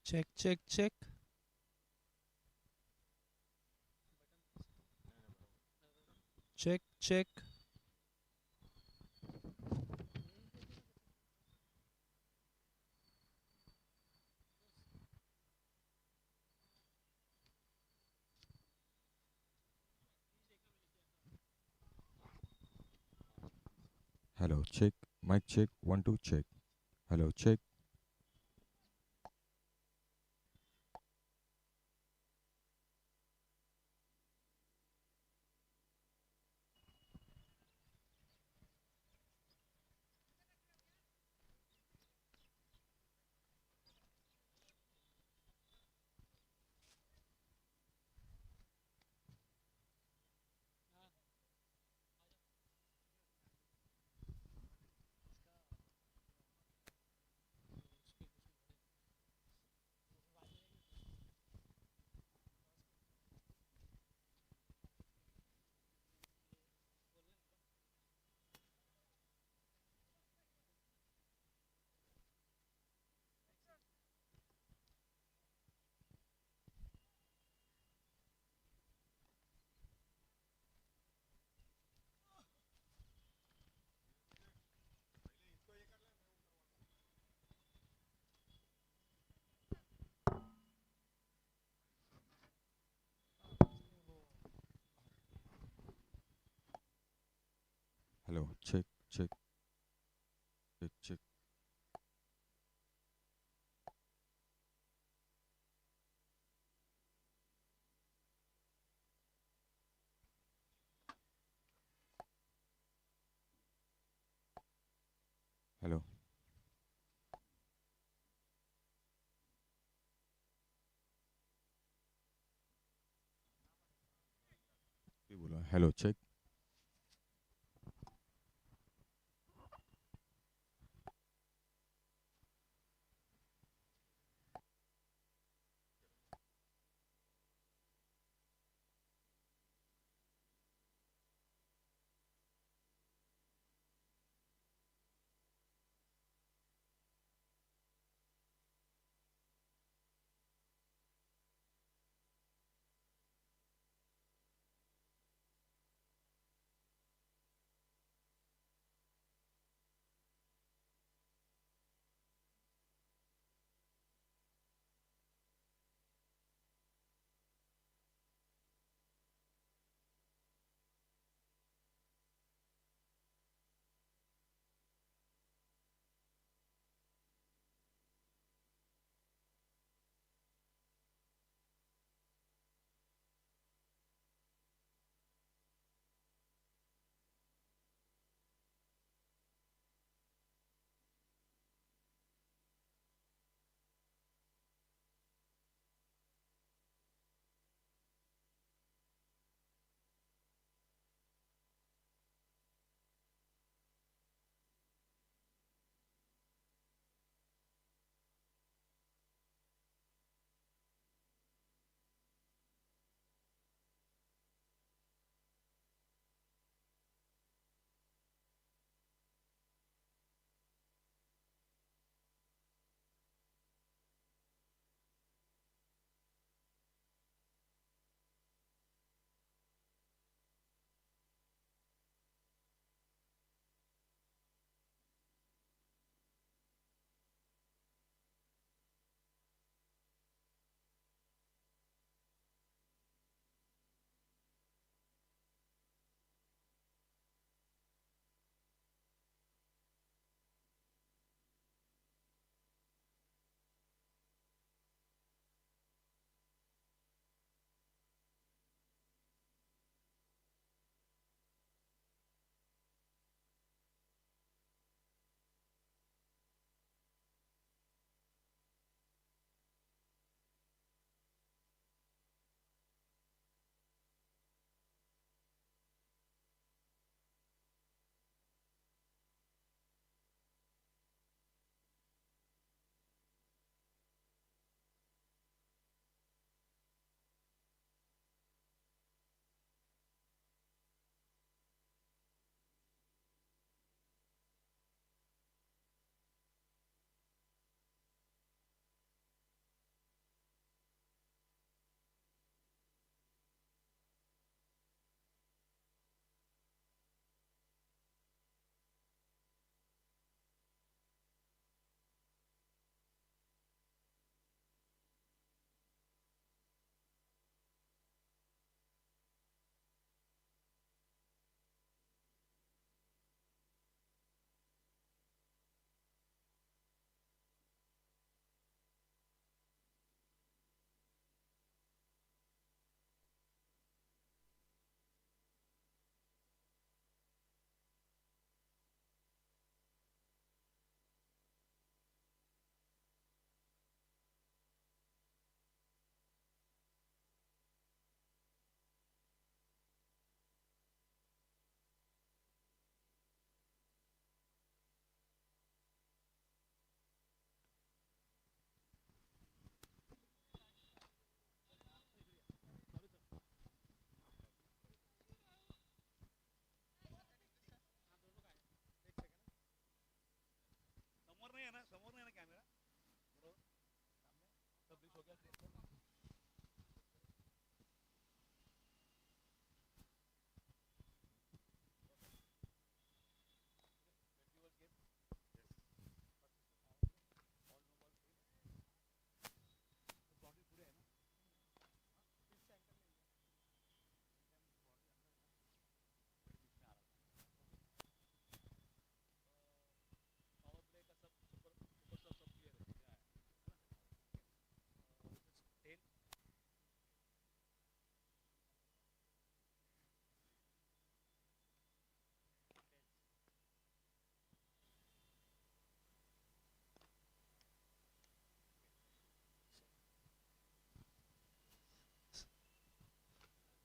Check, check, check. Check, check. Hello, check. Mic check. 1 2 check. Hello, check. Hello, check, check, check, check. Hello. ये बोला hello check.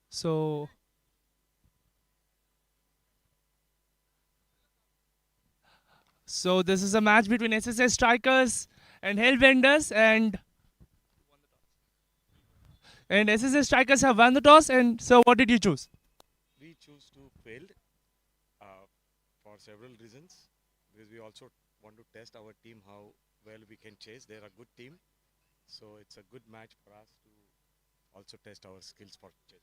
So, so this is a match between SSS Strikers and Hellbenders, and SSS Strikers have won the toss. And so, what did you choose? We choose to failed uh, for several reasons because we also want to test our team how well we can chase. They're a good team, so it's a good match for us to also test our skills for chasing.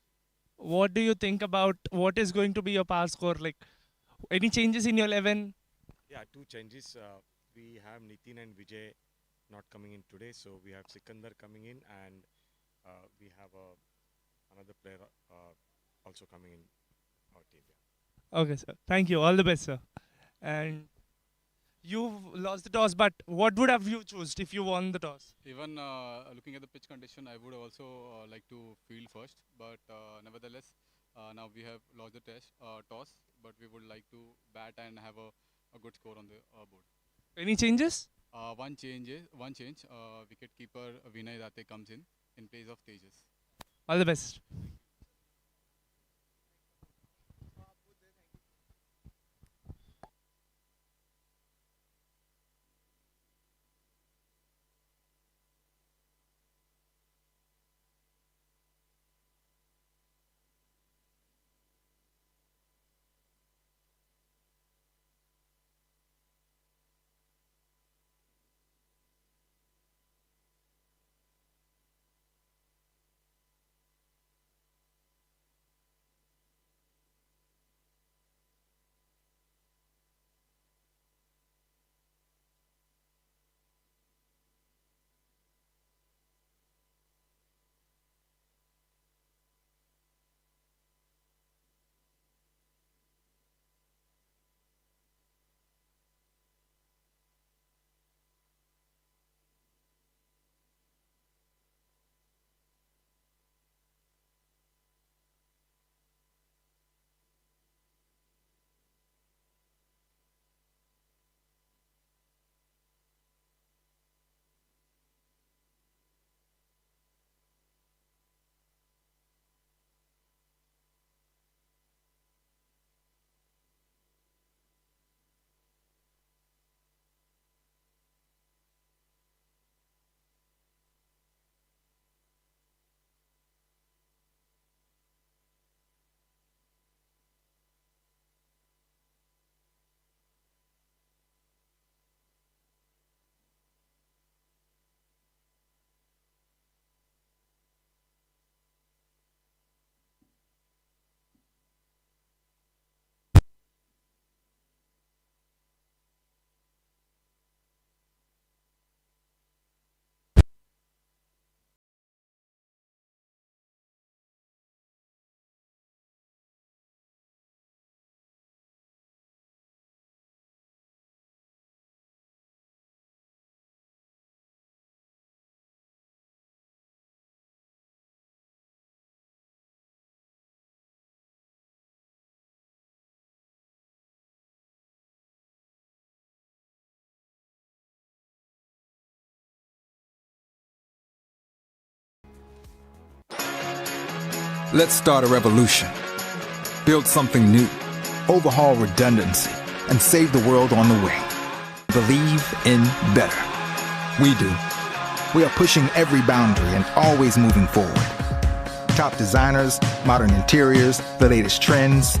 What do you think about what is going to be your power score? Like any changes in your 11? Yeah, two changes. We have Nitin and Vijay not coming in today, so we have Sikandar coming in, and we have another player also coming in our team. Yeah. Okay, sir. Thank you. All the best, sir. And you lost the toss, but what would have you chosen if you won the toss? Even looking at the pitch condition, I would also like to field first. But nevertheless, now we have lost the toss, but we would like to bat and have a good score on the board. Any changes? One change. Wicket keeper Vinay Date comes in place of Tejas. All the best. Let's start a revolution. Build something new. Overhaul redundancy and save the world on the way. Believe in better. We do. We are pushing every boundary and always moving forward. Top designers, modern interiors, the latest trends,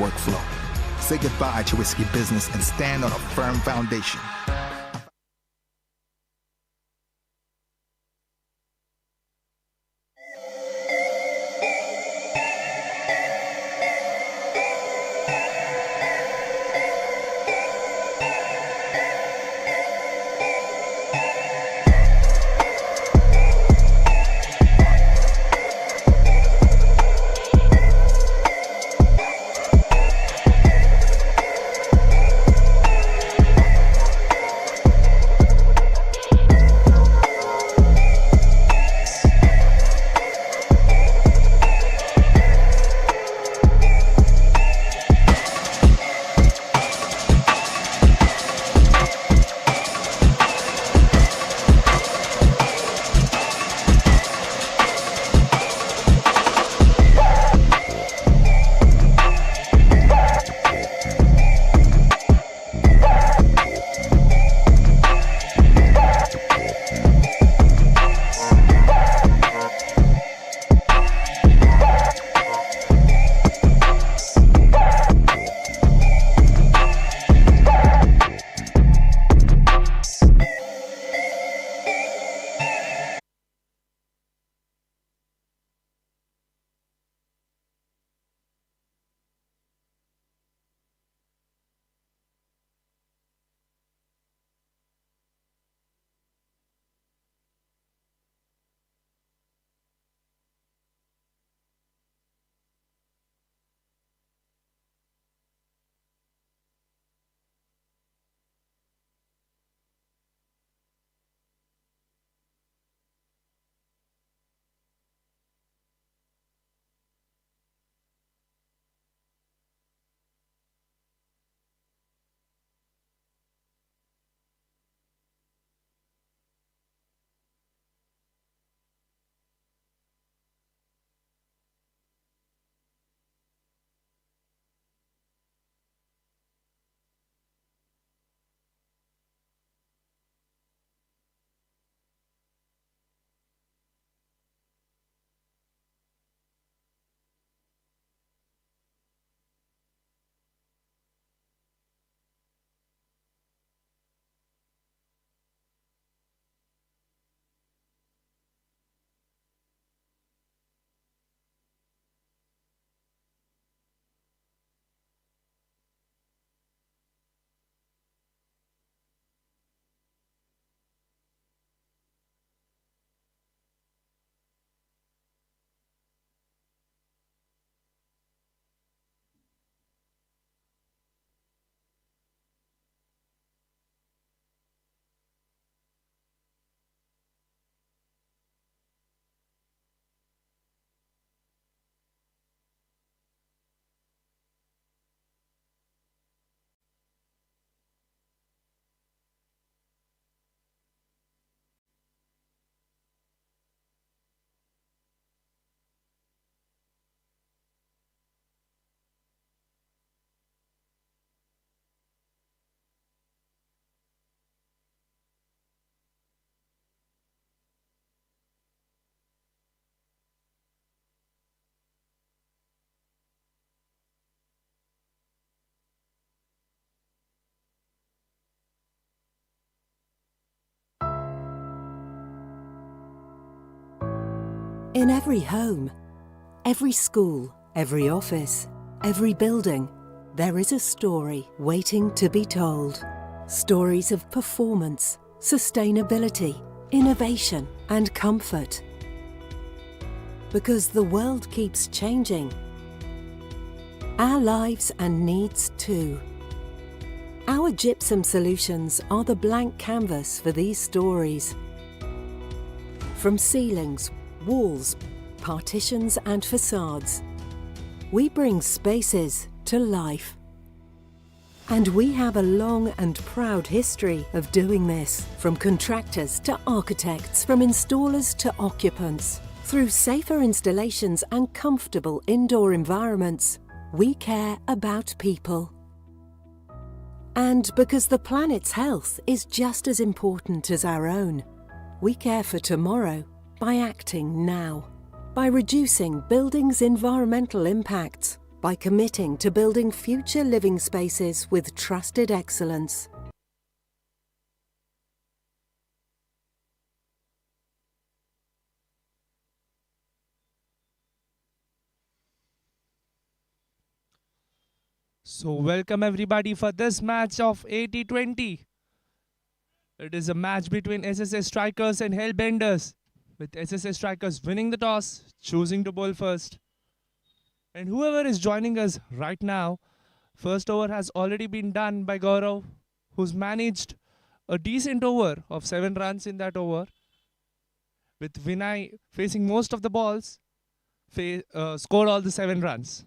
workflow. Say goodbye to risky business and stand on a firm foundation. In every home, every school, every office, every building, there is a story waiting to be told. Stories of performance, sustainability, innovation, and comfort. Because the world keeps changing. Our lives and needs too. Our gypsum solutions are the blank canvas for these stories. From ceilings, walls, partitions and facades, we bring spaces to life. And we have a long and proud history of doing this, from contractors to architects, from installers to occupants. Through safer installations and comfortable indoor environments, we care about people. And because the planet's health is just as important as our own, we care for tomorrow by acting now, by reducing buildings' environmental impacts, by committing to building future living spaces with trusted excellence. So welcome everybody for this match of T20. It is a match between SSA Strikers and Hellbenders, with SSA Strikers winning the toss, choosing to bowl first. And whoever is joining us right now, first over has already been done by Gaurav, who's managed a decent over of 7 runs in that over, with Vinay facing most of the balls, scored all the 7 runs.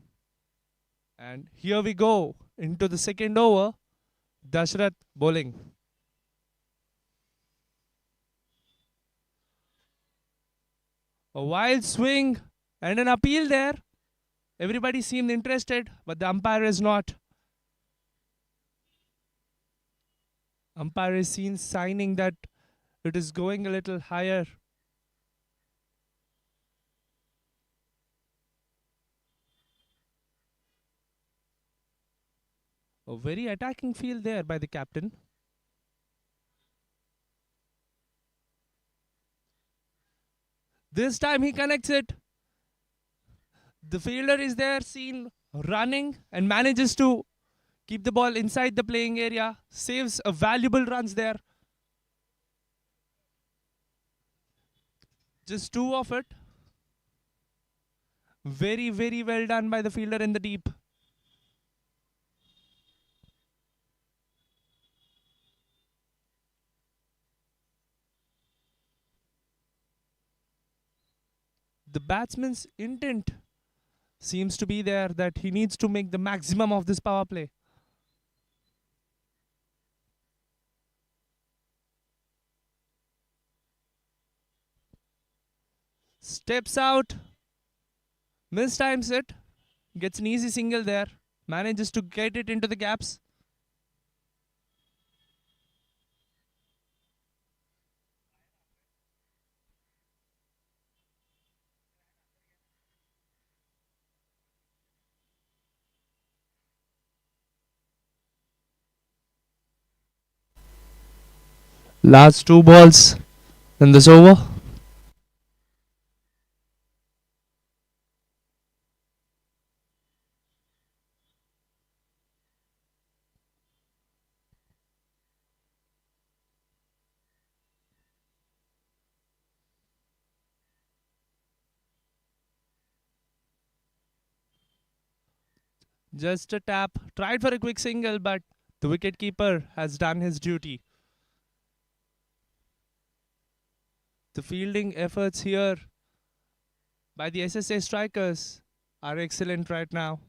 And here we go into the second over, Dashrath bowling. A wild swing and an appeal there. Everybody seemed interested, but the umpire is not. Umpire is seen signing that it is going a little higher. A very attacking field there by the captain. This time he connects it. The fielder is there, seen running, and manages to keep the ball inside the playing area. Saves a valuable runs there. Just 2 of it. Very, very well done by the fielder in the deep. The batsman's intent seems to be there that he needs to make the maximum of this power play. Steps out, mistimes it, gets an easy single there, manages to get it into the gaps. Last 2 balls in this over. Just a tap. Tried for a quick single, but the wicketkeeper has done his duty. The fielding efforts here by the SSA Strikers are excellent right now.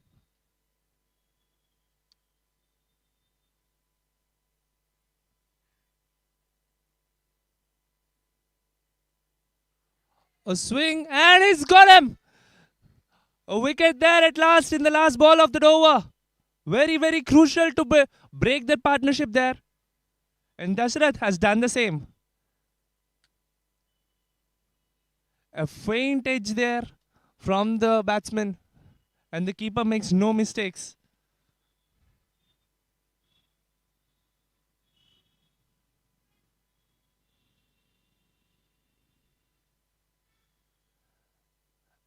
A swing, and he's got him! A wicket there at last in the last ball of the over. Very, very crucial to break that partnership there. And Dashrath has done the same. A faint edge there from the batsman, and the keeper makes no mistakes.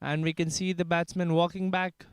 And we can see the batsman walking back.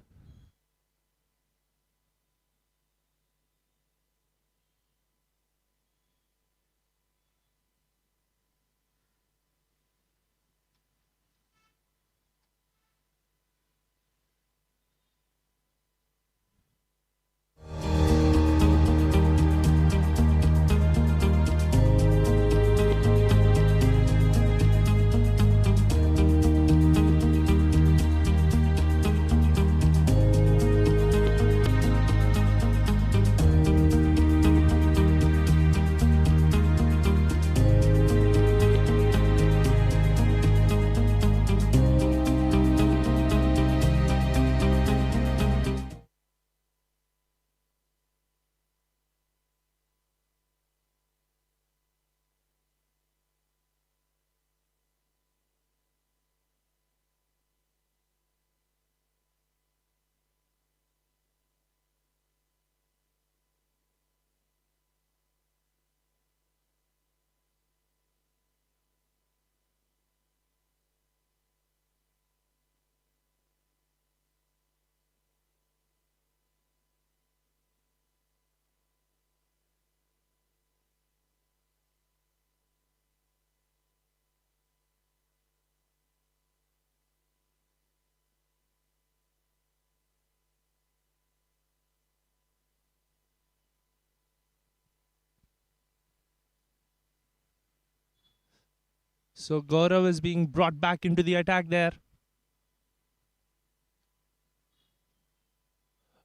So Gaurav is being brought back into the attack there.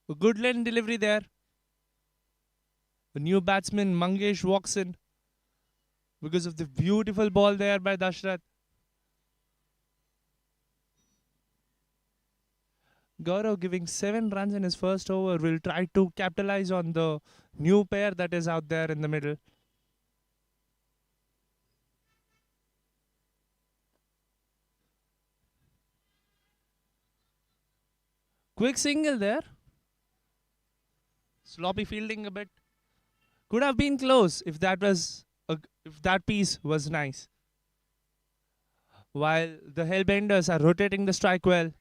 A good line delivery there. A new batsman Mangesh walks in because of the beautiful ball there by Dashrath. Gaurav giving 7 runs in his first over will try to capitalize on the new pair that is out there in the middle. Quick single there. Sloppy fielding a bit. Could have been close if if that piece was nice. While the Hellbenders are rotating the strike well.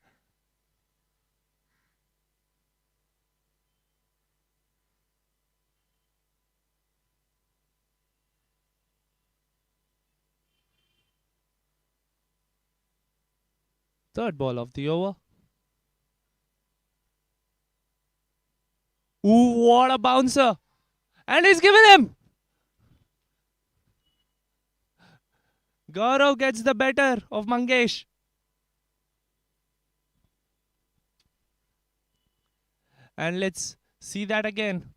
Third ball of the over. Ooh, what a bouncer! And he's given him! Gaurav gets the better of Mangesh. And let's see that again.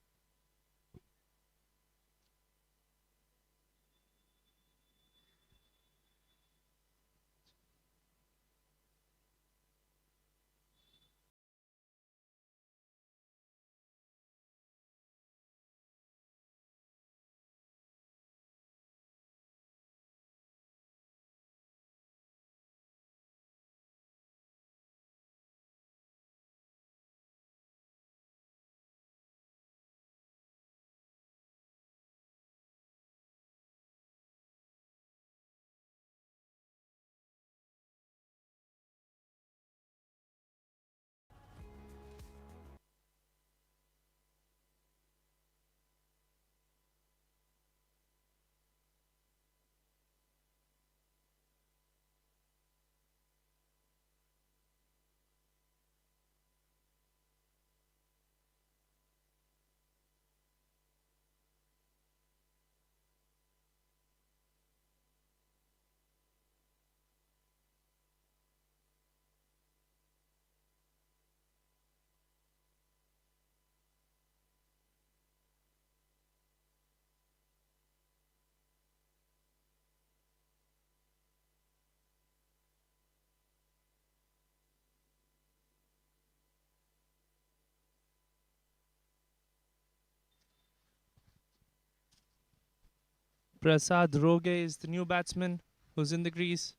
Prasad Roge is the new batsman who's in the crease.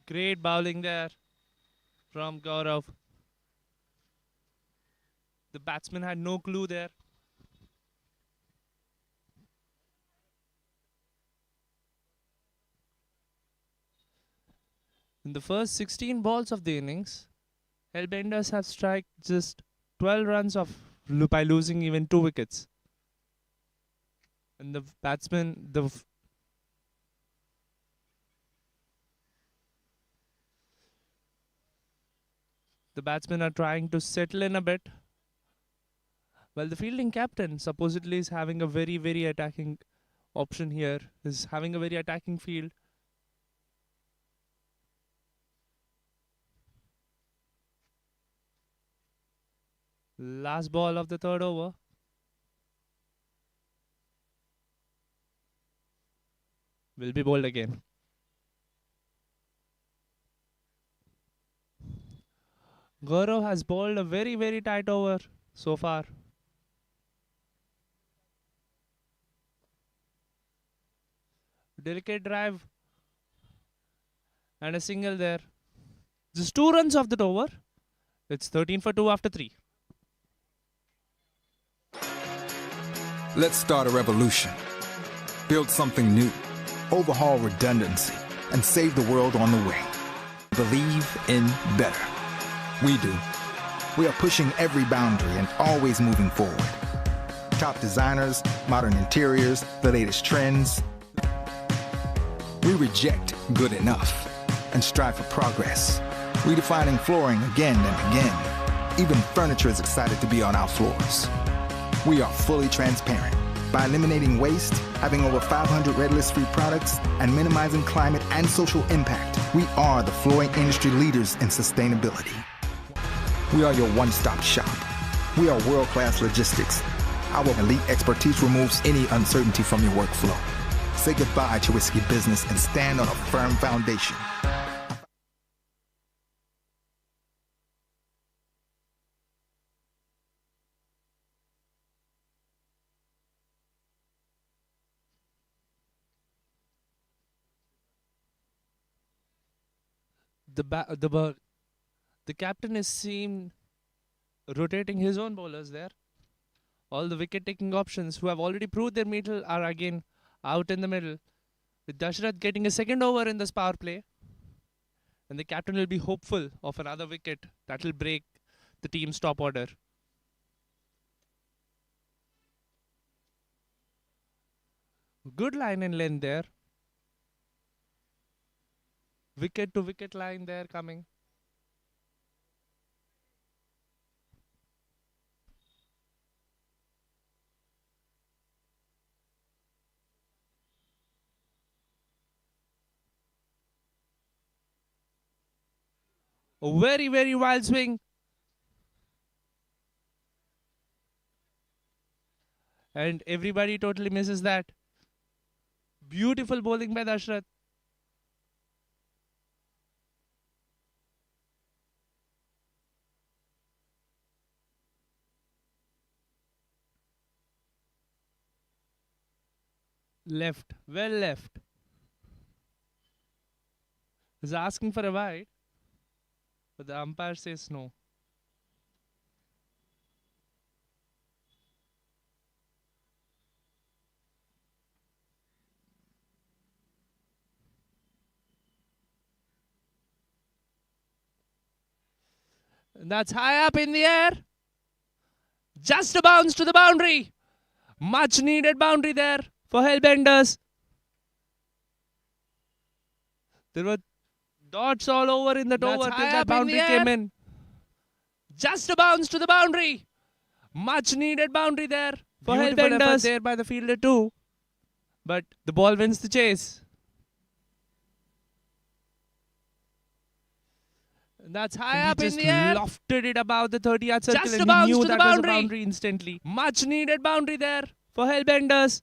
Great bowling there from Gaurav. The batsman had no clue there. In the first 16 balls of the innings, Hellbenders have struck just 12 runs by losing even 2 wickets. And the batsman, the batsmen are trying to settle in a bit. Well, the fielding captain supposedly is having a very, very attacking option here. Is having a very attacking field. Last ball of the third over. Will be bowled again. Gaurav has bowled a very, very tight over so far. Delicate drive and a single there. Just 2 runs off that over. It's 13 for 2 after 3. Let's start a revolution. Build something new. Overhaul redundancy and save the world on the way. Believe in better. We do. We are pushing every boundary and always moving forward. Top designers, modern interiors, the latest trends. We reject good enough and strive for progress. Redefining flooring again and again. Even furniture is excited to be on our floors. We are fully transparent, By eliminating waste, having over 500 red list free products, and minimizing climate and social impact, we are the flooring industry leaders in sustainability. We are your one-stop shop. We are world-class logistics. Our elite expertise removes any uncertainty from your workflow. Say goodbye to risky business and stand on a firm foundation. The captain is seen rotating his own bowlers there. All the wicket-taking options who have already proved their mettle are again out in the middle. With Dashrath getting a second over in this power play. And the captain will be hopeful of another wicket that will break the team's top order. Good line and length there. Wicket to wicket line there coming. A very, very wild swing. And everybody totally misses that. Beautiful bowling by Dashrath. Left, well left. He's asking for a wide, but the umpire says no. And that's high up in the air. Just a bounce to the boundary. Much needed boundary there for Hellbenders. There were dots all over in that over till that boundary came in. Just a bounce to the boundary. Much needed boundary there for Hellbenders. There by the fielder too. But the ball wins the chase. And that's high up in the air. Lofted it above the 30-yard circle. Just a bounce to the boundary. Was a boundary instantly. Much needed boundary there for Hellbenders.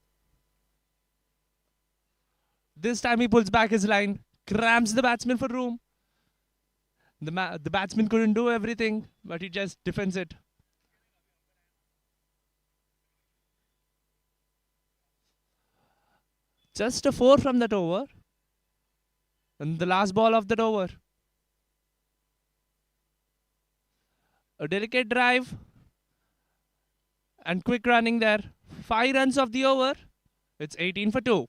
This time he pulls back his line. Cramps the batsman for room. The batsman couldn't do everything, but he just defends it. Just a 4 from that over. And the last ball of that over. A delicate drive. And quick running there. 5 runs of the over. It's 18 for 2.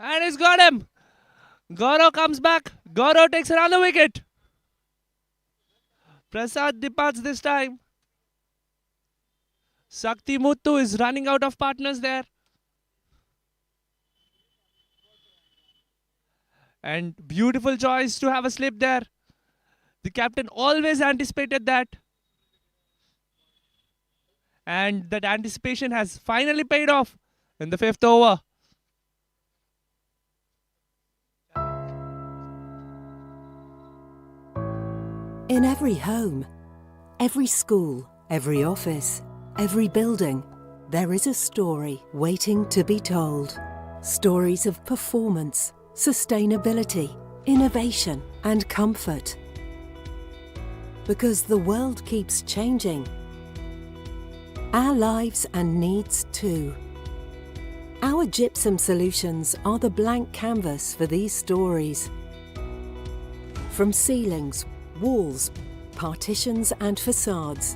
And he's got him. Gaurav comes back. Gaurav takes another wicket. Prasad departs this time. Sakti Muthu is running out of partners there. And beautiful choice to have a slip there. The captain always anticipated that, and that anticipation has finally paid off in the fifth over. In every home, every school, every office, every building, there is a story waiting to be told. Stories of performance, sustainability, innovation, and comfort. Because the world keeps changing. Our lives and needs too. Our gypsum solutions are the blank canvas for these stories. From ceilings, walls, partitions and facades,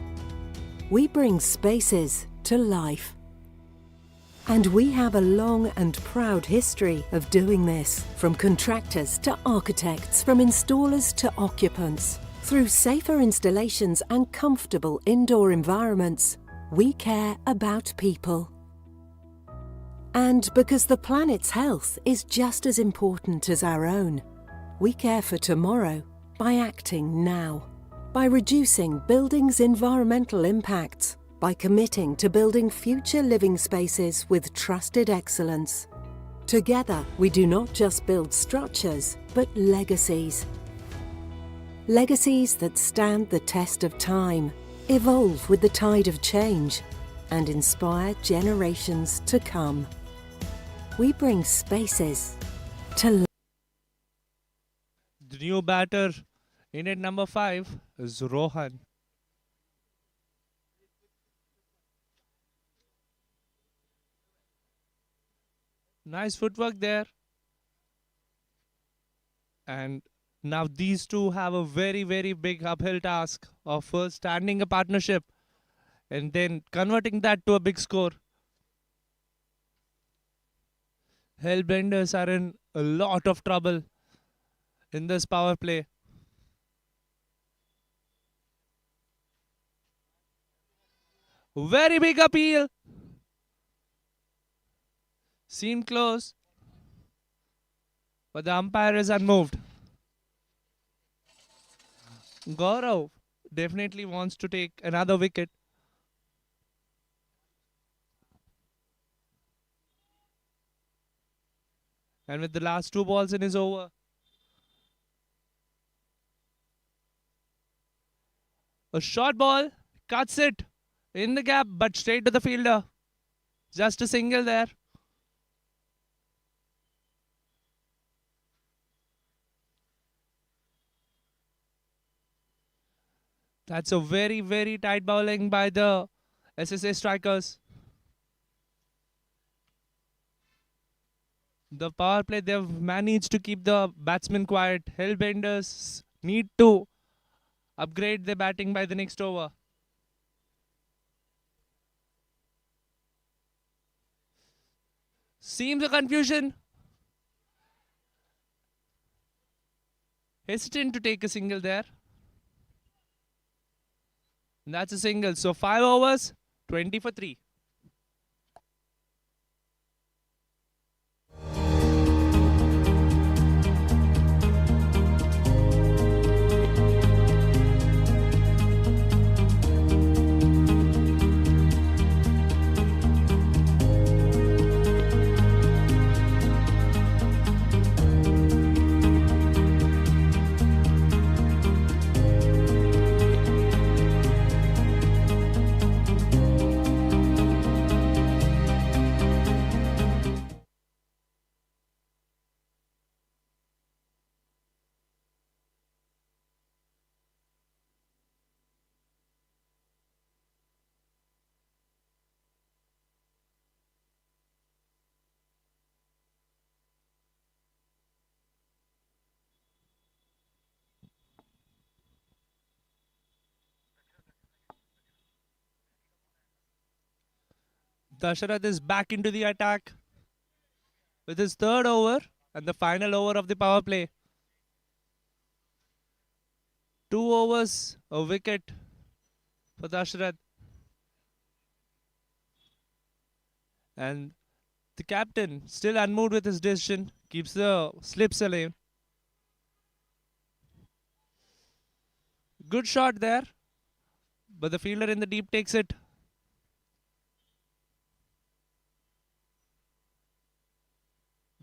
we bring spaces to life. And we have a long and proud history of doing this, from contractors to architects, from installers to occupants. Through safer installations and comfortable indoor environments, we care about people. And because the planet's health is just as important as our own, we care for tomorrow by acting now, by reducing buildings' environmental impacts, by committing to building future living spaces with trusted excellence. Together, we do not just build structures, but legacies. Legacies that stand the test of time, evolve with the tide of change, and inspire generations to come. We bring spaces to life. The new batter in at number 5 is Rohan. Nice footwork there. And now these two have a very, very big uphill task of first standing a partnership and then converting that to a big score. Hellbenders are in a lot of trouble in this power play. Very big appeal. Seemed close, but the umpire is unmoved. Gaurav definitely wants to take another wicket. And with the last 2 balls in his over, a short ball cuts it in the gap, but straight to the fielder. Just a single there. That's a very, very tight bowling by the SSA strikers. The power play, they've managed to keep the batsmen quiet. Hellbenders need to upgrade their batting by the next over. Seems a confusion. Hesitant to take a single there. And that's a single. So 5 overs, 20 for 3. Dasharath is back into the attack with his 3rd over and the final over of the power play. 2 overs, a wicket for Dasharath. And the captain, still unmoved with his decision, keeps the slips alive. Good shot there, but the fielder in the deep takes it.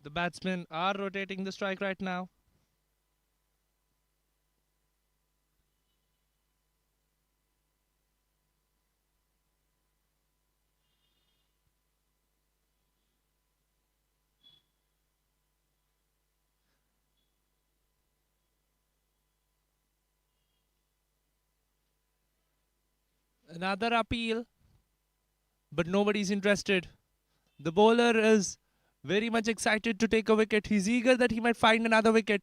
The batsmen are rotating the strike right now. Another appeal, but nobody's interested. The bowler is very much excited to take a wicket. He's eager that he might find another wicket.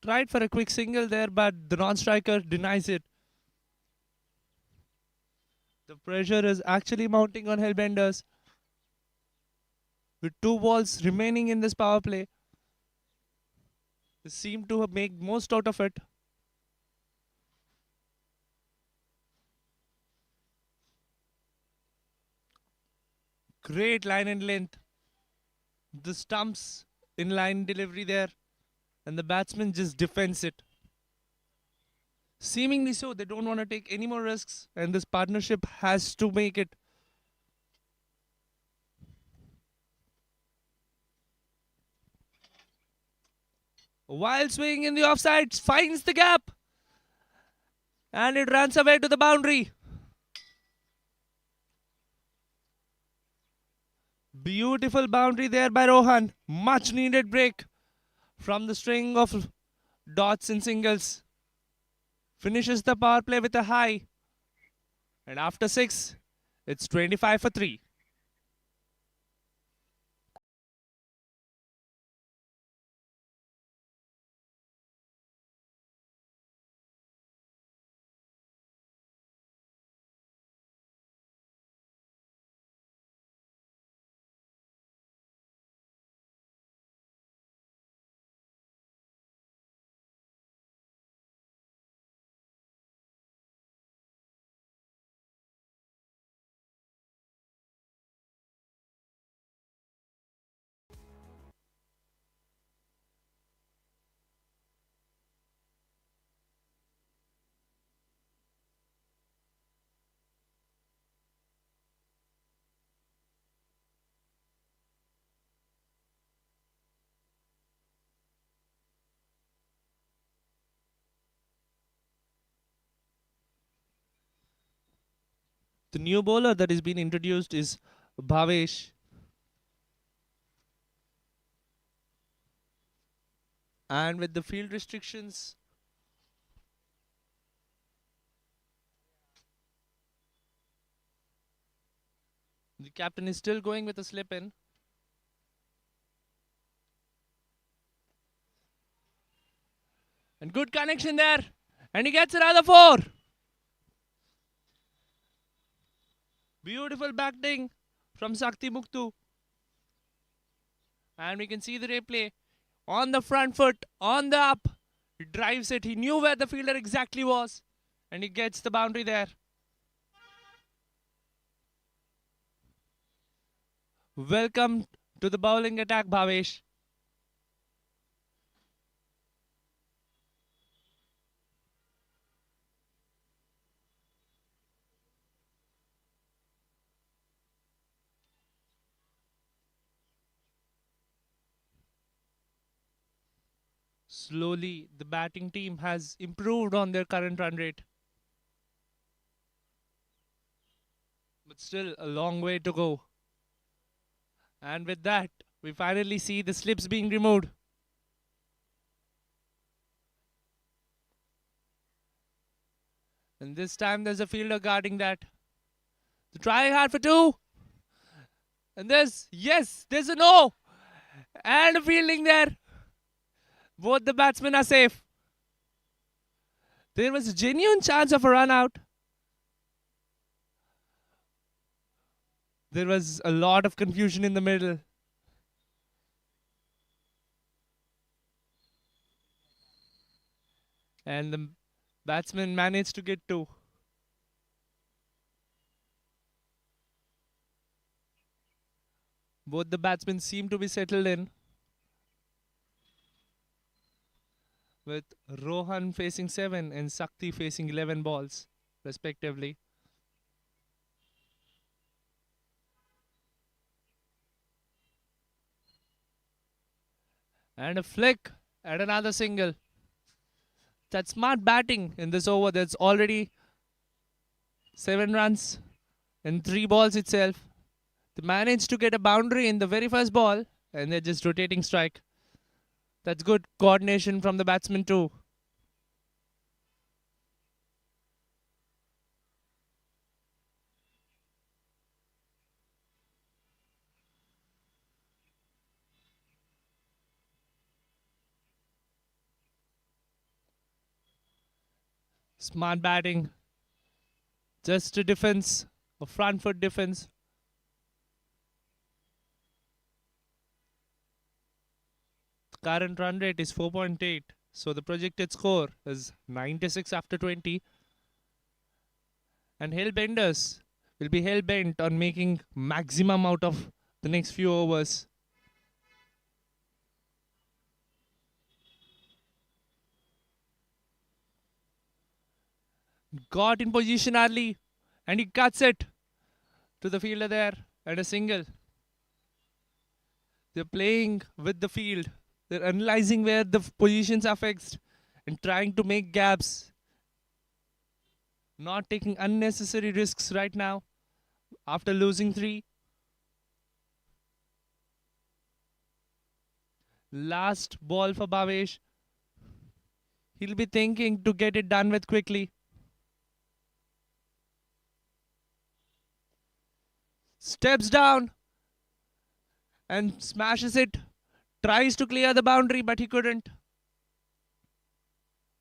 Tried for a quick single there, but the non-striker denies it. The pressure is actually mounting on Hellbenders. With 2 balls remaining in this power play, they seem to have made most out of it. Great line and length. The stumps in line delivery there, and the batsman just defends it. Seemingly so, they don't want to take any more risks, and this partnership has to make it. While swinging in the offsides, finds the gap, and it runs away to the boundary. Beautiful boundary there by Rohan. Much needed break from the string of dots and singles. Finishes the power play with a high. And after 6, it's 25 for 3. The new bowler that is being introduced is Bhavesh. And with the field restrictions, the captain is still going with a slip in. And good connection there. And he gets another 4. Beautiful batting from Sakti Muktu. And we can see the replay. On the front foot, on the up. He drives it. He knew where the fielder exactly was. And he gets the boundary there. Welcome to the bowling attack, Bhavesh. Slowly, the batting team has improved on their current run rate. But still a long way to go. And with that, we finally see the slips being removed. And this time there's a fielder guarding that. To try hard for 2. And yes, there's a no. And a fielding there. Both the batsmen are safe. There was a genuine chance of a run out. There was a lot of confusion in the middle. And the Batsman managed to get 2. Both the batsmen seem to be settled in, with Rohan facing 7 and Sakti facing 11 balls, respectively. And a flick and another single. That's smart batting in this over. That's already 7 runs in 3 balls itself. They managed to get a boundary in the very first ball and they're just rotating strike. That's good coordination from the batsman too. Smart batting. Just a defense, a front foot defense. The current run rate is 4.8. So the projected score is 96 after 20. And Hellbenders will be hell bent on making maximum out of the next few overs. Got in position early and he cuts it to the fielder there and a single. They're playing with the field. They're analyzing where the positions are fixed and trying to make gaps. Not taking unnecessary risks right now after losing 3. Last ball for Bhavesh. He'll be thinking to get it done with quickly. Steps down and smashes it. Tries to clear the boundary, but he couldn't.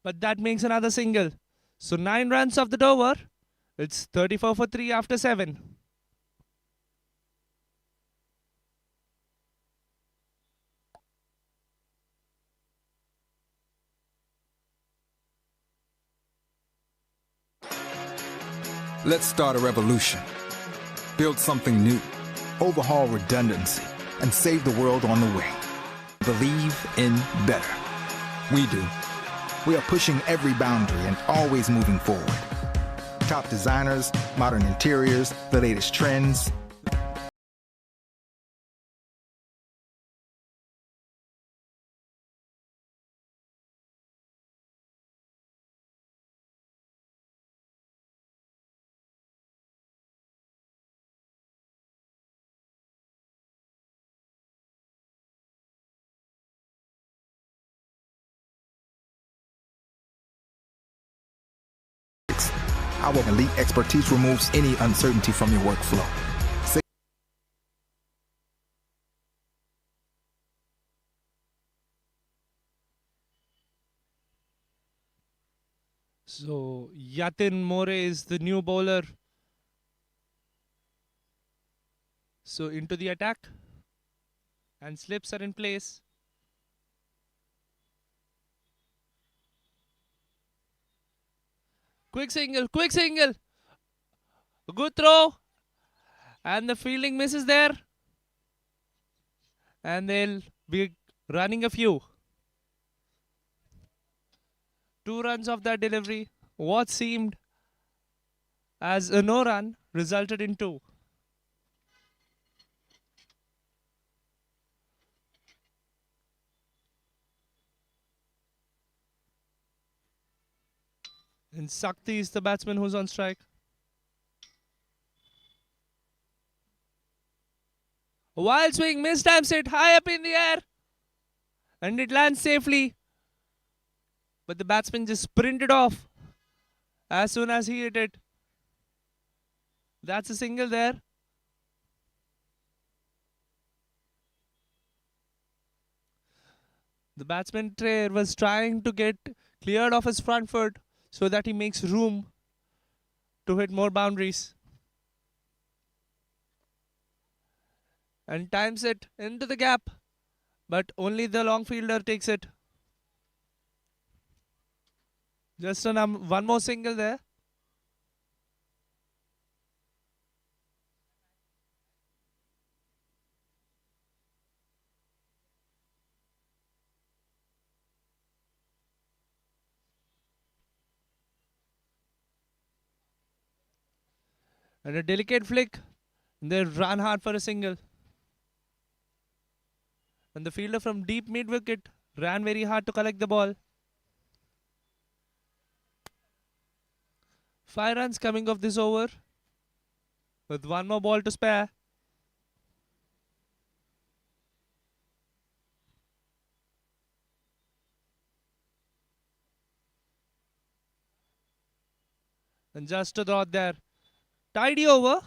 But that makes another single. So 9 runs off the over. It's 34 for 3 after 7. Let's start a revolution. Build something new. Overhaul redundancy and save the world on the way. Believe in better. We do. We are pushing every boundary and always moving forward. Top designers, modern interiors, the latest trends. Our elite expertise removes any uncertainty from your workflow. So Yatin More is the new bowler. So into the attack. And slips are in place. Quick single, quick single. A good throw. And the fielding misses there. And they'll be running a few. 2 runs of that delivery. What seemed as a no run resulted in 2. And Sakti is the batsman who's on strike. A wild swing, mistimes it high up in the air. And it lands safely. But the batsman just sprinted off as soon as he hit it. That's a single there. The batsman was trying to get cleared off his front foot so that he makes room to hit more boundaries. And times it into the gap. But only the long fielder takes it. Just one more single there. And a delicate flick. They ran hard for a single. And the fielder from deep mid wicket ran very hard to collect the ball. 5 runs coming off this over. With one more ball to spare. And just a dot there. Tidy over.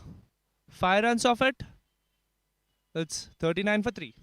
5 runs off it. It's 39 for 3.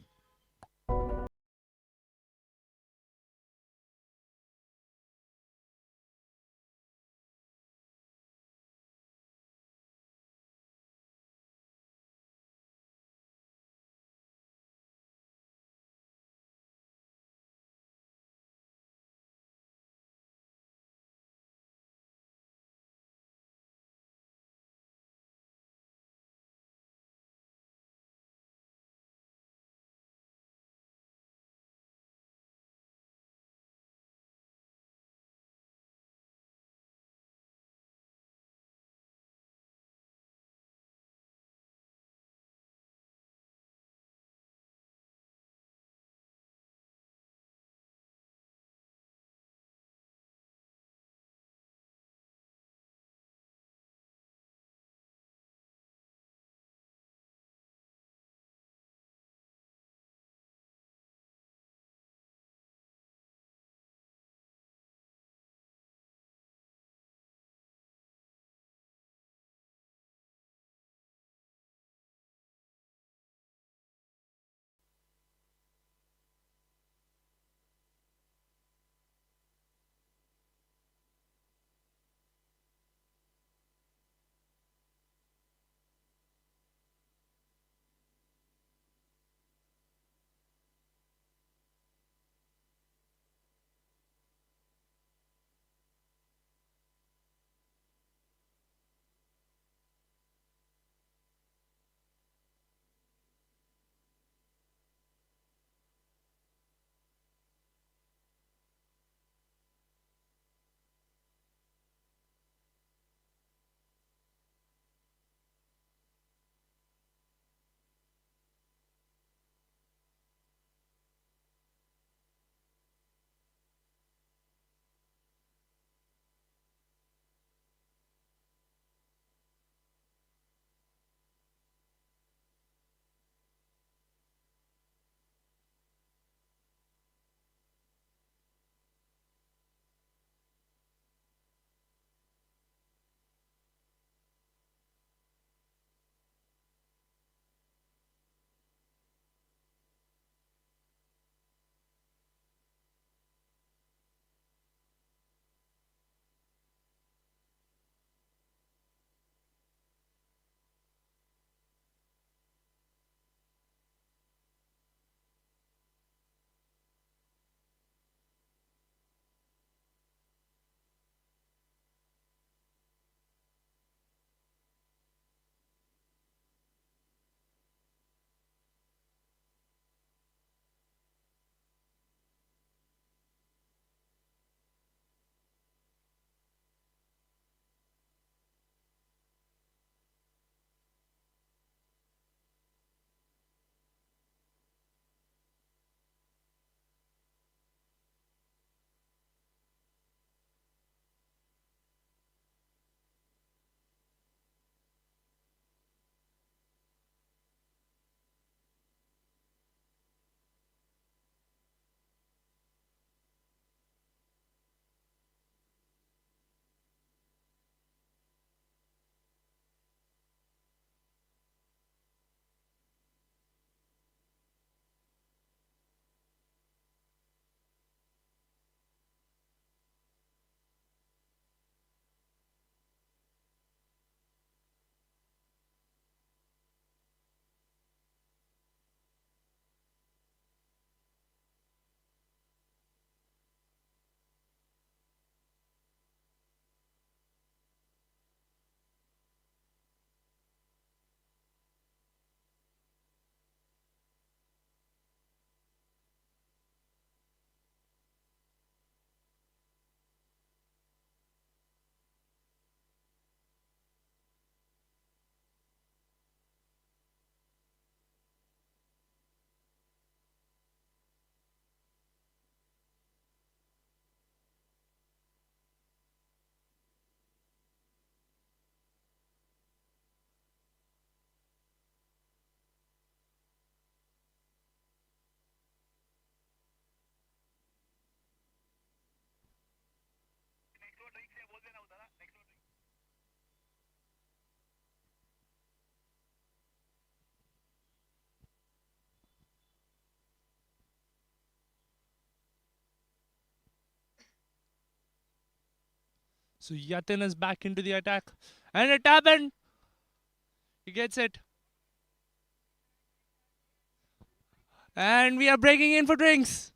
So Yatin is back into the attack. And a tap in. He gets it. And we are breaking in for drinks.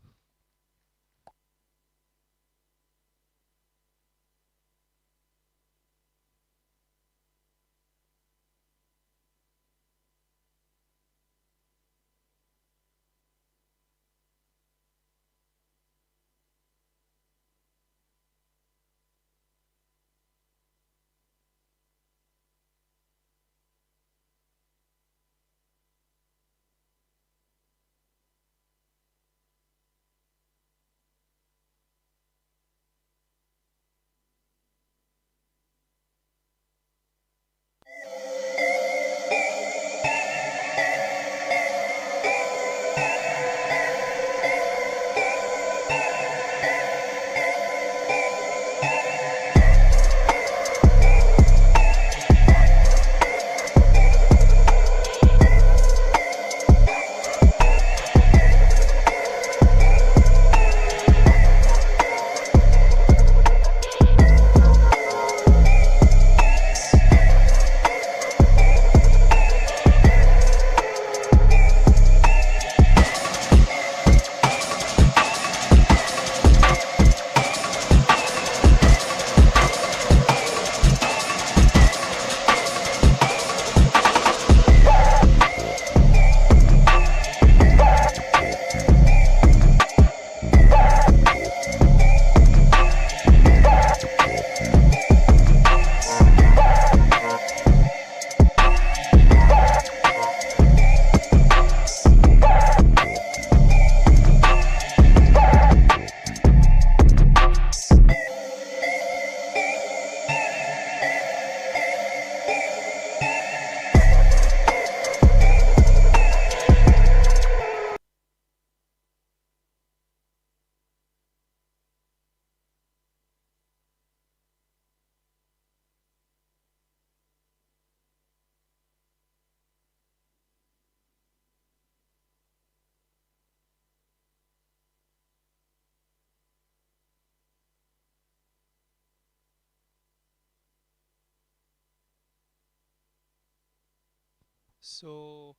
So,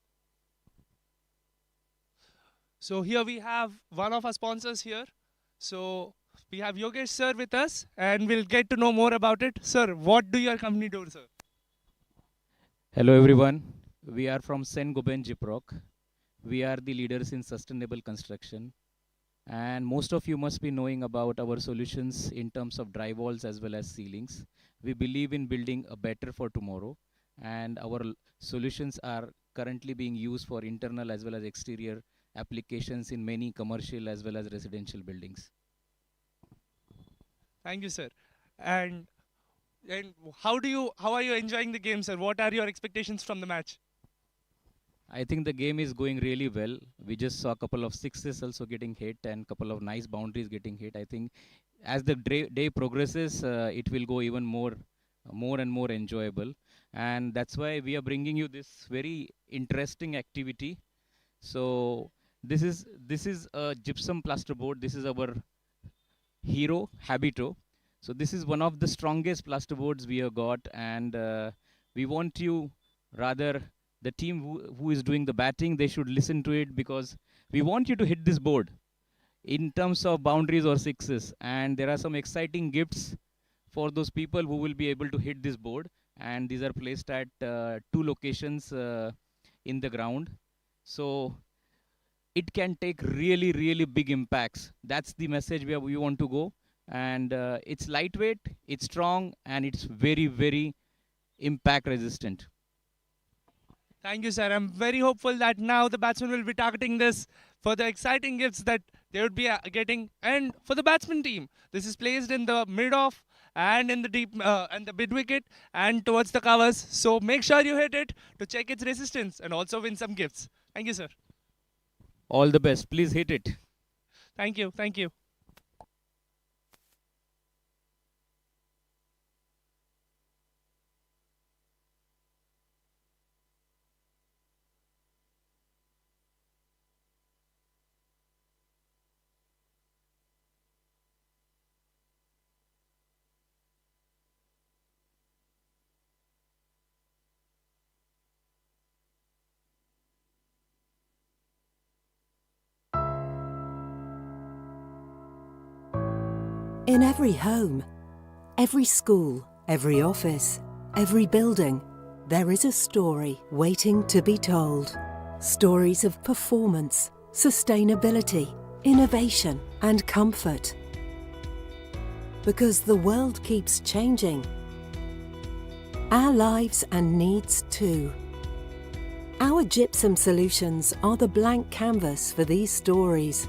so here we have one of our sponsors here. So we have Yogesh sir with us, and we'll get to know more about it. Sir, what do your company do, sir? Hello everyone, we are from Sen Goben Jiprok. We are the leaders in sustainable construction, and most of you must be knowing about our solutions in terms of drywalls as well as ceilings. We believe in building a better for tomorrow, and our solutions are currently being used for internal as well as exterior applications in many commercial as well as residential buildings. Thank you, sir. And how are you enjoying the game, sir? What are your expectations from the match? I think the game is going really well. We just saw a couple of sixes also getting hit and couple of nice boundaries getting hit. I think as the day progresses, it will go even more and more enjoyable. And that's why we are bringing you this very interesting activity. So this is a gypsum plasterboard. This is our hero Habito. So this is one of the strongest plasterboards we have got, and we want you, rather the team who is doing the batting, they should listen to it, because we want you to hit this board in terms of boundaries or sixes. And there are some exciting gifts for those people who will be able to hit this board. And these are placed at two locations in the ground. So it can take really big impacts. That's the message we want to go. And it's lightweight, it's strong, and it's very impact resistant. Thank you, sir. I'm very hopeful that now the batsman will be targeting this for the exciting gifts that they would be getting. And for the batsman team, this is placed in the mid-off and in the deep and the mid wicket and towards the covers. So make sure you hit it to check its resistance and also win some gifts. Thank you, sir. All the best. Please hit it. Thank you. Thank you. In every home, every school, every office, every building, there is a story waiting to be told. Stories of performance, sustainability, innovation, and comfort. Because the world keeps changing, our lives and needs too. Our gypsum solutions are the blank canvas for these stories.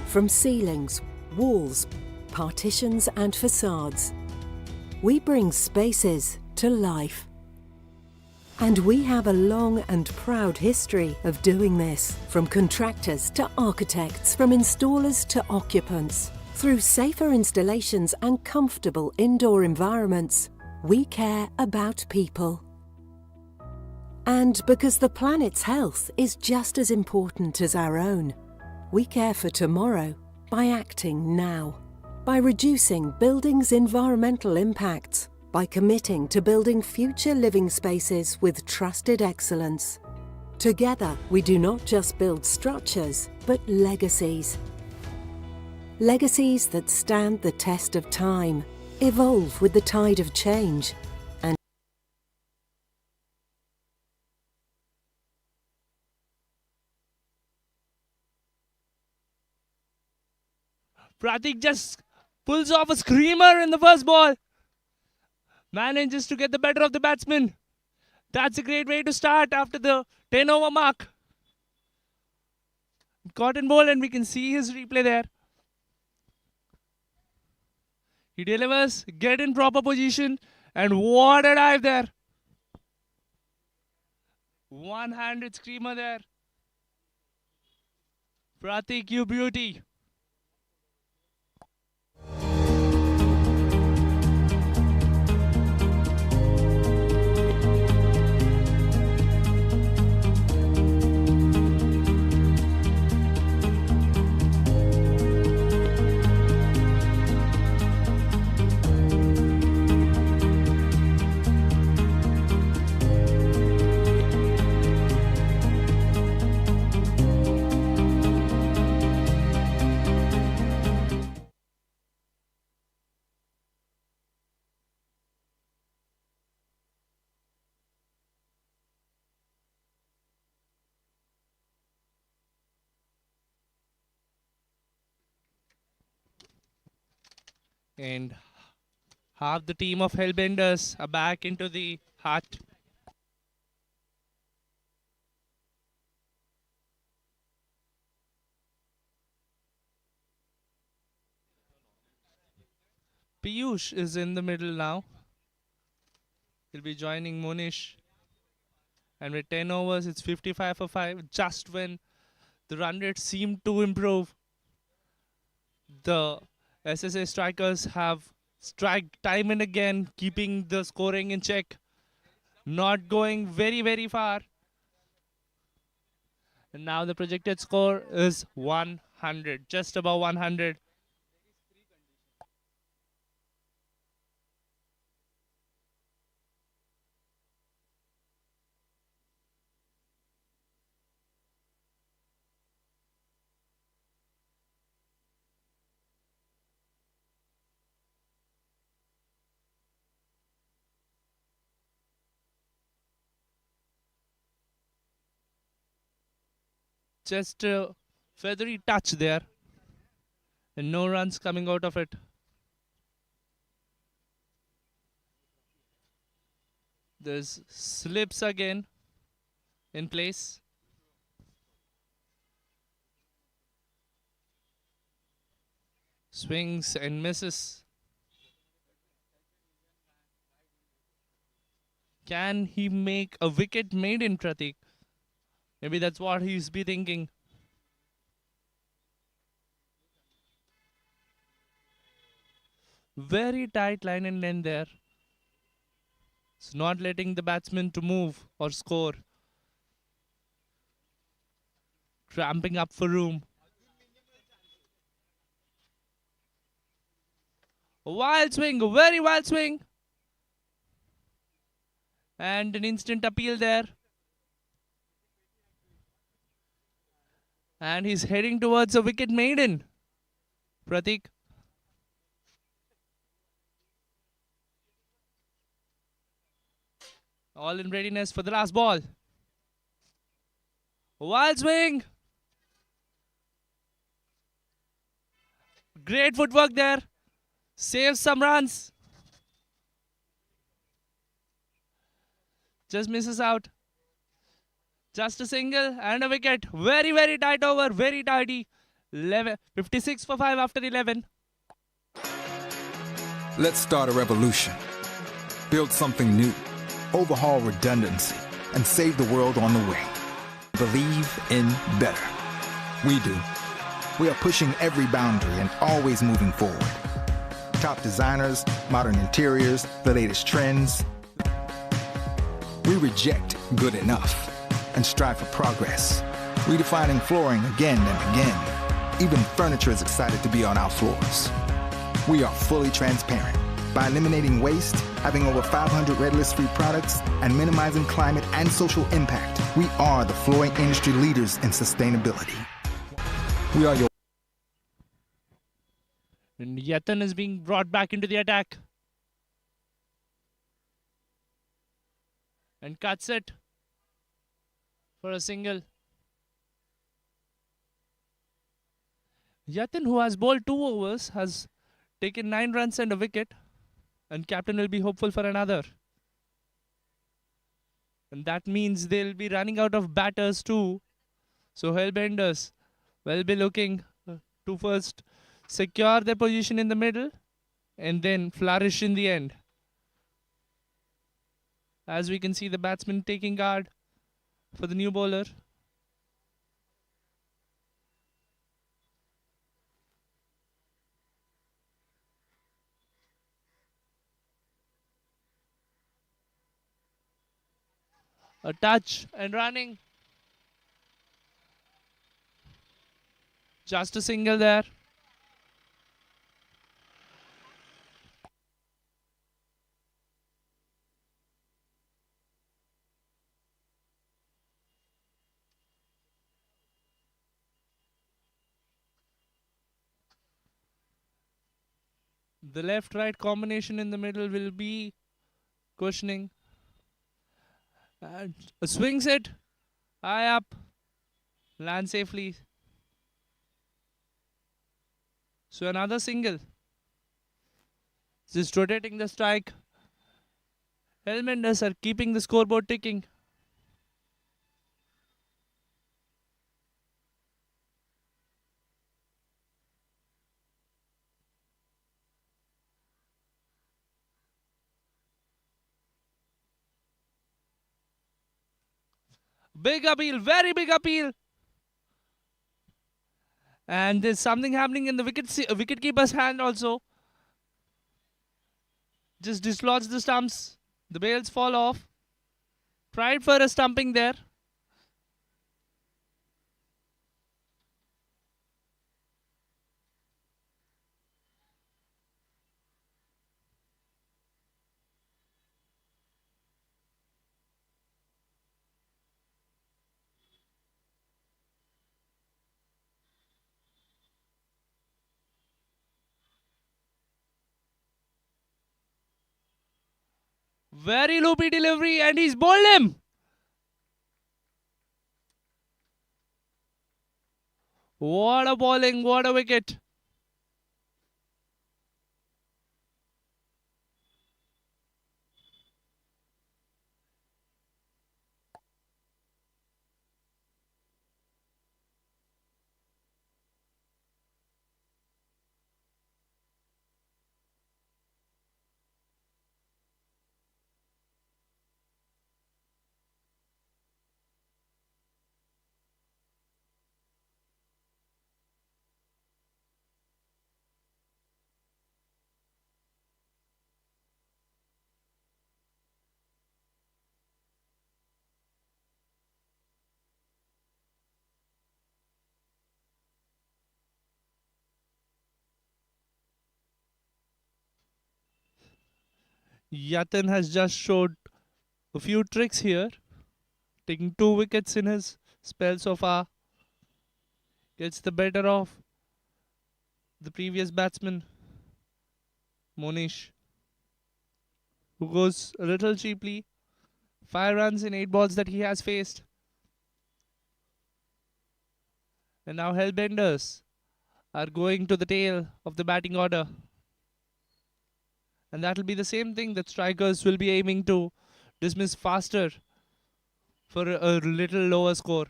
From ceilings, walls, partitions and facades, we bring spaces to life. And we have a long and proud history of doing this, from contractors to architects, from installers to occupants. Through safer installations and comfortable indoor environments, we care about people. And because the planet's health is just as important as our own, we care for tomorrow by acting now, by reducing buildings' environmental impacts, by committing to building future living spaces with trusted excellence. Together, we do not just build structures, but legacies. Legacies that stand the test of time, evolve with the tide of change, and Pratik just pulls off a screamer in the first ball. Manages to get the better of the batsman. That's a great way to start after the 10 over mark. Cotton ball, and we can see his replay there. He delivers, get in proper position, and what a dive there. One-handed screamer there. Pratik, you beauty. And half the team of Hellbenders are back into the hut. Piyush is in the middle now. He'll be joining Monish. And with 10 overs, it's 55 for 5. Just when the run rate seemed to improve, the SSA strikers have struck time and again, keeping the scoring in check. Not going very, very far. And now the projected score is 100, just above 100. Just a feathery touch there. And no runs coming out of it. There's slips again in place. Swings and misses. Can he make a wicket maiden, Pratik? Maybe that's what he's be thinking. Very tight line and length there. It's not letting the batsman to move or score. Cramping up for room. A wild swing, a very wild swing. And an instant appeal there. And he's heading towards a wicket maiden. Pratik. All in readiness for the last ball. Wild swing. Great footwork there. Saves some runs. Just misses out. Just a single and a wicket. Very, very tight over. Very tidy. 56 for 5 after 11. Let's start a revolution. Build something new. Overhaul redundancy and save the world on the way. Believe in better. We do. We are pushing every boundary and always moving forward. Top designers, modern interiors, the latest trends. We reject good enough and strive for progress. Redefining flooring again and again. Even furniture is excited to be on our floors. We are fully transparent. By eliminating waste, having over 500 red list-free products, and minimizing climate and social impact, we are the flooring industry leaders in sustainability. We are your... And Yatan is being brought back into the attack. And cuts it for a single. Yatan, who has bowled 2 overs, has taken 9 runs and a wicket. And captain will be hopeful for another. And that means they'll be running out of batters too. So Hellbenders will be looking to first secure their position in the middle and then flourish in the end. As we can see, the batsman taking guard for the new bowler. A touch and running. Just a single there. The left-right combination in the middle will be cushioning. And swings it high up. Land safely. So another single. Just rotating the strike. Hellbenders are keeping the scoreboard ticking. Big appeal, very big appeal. And there's something happening in the wicketkeeper's hand also. Just dislodge the stumps. The bails fall off. Tried for a stumping there. Very loopy delivery and he's bowled him. What a bowling, what a wicket. Yatan has just showed a few tricks here. Taking 2 wickets in his spell so far. Gets the better of the previous batsman, Monish, who goes a little cheaply. 5 runs in 8 balls that he has faced. And now Hellbenders are going to the tail of the batting order. And that will be the same thing that strikers will be aiming to dismiss faster for a little lower score.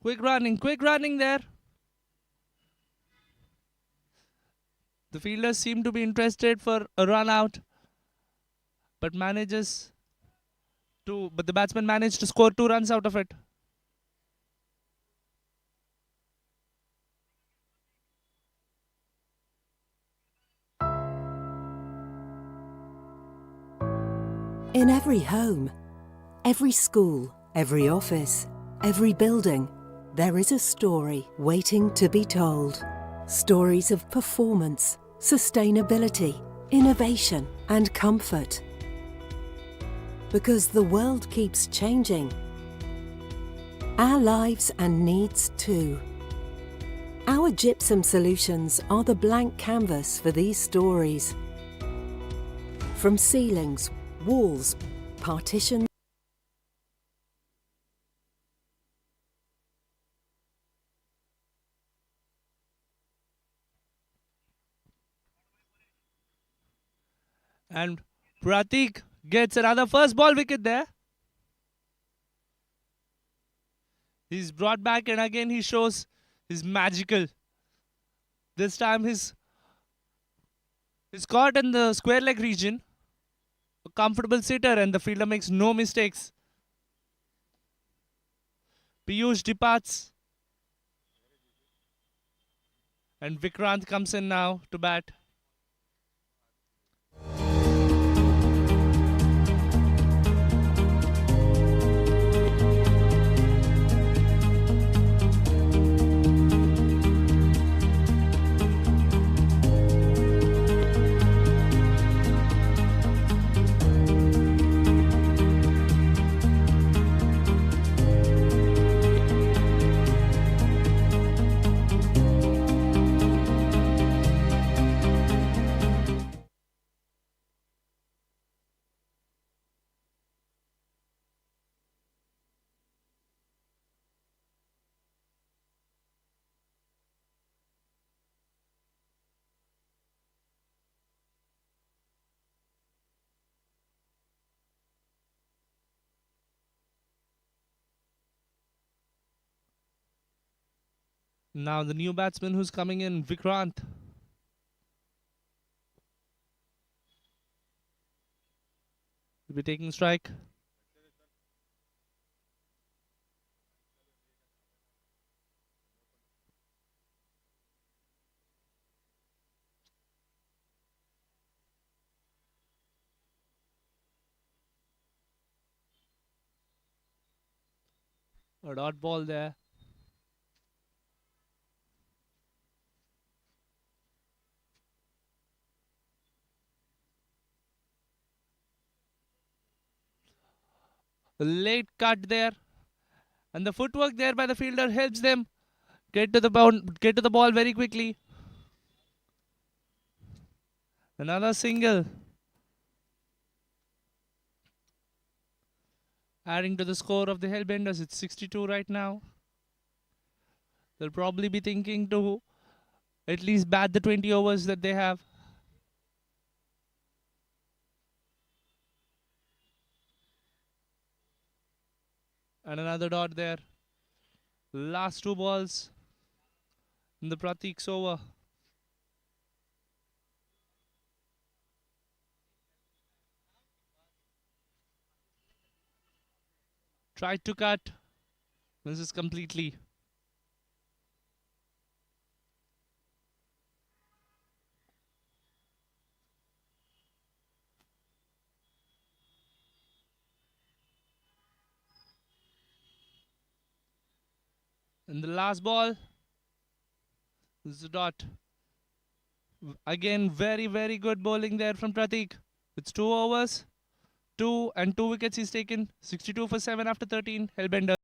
Quick running there. The fielders seem to be interested for a run out, but the batsman managed to score 2 runs out of it. In every home, every school, every office, every building, there is a story waiting to be told. Stories of performance, sustainability, innovation, and comfort. Because the world keeps changing. Our lives and needs too. Our gypsum solutions are the blank canvas for these stories. From ceilings, walls, partitions, And Pratik gets another first ball wicket there. He's brought back and again he shows his magical. This time he's caught in the square leg region. A comfortable sitter and the fielder makes no mistakes. Piyush departs. And Vikrant comes in now to bat. Now the new batsman who's coming in, Vikrant. Will be taking strike. A dot ball there. A late cut there. And the footwork there by the fielder helps them get to the ball very quickly. Another single. Adding to the score of the Hellbenders. It's 62 right now. They'll probably be thinking to at least bat the 20 overs that they have. And another dot there. Last 2 balls in the Pratik's over. Tried to cut. Misses completely. And the last ball. This is a dot. Again, very, very good bowling there from Pratik. It's 2 overs. 2 and 2 wickets he's taken. 62 for 7 after 13. Hellbender.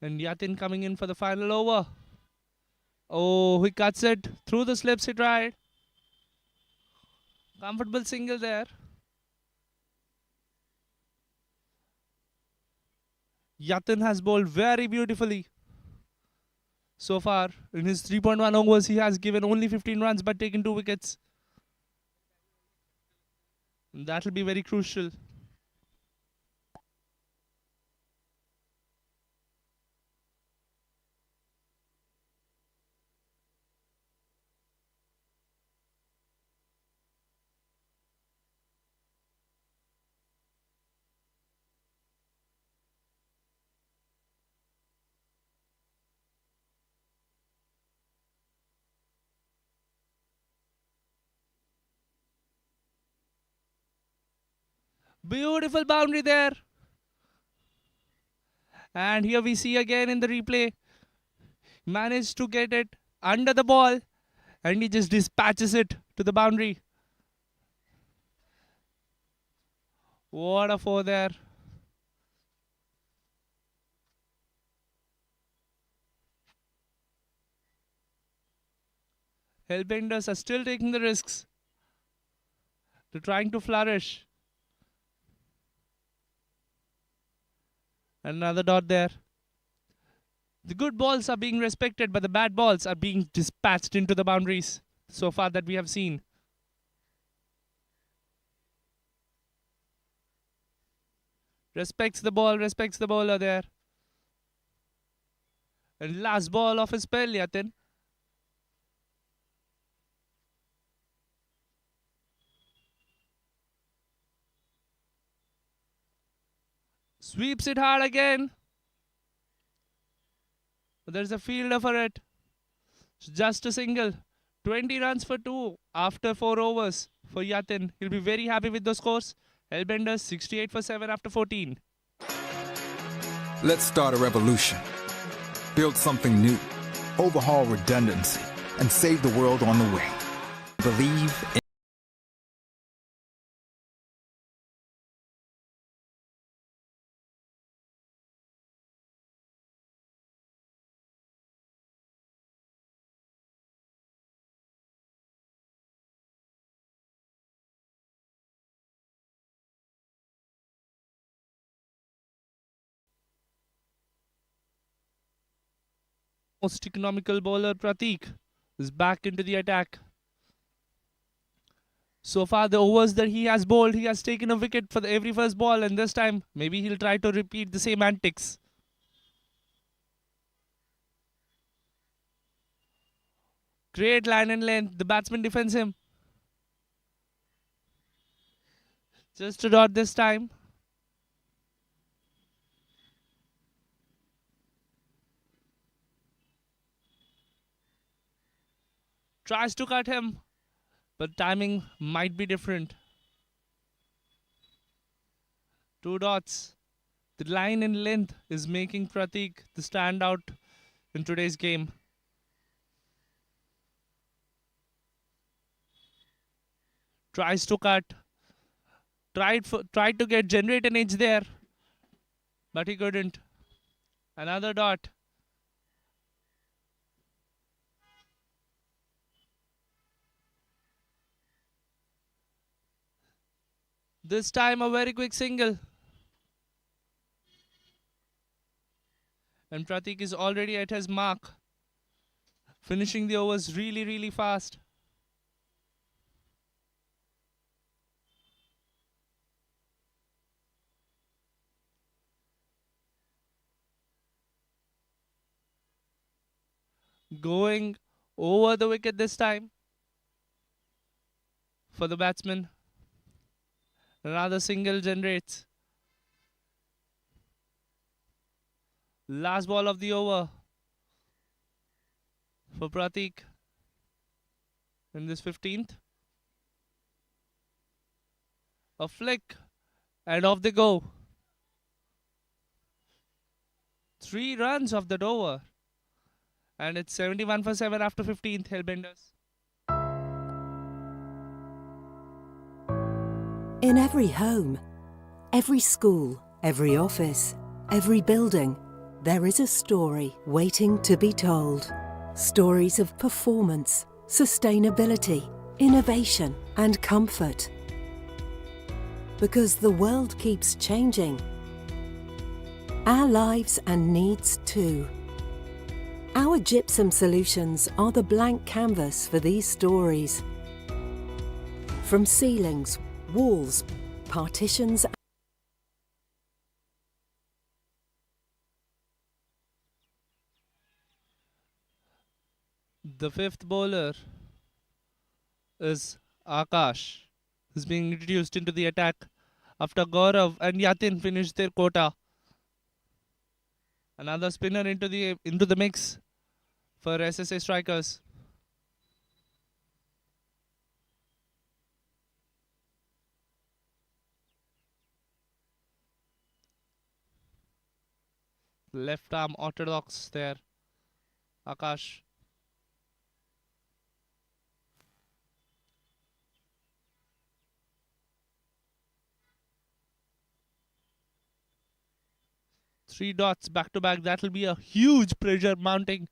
And Yatin coming in for the final over. Oh, he cuts it through the slips he tried. Comfortable single there. Yatin has bowled very beautifully. So far, in his 3.1 overs, he has given only 15 runs but taken 2 wickets. That will be very crucial. Beautiful boundary there. And here we see again in the replay. Managed to get it under the ball. And he just dispatches it to the boundary. What a four there. Hellbenders are still taking the risks. They're trying to flourish. Another dot there. The good balls are being respected, but the bad balls are being dispatched into the boundaries so far that we have seen. Respects the ball, respects the bowler there. And last ball of his spell, Yatin. Sweeps it hard again. But there's a fielder for it. Just a single. 20 runs for 2 after 4 overs for Yatin. He'll be very happy with those scores. Hellbenders 68 for 7 after 14. Let's start a revolution. Build something new. Overhaul redundancy and save the world on the way. Believe in Most economical bowler Pratik is back into the attack. So far, the overs that he has bowled, he has taken a wicket for every first ball, and this time maybe he'll try to repeat the same antics. Great line and length. The batsman defends him. Just a dot this time. Tries to cut him, but timing might be different. 2 dots. The line and length is making Pratik the standout in today's game. Tries to cut. Tried to generate an edge there, but he couldn't. Another dot. This time a very quick single. And Pratik is already at his mark. Finishing the overs really, really fast. Going over the wicket this time for the batsman. Another single generates. Last ball of the over for Pratik in this 15th. A flick and off they go. 3 runs off that over. And it's 71 for 7 after 15th, Hellbenders. In every home, every school, every office, every building, there is a story waiting to be told. Stories of performance, sustainability, innovation, and comfort. Because the world keeps changing. Our lives and needs too. Our gypsum solutions are the blank canvas for these stories. From ceilings, walls, partitions. The fifth bowler is Akash, who's being introduced into the attack after Gaurav and Yatin finished their quota. Another spinner into the mix for SSA strikers. Left arm orthodox there. Akash. Three dots back to back. That'll be a huge pressure mounting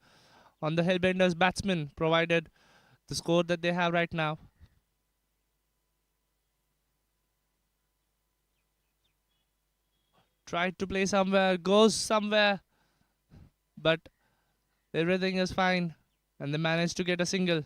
on the Hellbenders batsmen, provided the score that they have right now. Tried to play somewhere, goes somewhere, but everything is fine, and they managed to get a single.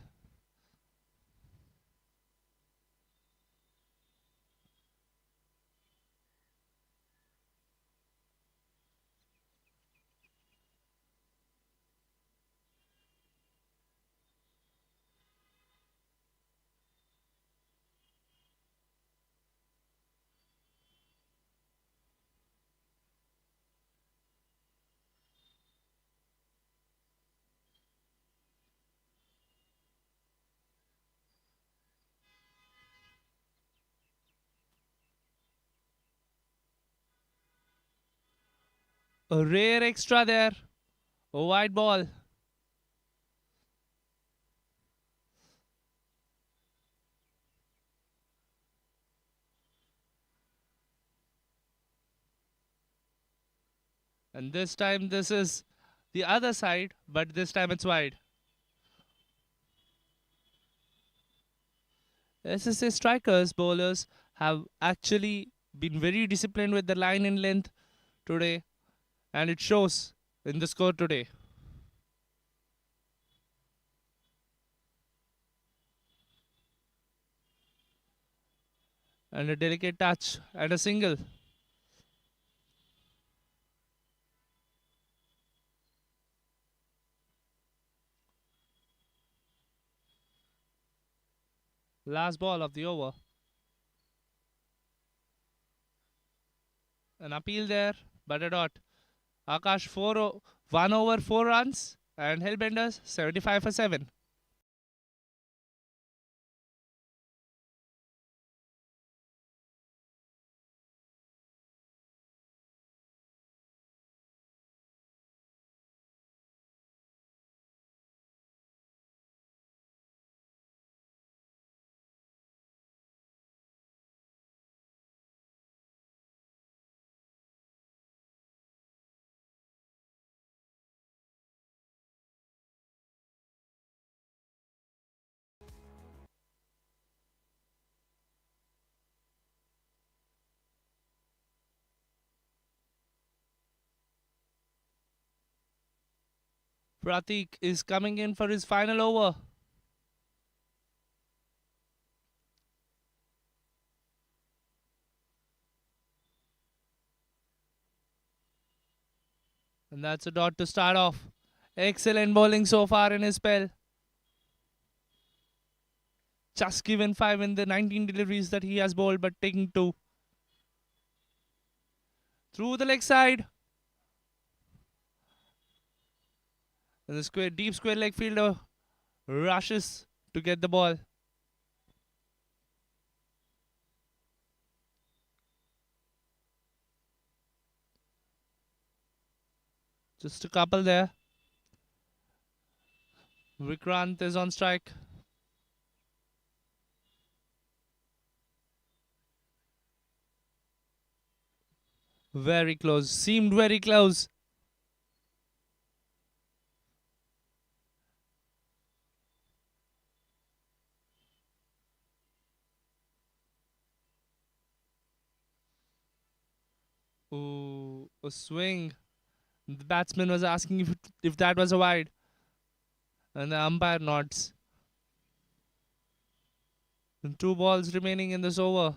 A rare extra there. A wide ball. And this time this is the other side, but this time it's wide. SSA strikers, bowlers have actually been very disciplined with the line in length today, and it shows in the score today. And a delicate touch and a single. Last ball of the over. An appeal there, but a dot. Akash 1 over 4 runs, and Hellbenders 75 for 7. Pratik is coming in for his final over. And that's a dot to start off. Excellent bowling so far in his spell. Just given 5 in the 19 deliveries that he has bowled, but taking 2. Through the leg side. And the deep square leg fielder rushes to get the ball. Just a couple there. Vikrant is on strike. Very close. Seemed very close. Oh, a swing. The batsman was asking if that was a wide, and the umpire nods. And 2 balls remaining in this over.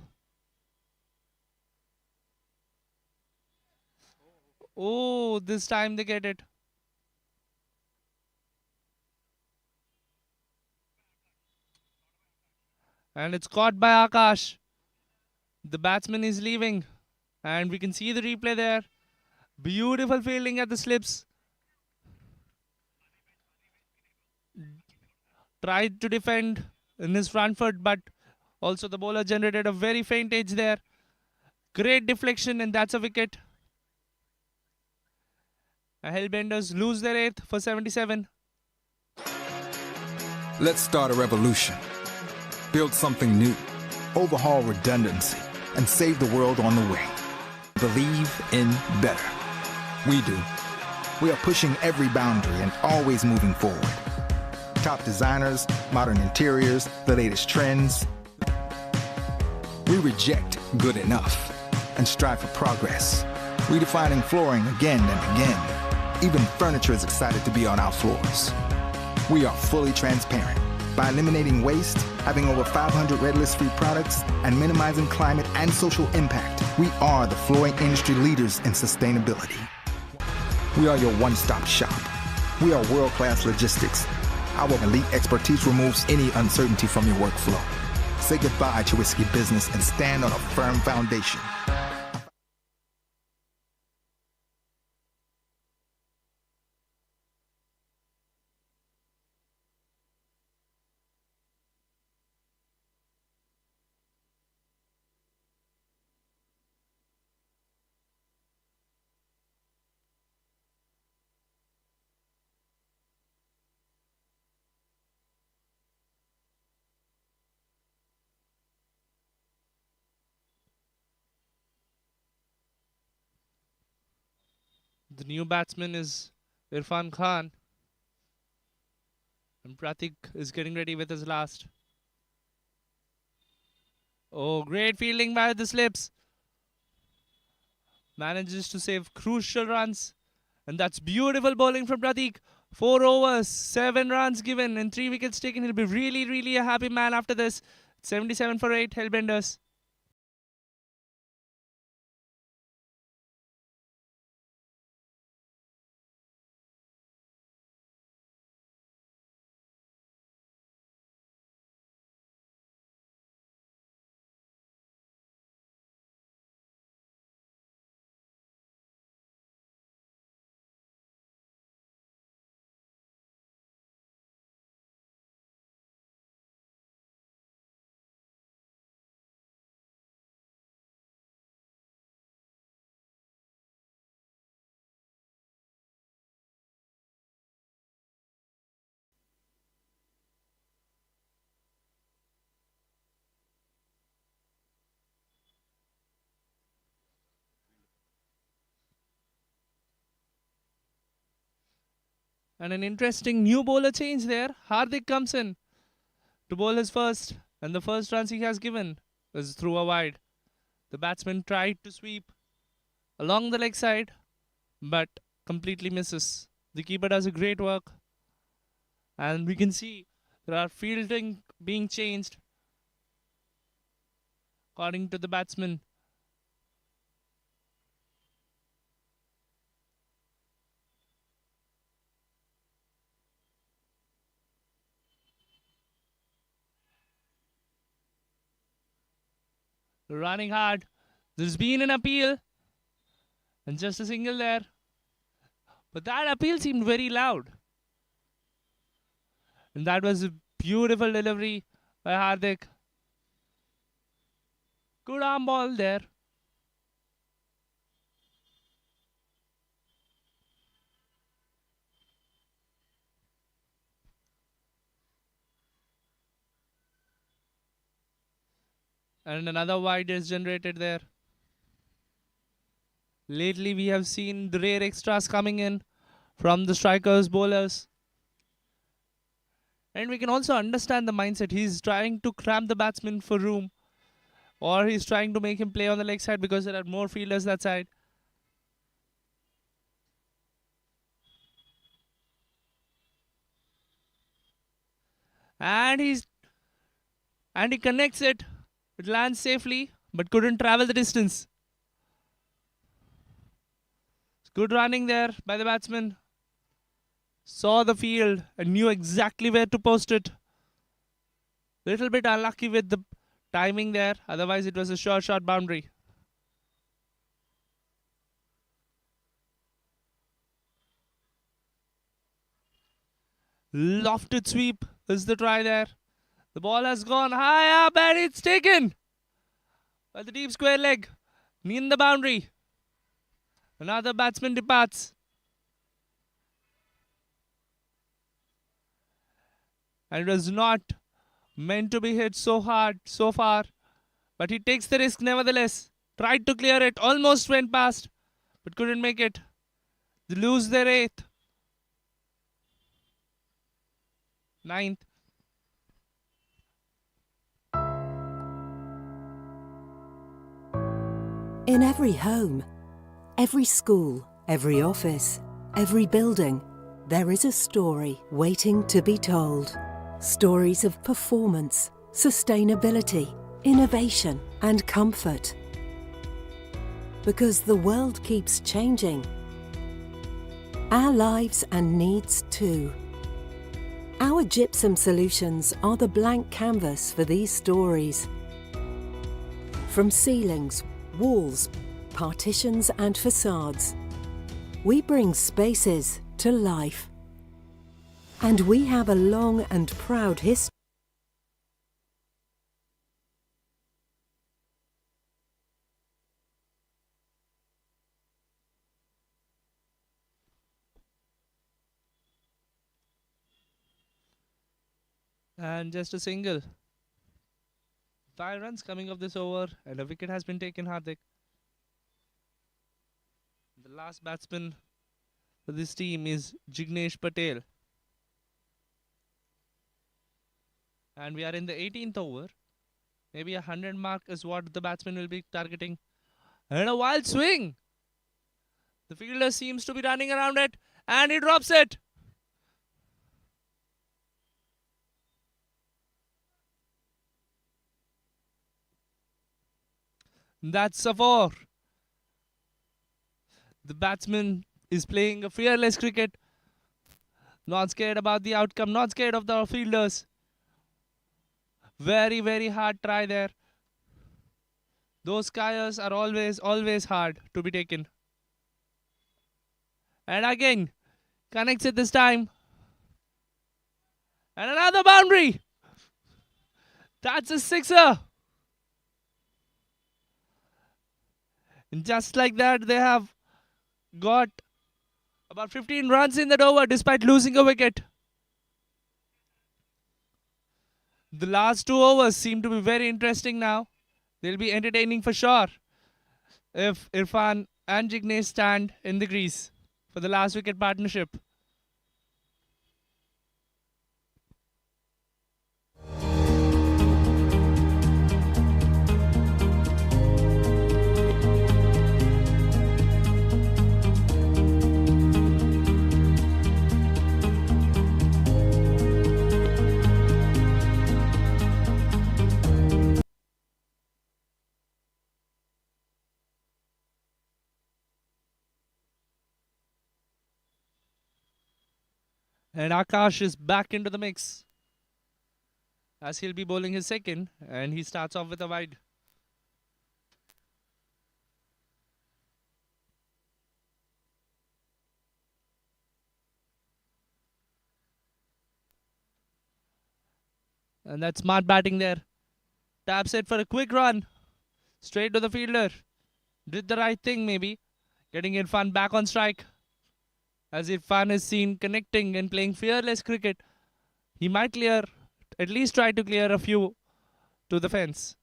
Oh, this time they get it. And it's caught by Akash. The batsman is leaving. And we can see the replay there. Beautiful fielding at the slips. Tried to defend in his front foot, but also the bowler generated a very faint edge there. Great deflection, and that's a wicket. Hellbenders lose their 8th for 77. Let's start a revolution. Build something new. Overhaul redundancy and save the world on the way. Believe in better. We do. We are pushing every boundary and always moving forward. Top designers, modern interiors, the latest trends. We reject good enough and strive for progress. Redefining flooring again and again. Even furniture is excited to be on our floors. We are fully transparent. By eliminating waste, having over 500 red list-free products, and minimizing climate and social impact, we are the flooring industry leaders in sustainability. We are your one-stop shop. We are world-class logistics. Our elite expertise removes any uncertainty from your workflow. Say goodbye to risky business and stand on a firm foundation. The new batsman is Irfan Khan. And Pratik is getting ready with his last. Oh, great fielding by the slips. Manages to save crucial runs. And that's beautiful bowling from Pratik. 4 overs, 7 runs given, and 3 wickets taken. He'll be really, really a happy man after this. 77 for 8, Hellbenders. And an interesting new bowler change there. Hardik comes in to bowl his first. And the first runs he has given is through a wide. The batsman tried to sweep along the leg side, but completely misses. The keeper does a great work. And we can see there are fielding being changed according to the batsman. Running hard. There's been an appeal. And just a single there. But that appeal seemed very loud. And that was a beautiful delivery by Hardik. Good arm ball there. And another wide is generated there. Lately, we have seen the rare extras coming in from the strikers, bowlers. And we can also understand the mindset. He's trying to cramp the batsman for room. Or he's trying to make him play on the leg side because there are more fielders that side. And he connects it. It lands safely, but couldn't travel the distance. Good running there by the batsman. Saw the field and knew exactly where to post it. Little bit unlucky with the timing there. Otherwise, it was a sure shot boundary. Lofted sweep is the try there. The ball has gone high up and it's taken by the deep square leg. In the boundary. Another batsman departs. And it was not meant to be hit so hard so far. But he takes the risk nevertheless. Tried to clear it. Almost went past. But couldn't make it. They lose their 8th. 9th. In every home, every school, every office, every building, there is a story waiting to be told. Stories of performance, sustainability, innovation, and comfort. Because the world keeps changing. Our lives and needs too. Our gypsum solutions are the blank canvas for these stories. From ceilings, walls, partitions and facades, we bring spaces to life. And we have a long and proud history. And just a single. 5 runs coming off this over and a wicket has been taken, Hardik. The last batsman for this team is Jignesh Patel. And we are in the 18th over. Maybe 100 mark is what the batsman will be targeting. And a wild swing. The fielder seems to be running around it and he drops it. That's a 4. The batsman is playing a fearless cricket. Not scared about the outcome, not scared of the fielders. Very, very hard try there. Those skiers are always hard to be taken. And again, connects it this time. And another boundary. That's a 6er. And just like that, they have got about 15 runs in that over despite losing a wicket. The last 2 overs seem to be very interesting now. They'll be entertaining for sure if Irfan and Jignesh stand in the crease for the last wicket partnership. And Akash is back into the mix as he'll be bowling his second, and he starts off with a wide. And that's smart batting there. Taps it for a quick run. Straight to the fielder. Did the right thing maybe. Getting Irfan back on strike. As Irfan is seen connecting and playing fearless cricket. He might clear, at least try to clear a few to the fence.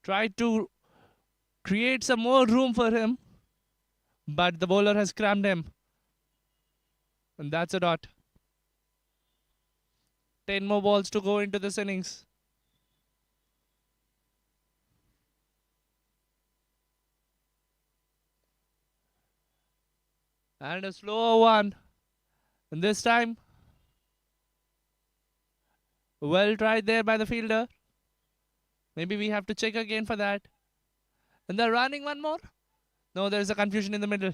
Try to create some more room for him. But the bowler has crammed him. And that's a dot. 10 more balls to go into this innings. And a slow one. And this time, well tried there by the fielder. Maybe we have to check again for that. And they're running one more. No, there's a confusion in the middle.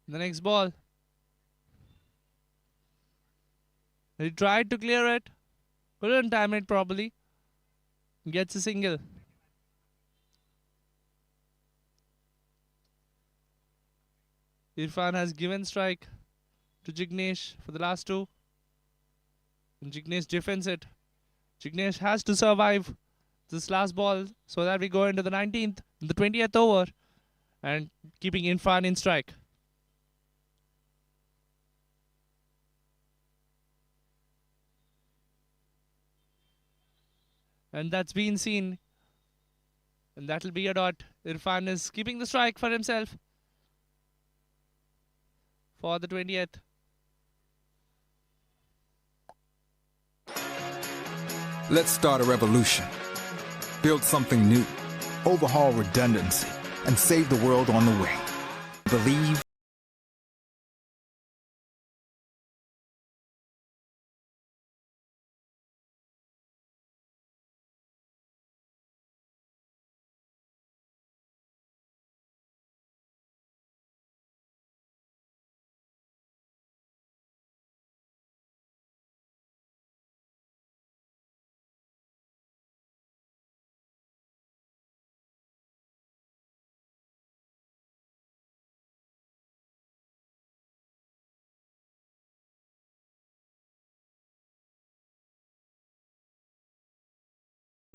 The next ball. He tried to clear it. Couldn't time it properly. Gets a single. Irfan has given strike to Jignesh for the last two. And Jignesh defends it. Jignesh has to survive this last ball so that we go into the 19th, the 20th over, and keeping Irfan in strike. And that's been seen. And that'll be a dot. Irfan is keeping the strike for himself for the 20th. Let's start a revolution. Build something new. Overhaul redundancy and save the world on the way. Believe.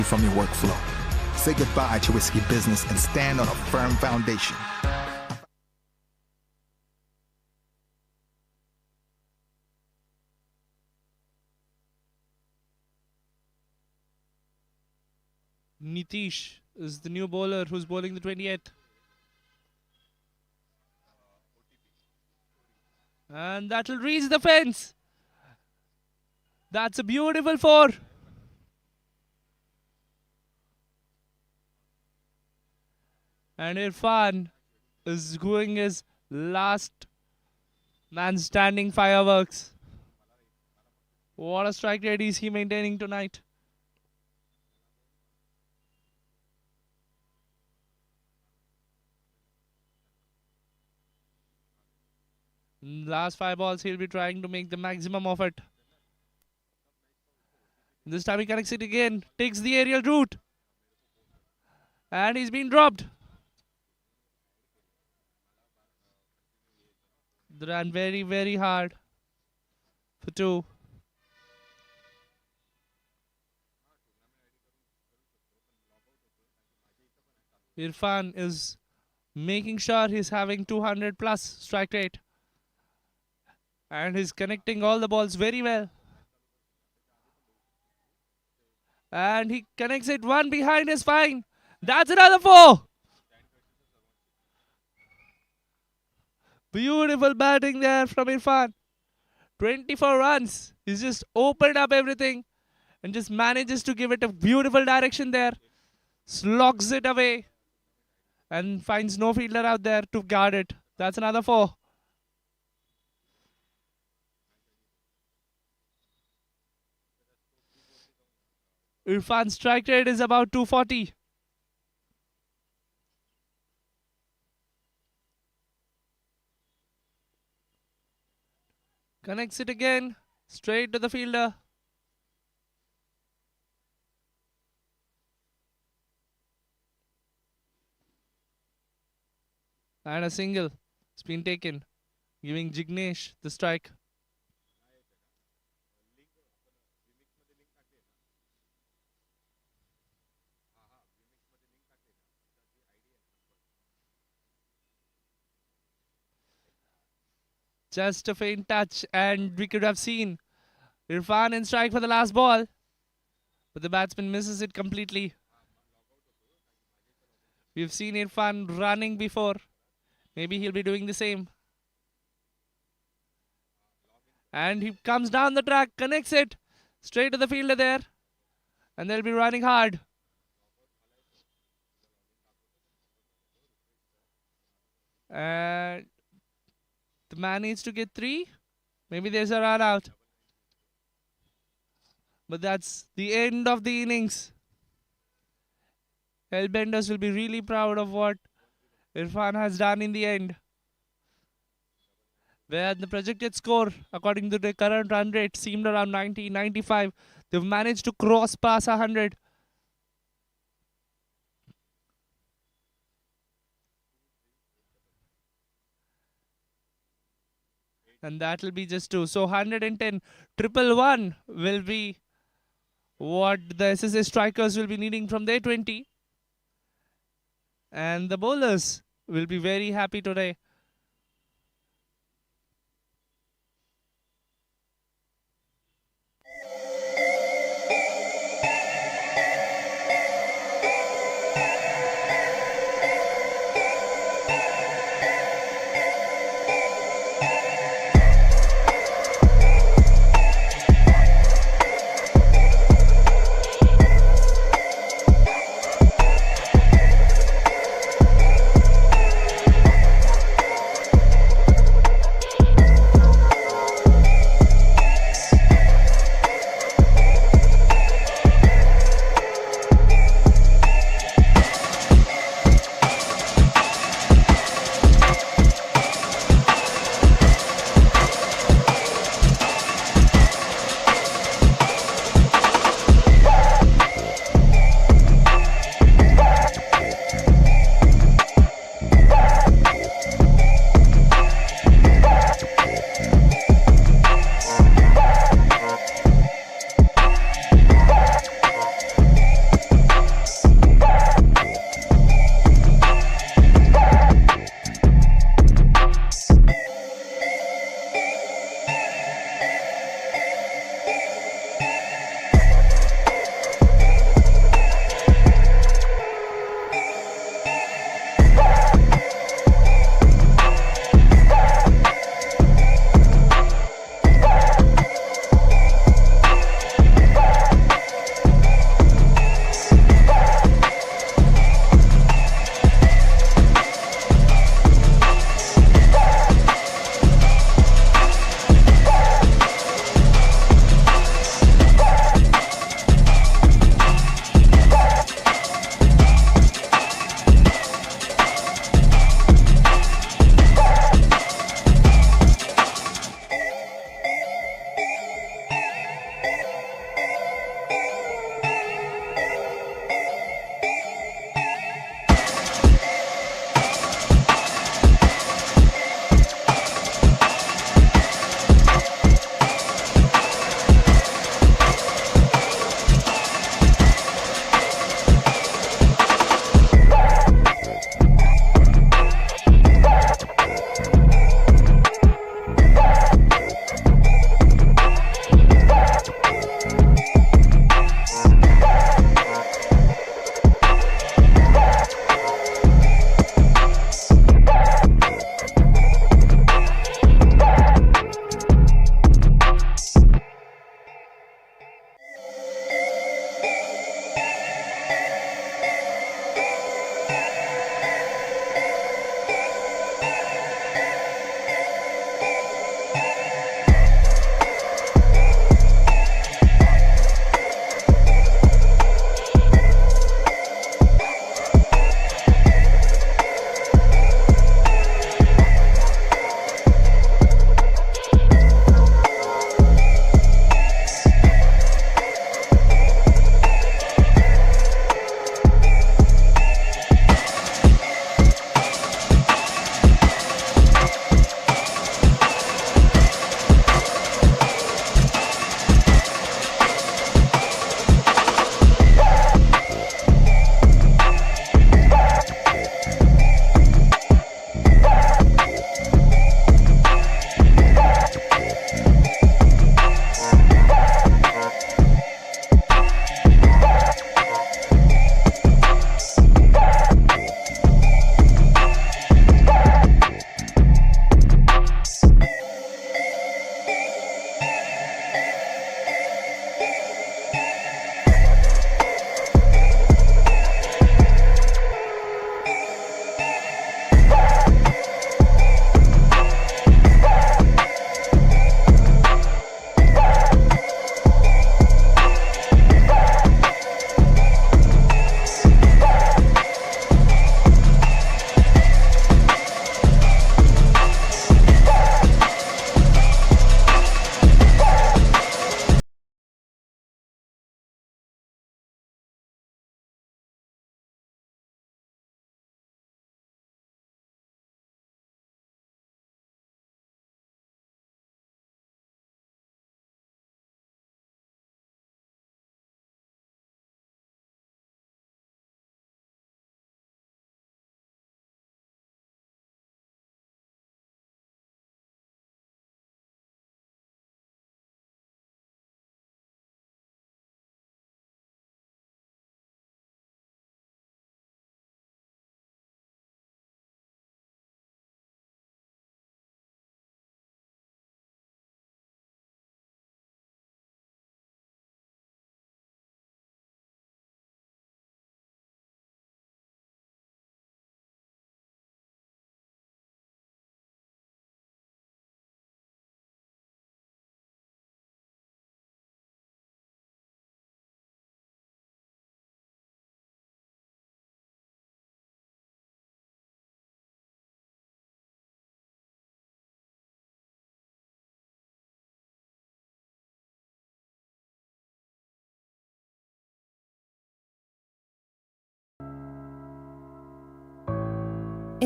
From your workflow. Say goodbye to risky business and stand on a firm foundation. Nitish is the new bowler who's bowling the 20th. And that'll reach the fence. That's a beautiful four. And Irfan is doing his last man standing fireworks. What a strike rate is he maintaining tonight. Last 5 balls, he'll be trying to make the maximum of it. This time he connects it again, takes the aerial route. And he's been dropped. They ran very, very hard for 2. Irfan is making sure he's having 200 plus strike rate. And he's connecting all the balls very well. And he connects it, one behind is fine. That's another 4. Beautiful batting there from Irfan. 24 runs. He's just opened up everything and just manages to give it a beautiful direction there. Slogs it away and finds no fielder out there to guard it. That's another 4. Irfan's strike rate is about 240. Connects it again, straight to the fielder. And a single. It's been taken, giving Jignesh the strike. Just a faint touch and we could have seen Irfan in strike for the last ball. But the batsman misses it completely. We've seen Irfan running before. Maybe he'll be doing the same. And he comes down the track, connects it straight to the fielder there. And they'll be running hard. And the man needs to get 3. Maybe there's a run out. But that's the end of the innings. Hellbenders will be really proud of what Irfan has done in the end. Where the projected score, according to the current run rate, seemed around 90, 95. They've managed to cross past 100. And that will be just 2. So 110, 111 will be what the SSA strikers will be needing from their 20. And the bowlers will be very happy today.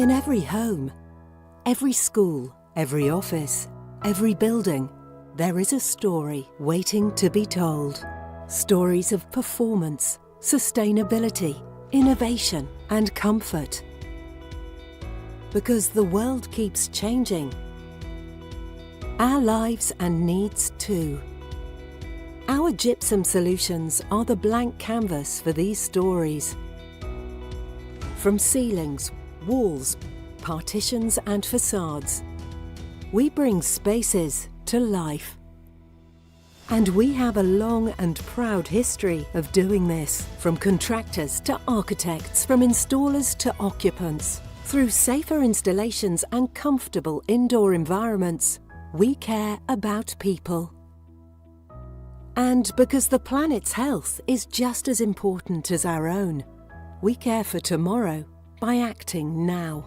In every home, every school, every office, every building, there is a story waiting to be told. Stories of performance, sustainability, innovation, and comfort. Because the world keeps changing. Our lives and needs too. Our gypsum solutions are the blank canvas for these stories. From ceilings, walls, partitions and facades, we bring spaces to life. And we have a long and proud history of doing this, from contractors to architects, from installers to occupants. Through safer installations and comfortable indoor environments, we care about people. And because the planet's health is just as important as our own, we care for tomorrow by acting now,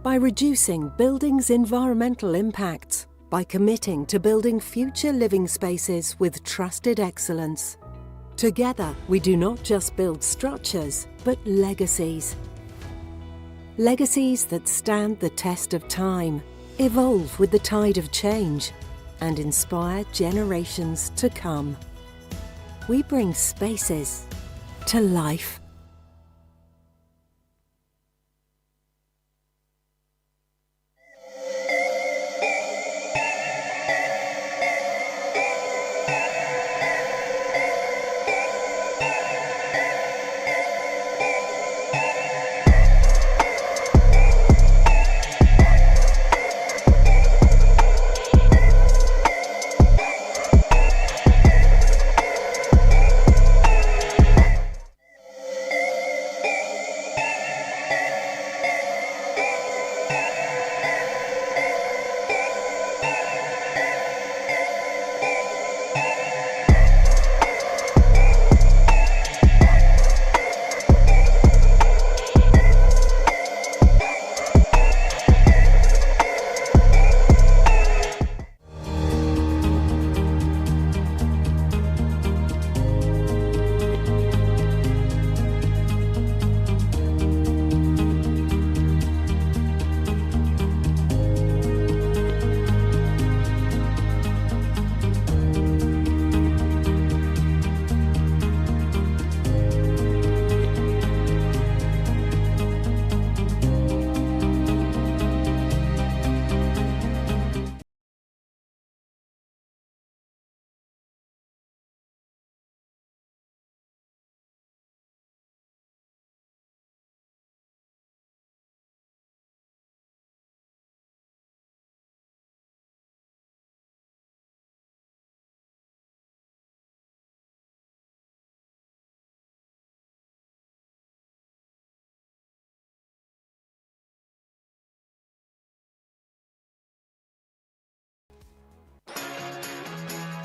by reducing buildings' environmental impacts, by committing to building future living spaces with trusted excellence. Together, we do not just build structures, but legacies. Legacies that stand the test of time, evolve with the tide of change, and inspire generations to come. We bring spaces to life.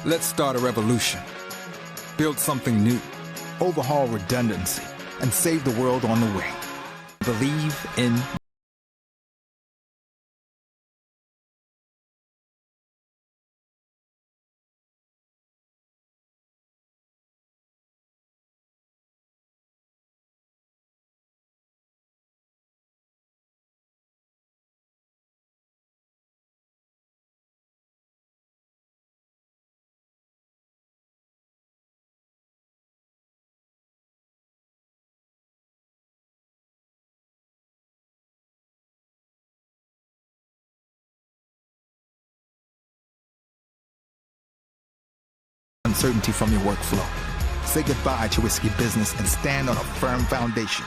Let's start a revolution. Build something new, overhaul redundancy, and save the world on the way. Believe in uncertainty from your workflow. Say goodbye to risky business and stand on a firm foundation.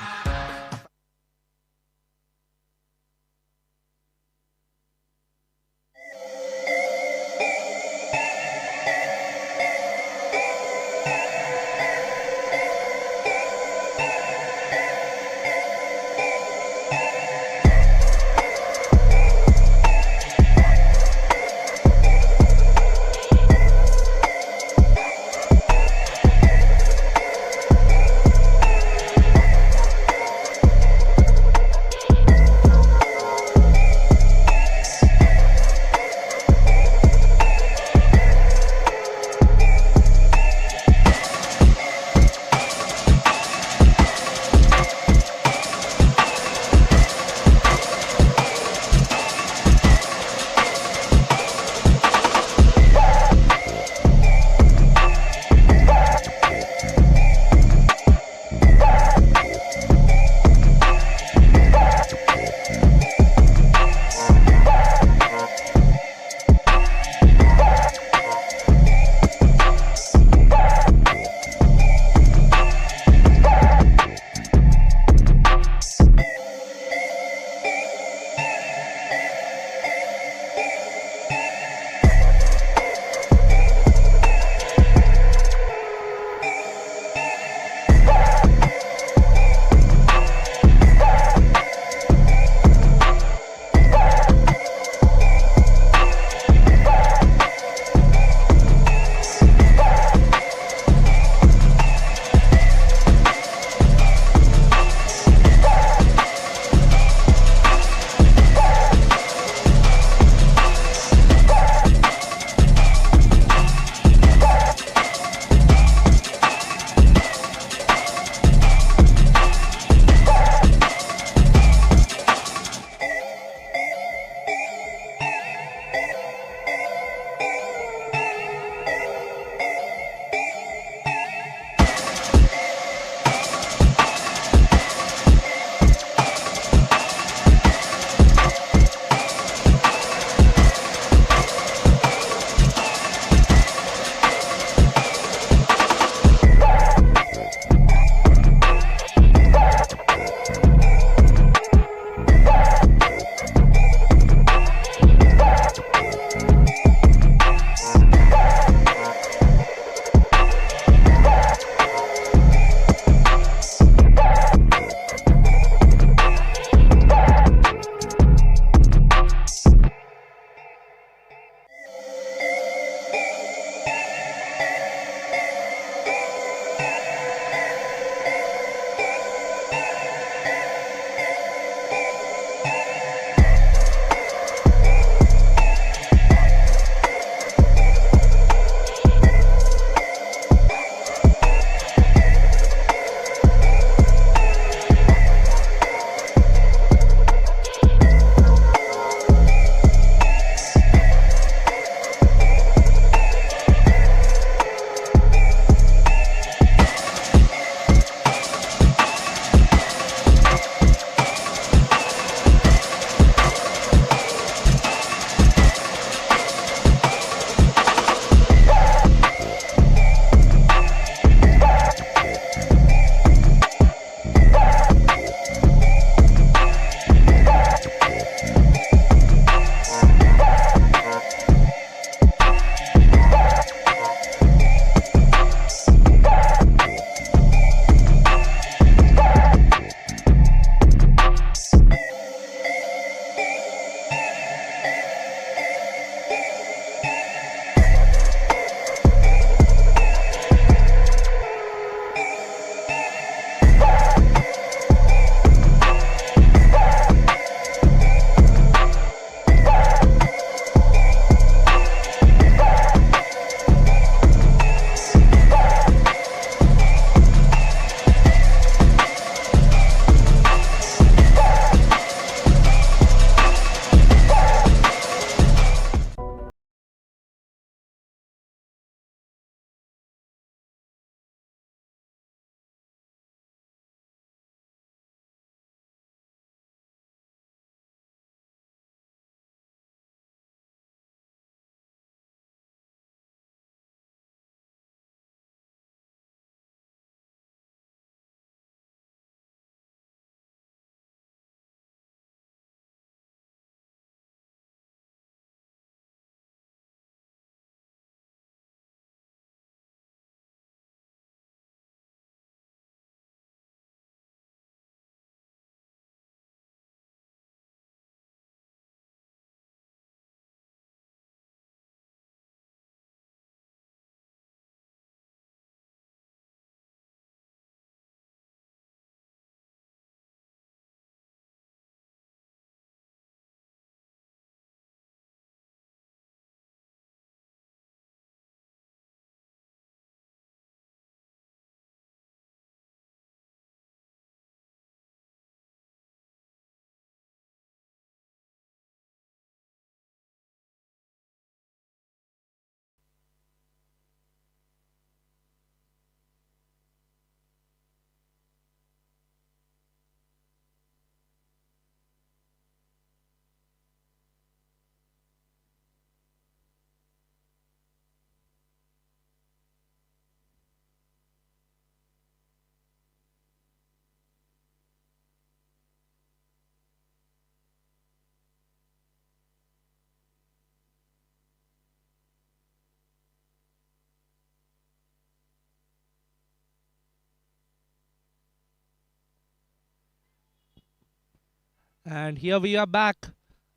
And here we are back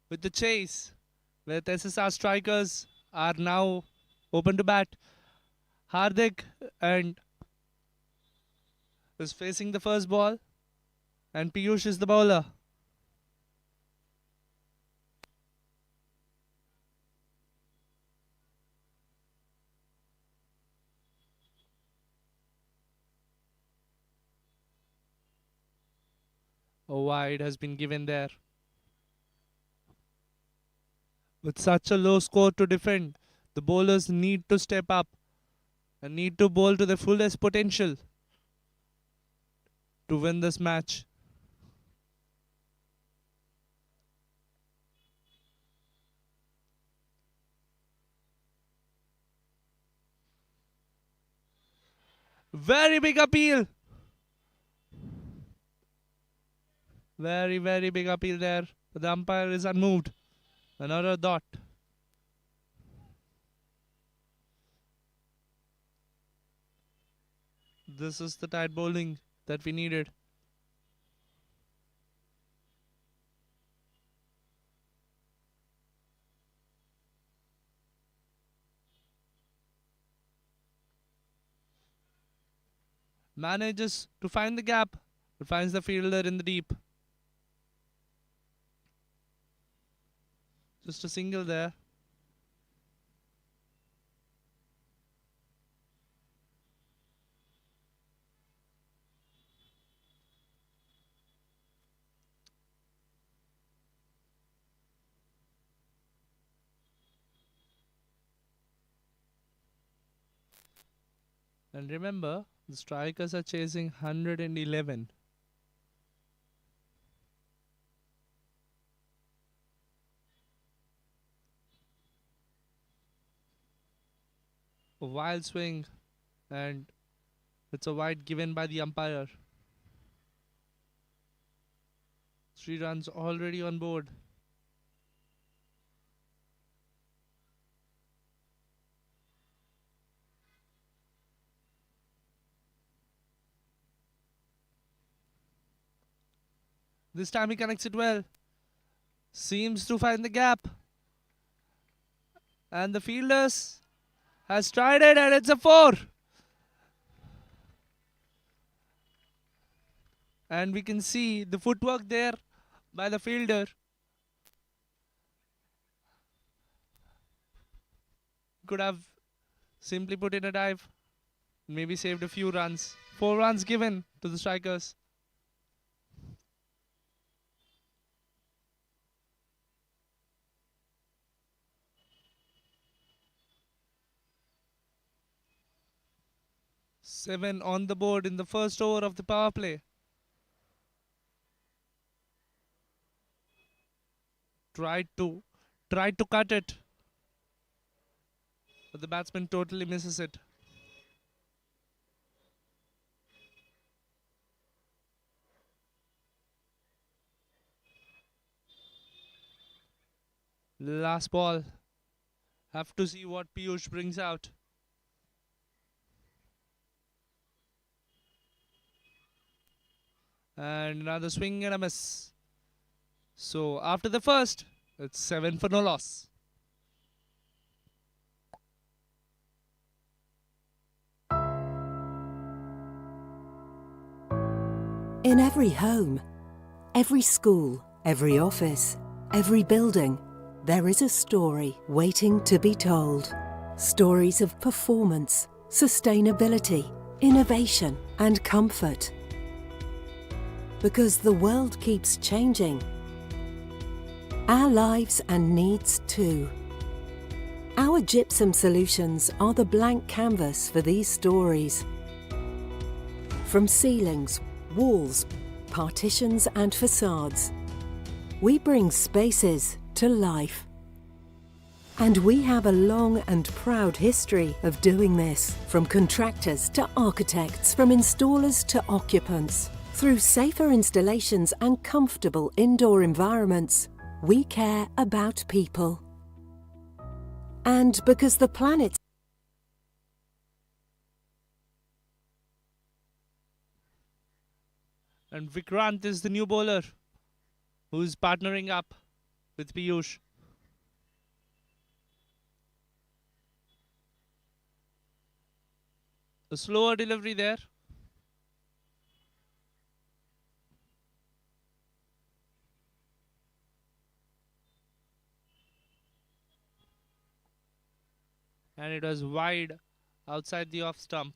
with the chase, with SSR strikers are now open to bat. Hardik and is facing the first ball, and Piyush is the bowler. A wide has been given there. With such a low score to defend, the bowlers need to step up and need to bowl to their fullest potential to win this match. Very big appeal. Very, very big appeal there. The umpire is unmoved. Another dot. This is the tight bowling that we needed. Manages to find the gap, but finds the fielder in the deep. Just a single there. And remember, the strikers are chasing 111. A wild swing, and it's a wide given by the umpire. 3 runs already on board. This time he connects it well. Seems to find the gap. And the fielders has tried it, and it's a 4. And we can see the footwork there by the fielder. Could have simply put in a dive. Maybe saved a few runs. 4 runs given to the strikers. Seven on the board in the first over of the power play. Tried to cut it, but the batsman totally misses it. Last ball. Have to see what Piyush brings out. And another swing and a miss. So after the first, it's 7 for no loss. In every home, every school, every office, every building, there is a story waiting to be told. Stories of performance, sustainability, innovation, and comfort. Because the world keeps changing. Our lives and needs too. Our gypsum solutions are the blank canvas for these stories. From ceilings, walls, partitions and facades, we bring spaces to life. And we have a long and proud history of doing this, from contractors to architects, from installers to occupants. Through safer installations and comfortable indoor environments, we care about people. And because the planet. And Vikrant is the new bowler. who's partnering up with Piyush. A slower delivery there. And it was wide outside the off stump.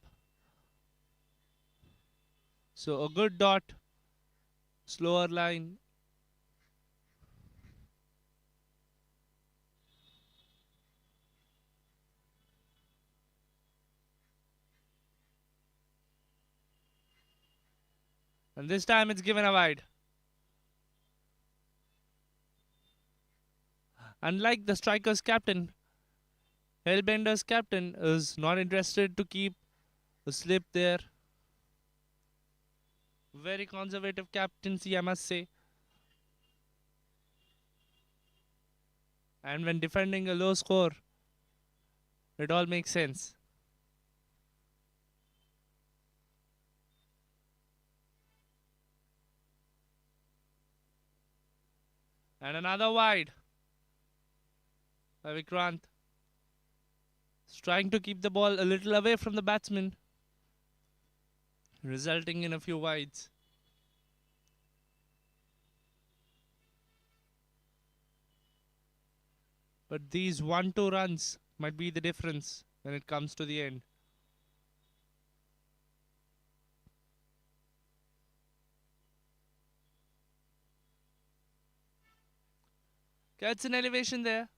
So a good dot, slower line. And this time it's given a wide. Unlike the striker's captain, Hellbender's captain is not interested to keep a slip there. Very conservative captaincy, I must say. And when defending a low score, it all makes sense. And another wide by Vikrant. He's trying to keep the ball a little away from the batsman, resulting in a few wides. But these 1-2 runs might be the difference when it comes to the end. Gets an elevation there.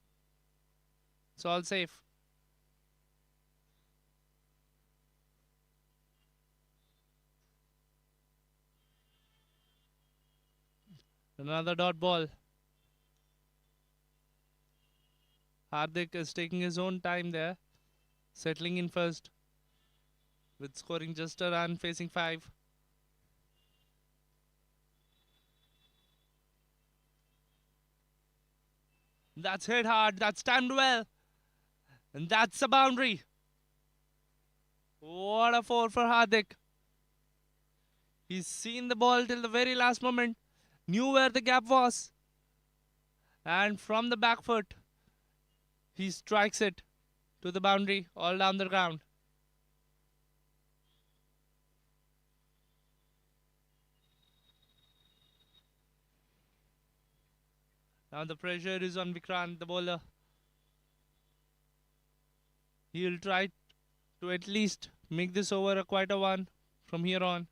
It's all safe. Another dot ball. Hardik is taking his own time there, settling in first with scoring just a run, facing 5. That's hit hard, that's timed well, and that's a boundary. What a 4 for Hardik. He's seen the ball till the very last moment, knew where the gap was, and from the back foot, he strikes it to the boundary all down the ground. Now the pressure is on Vikrant, the bowler. He'll try to at least make this over a quite a one from here on.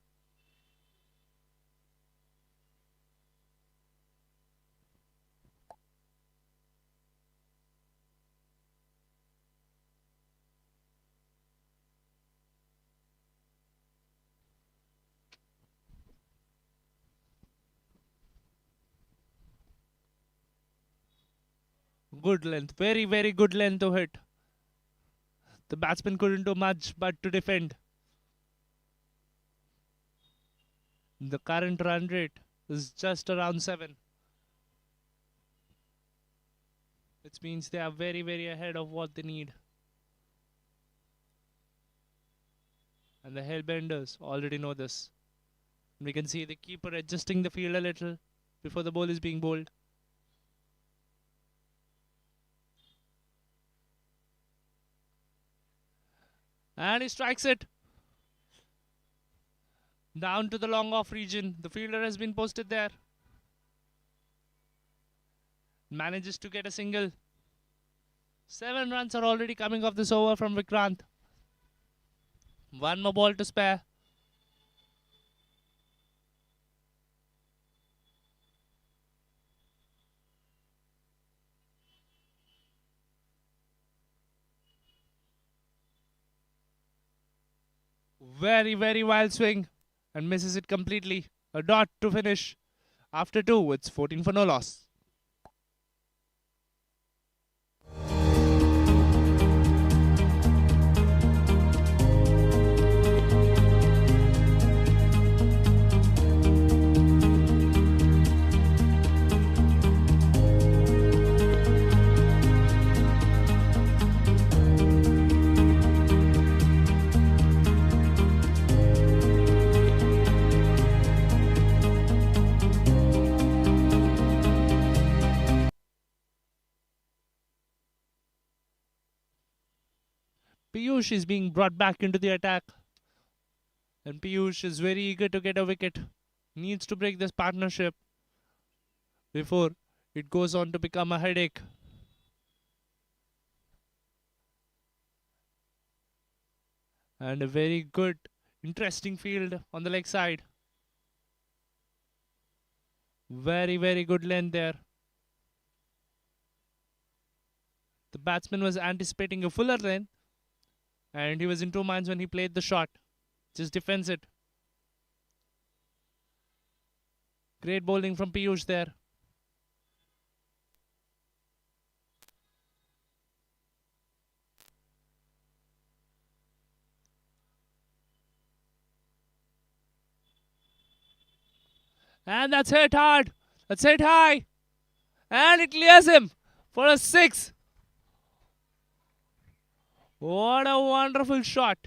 Good length, very, very good length to hit. The batsman couldn't do much but to defend. The current run rate is just around 7. Which means they are very, very ahead of what they need. And the Hellbenders already know this. We can see the keeper adjusting the field a little before the ball is being bowled. And he strikes it. Down to the long off region. The fielder has been posted there. Manages to get a single. 7 runs are already coming off this over from Vikrant. 1 more ball to spare. Very, very wild swing and misses it completely. A dot to finish. After 2, it's 14 for no loss. Piyush is being brought back into the attack. And Piyush is very eager to get a wicket. Needs to break this partnership before it goes on to become a headache. And a very good, interesting field on the leg side. Very, very good length there. The batsman was anticipating a fuller length, and he was in two minds when he played the shot. Just defends it. Great bowling from Piyush there. And that's hit hard. That's hit high. And it clears him for a 6. What a wonderful shot.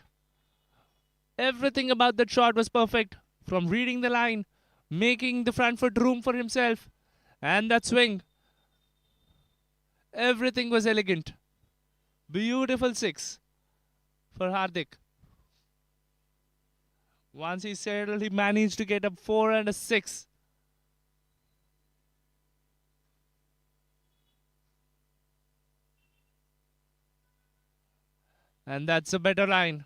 Everything about that shot was perfect. From reading the line, making the front foot room for himself, and that swing. Everything was elegant. Beautiful 6 for Hardik. Once he settled, he managed to get a 4 and a 6. And that's a better line.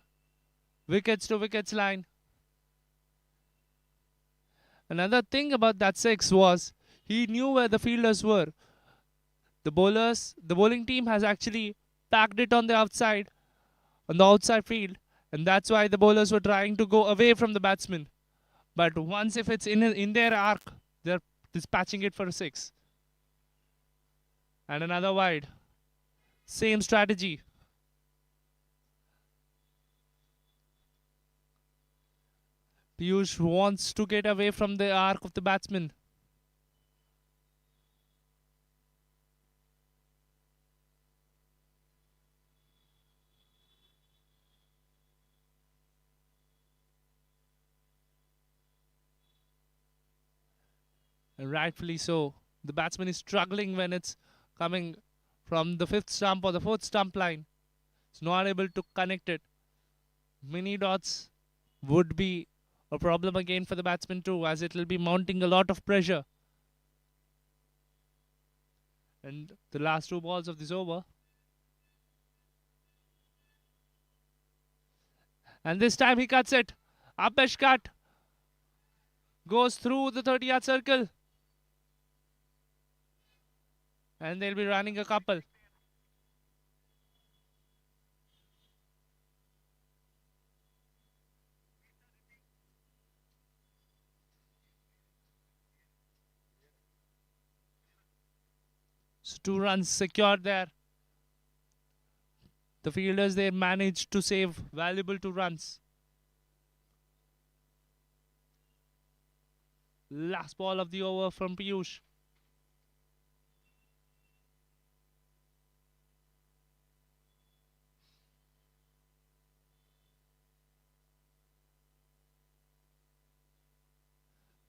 Wickets to wickets line. Another thing about that 6 was he knew where the fielders were. The bowling team has actually packed it on the outside field, and that's why the bowlers were trying to go away from the batsman. But once if it's in their arc, they're dispatching it for a 6. And another wide. Same strategy. Piyush wants to get away from the arc of the batsman. And rightfully so. The batsman is struggling when it's coming from the 5th stump or the 4th stump line. It's not able to connect it. Mini dots would be a problem again for the batsman too, as it will be mounting a lot of pressure. And the last 2 balls of this over. And this time he cuts it. Upish cut. Goes through the 30-yard circle. And they'll be running a couple. So 2 runs secured there. The fielders there managed to save valuable 2 runs. Last ball of the over from Piyush.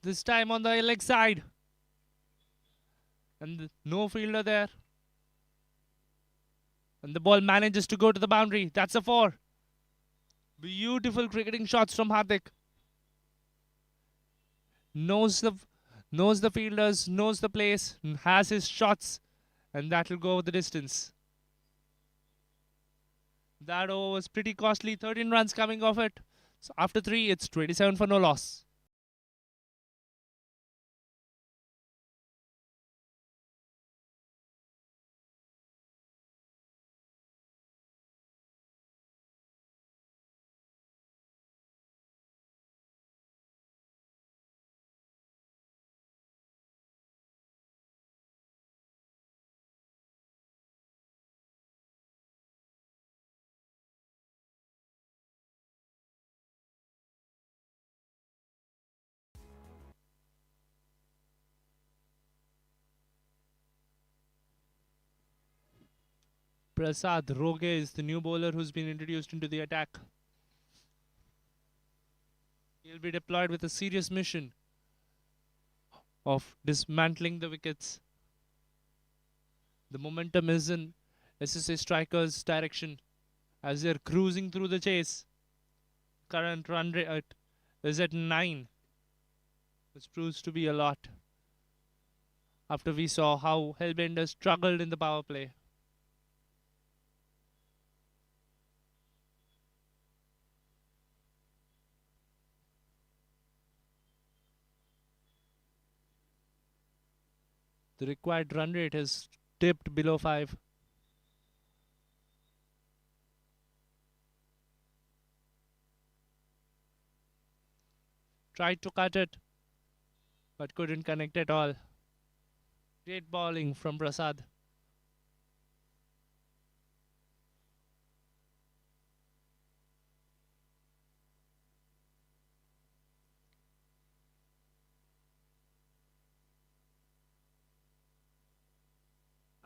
This time on the leg side. And no fielder there. And the ball manages to go to the boundary. That's a 4. Beautiful cricketing shots from Hardik. Knows the fielders, knows the place, has his shots, and that will go the distance. That over was pretty costly. 13 runs coming off it. So after 3, it's 27 for no loss. Prasad Roge is the new bowler who's been introduced into the attack. He'll be deployed with a serious mission of dismantling the wickets. The momentum is in SSA Strikers' direction as they're cruising through the chase. Current run rate is at 9, which proves to be a lot after we saw how Hellbenders struggled in the power play. The required run rate has dipped below 5. Tried to cut it, but couldn't connect at all. Great bowling from Prasad.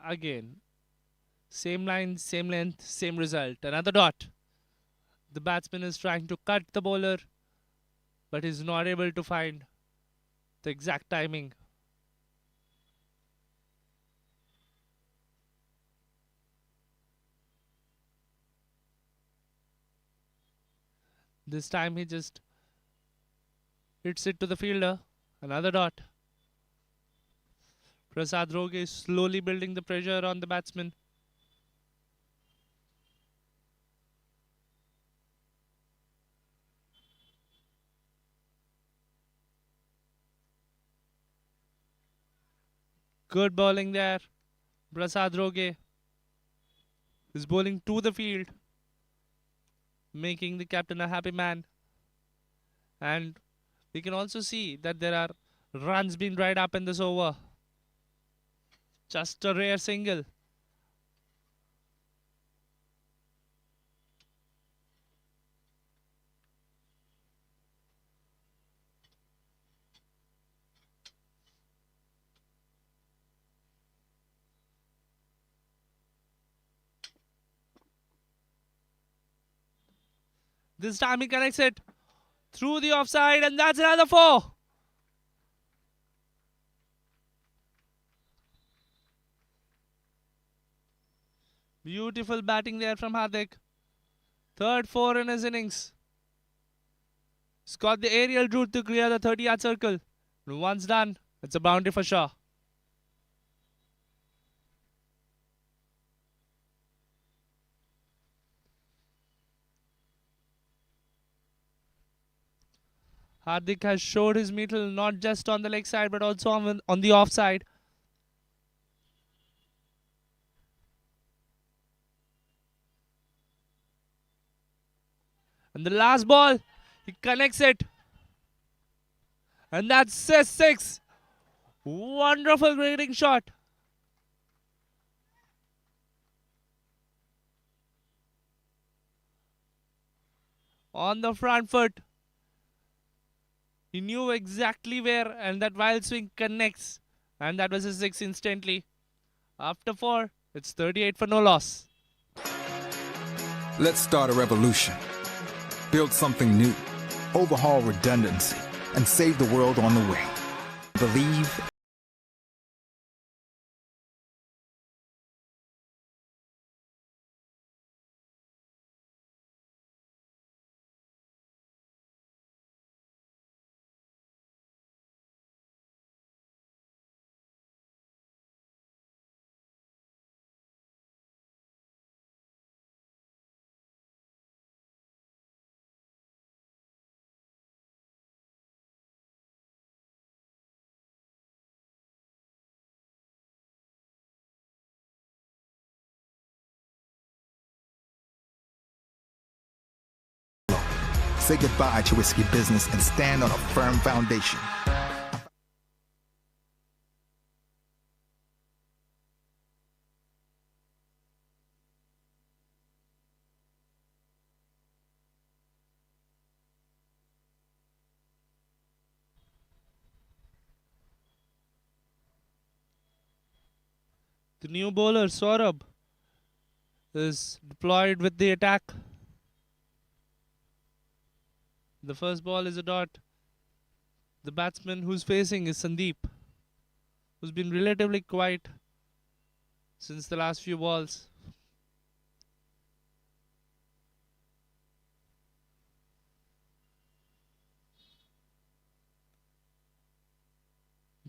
Again, same line, same length, same result. Another dot. The batsman is trying to cut the bowler, but is not able to find the exact timing. This time he just hits it to the fielder. Another dot. Prasad Roge is slowly building the pressure on the batsman. Good bowling there. Prasad Roge is bowling to the field, making the captain a happy man. And we can also see that there are runs being dried up in this over. Just a rare single. This time he connects it through the offside, and that's another 4. Beautiful batting there from Hardik. Third 4 in his innings. He's got the aerial route to clear the 30-yard circle. And once done, it's a boundary for sure. Hardik has showed his mettle not just on the leg side but also on the offside. And the last ball, he connects it. And that's a 6. Wonderful grading shot. On the front foot. He knew exactly where, and that wild swing connects. And that was a 6 instantly. After 4, it's 38 for no loss. Let's start a revolution. Build something new. Overhaul redundancy. And save the world on the way. Believe. Say goodbye to risky business and stand on a firm foundation. The new bowler, Saurabh, is deployed with the attack. The first ball is a dot. The batsman who's facing is Sandeep, who's been relatively quiet since the last few balls.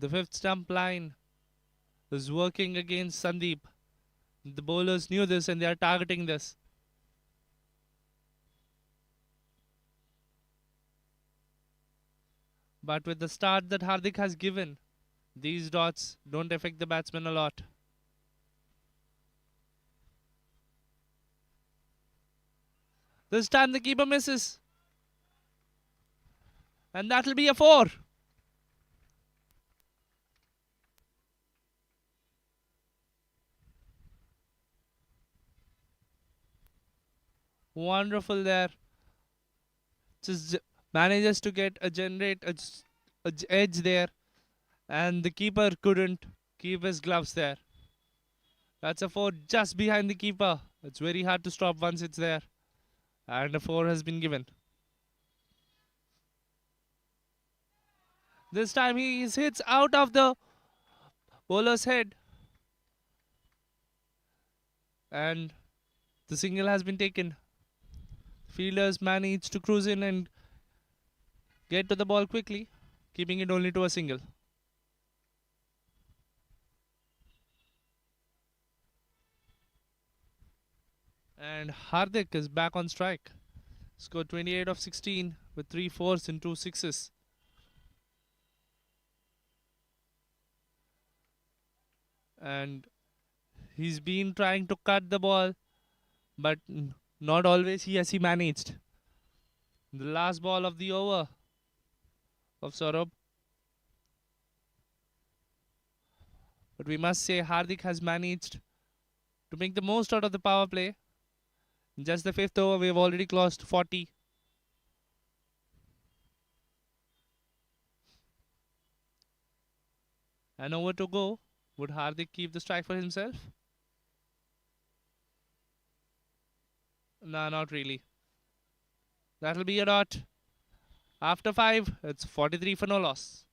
The fifth stump line is working against Sandeep. The bowlers knew this and they are targeting this. But with the start that Hardik has given, these dots don't affect the batsman a lot. This time the keeper misses. And that'll be a 4. Wonderful there. Just manages to get a edge there. And the keeper couldn't keep his gloves there. That's a 4 just behind the keeper. It's very hard to stop once it's there. And a 4 has been given. This time he hits out of the bowler's head. And the single has been taken. Fielders manage to cruise in and get to the ball quickly, keeping it only to a single. And Hardik is back on strike. Scored 28 of 16 with 3 4s and 2 6s. And he's been trying to cut the ball, but not always has he managed. The last ball of the over of Saurabh. But we must say Hardik has managed to make the most out of the power play. In just the 5th over, we have already crossed 40. An over to go. Would Hardik keep the strike for himself? Nah, not really. That'll be a dot. After 5, it's 43 for no loss.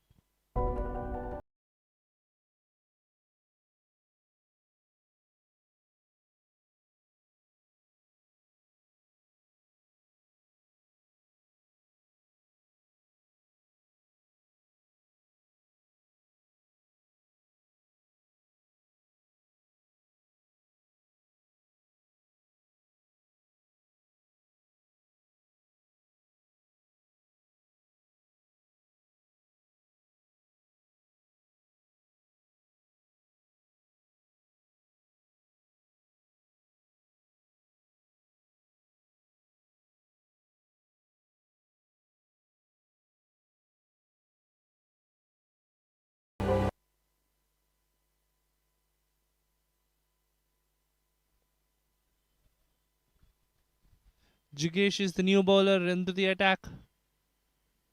Jigesh is the new bowler into the attack.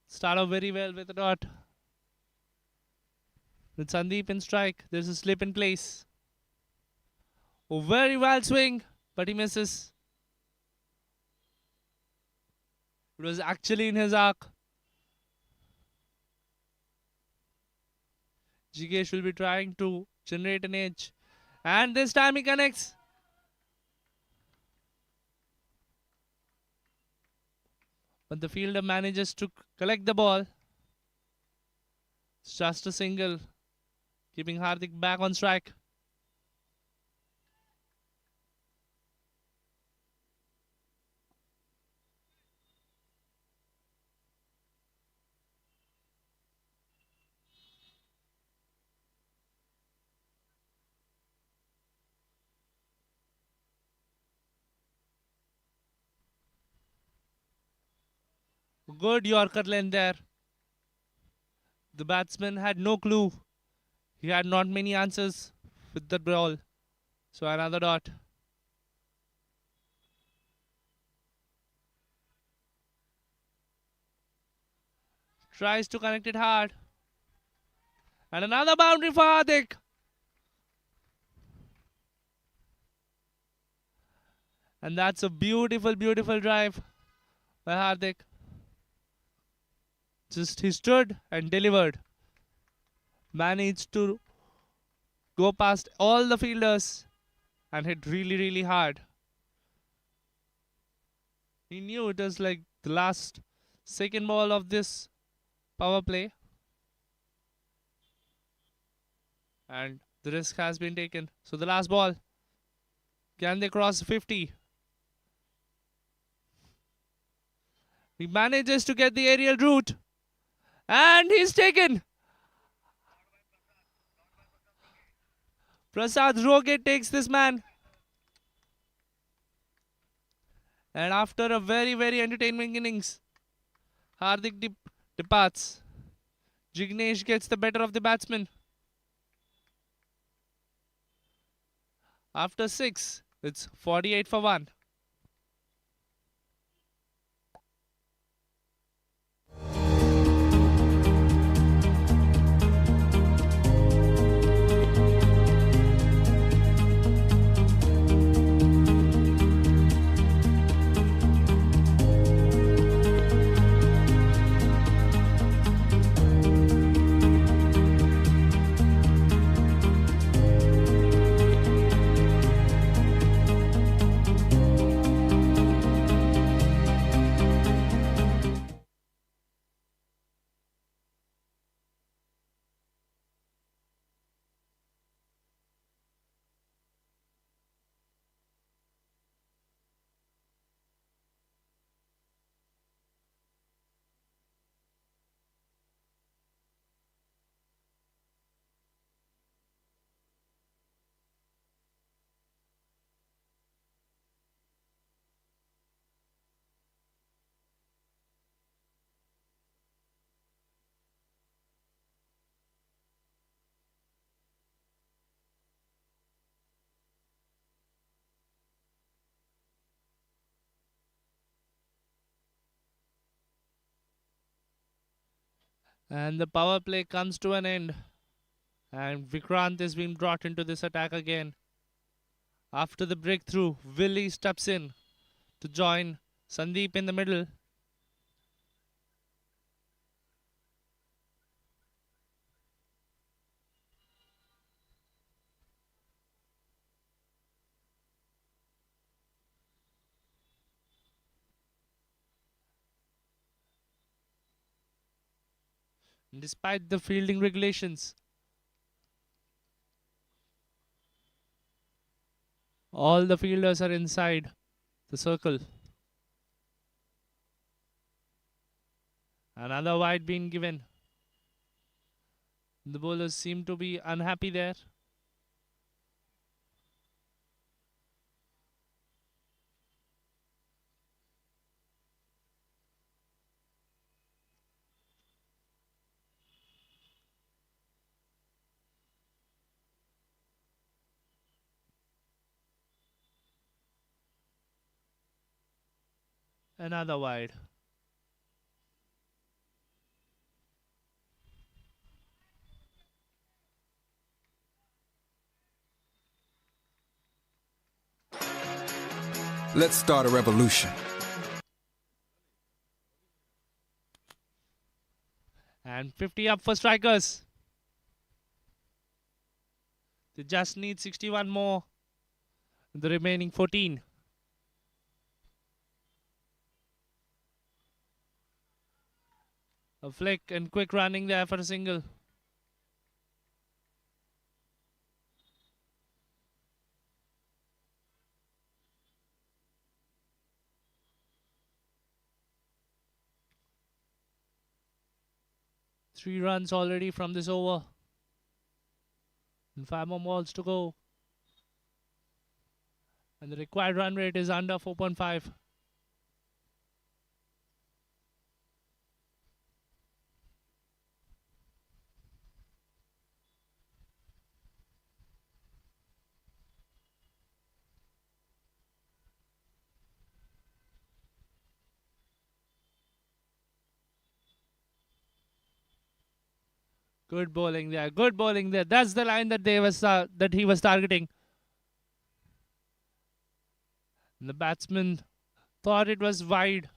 Start off very well with a dot. With Sandeep in strike, there's a slip in place. Oh, very wild swing, but he misses. It was actually in his arc. Jigesh will be trying to generate an edge. And this time he connects. But the fielder manages to collect the ball. It's just a single, keeping Hardik back on strike. Good Yorker length there. The batsman had no clue. He had not many answers with the ball. So another dot. Tries to connect it hard. And another boundary for Hardik. And that's a beautiful, beautiful drive by Hardik. Just he stood and delivered. Managed to go past all the fielders and hit really, really hard. He knew it was like the last second ball of this power play. And the risk has been taken. So the last ball. Can they cross 50? He manages to get the aerial route. And he's taken. Prasad Roge takes this man. And after a very, very entertaining innings, Hardik departs. Jignesh gets the better of the batsman. After 6, it's 48 for 1. And the power play comes to an end. And Vikrant is being brought into this attack again. After the breakthrough, Willie steps in to join Sandeep in the middle. Despite the fielding regulations, all the fielders are inside the circle. Another wide being given. The bowlers seem to be unhappy there. Another wide. Let's start a revolution. And 50 up for strikers. They just need 61 more in the remaining 14. A flick and quick running there for a single. Three runs already from this over. And 5 more balls to go. And the required run rate is under 4.5. Good bowling there. Good bowling there. That's the line that he was targeting. And the batsman thought it was wide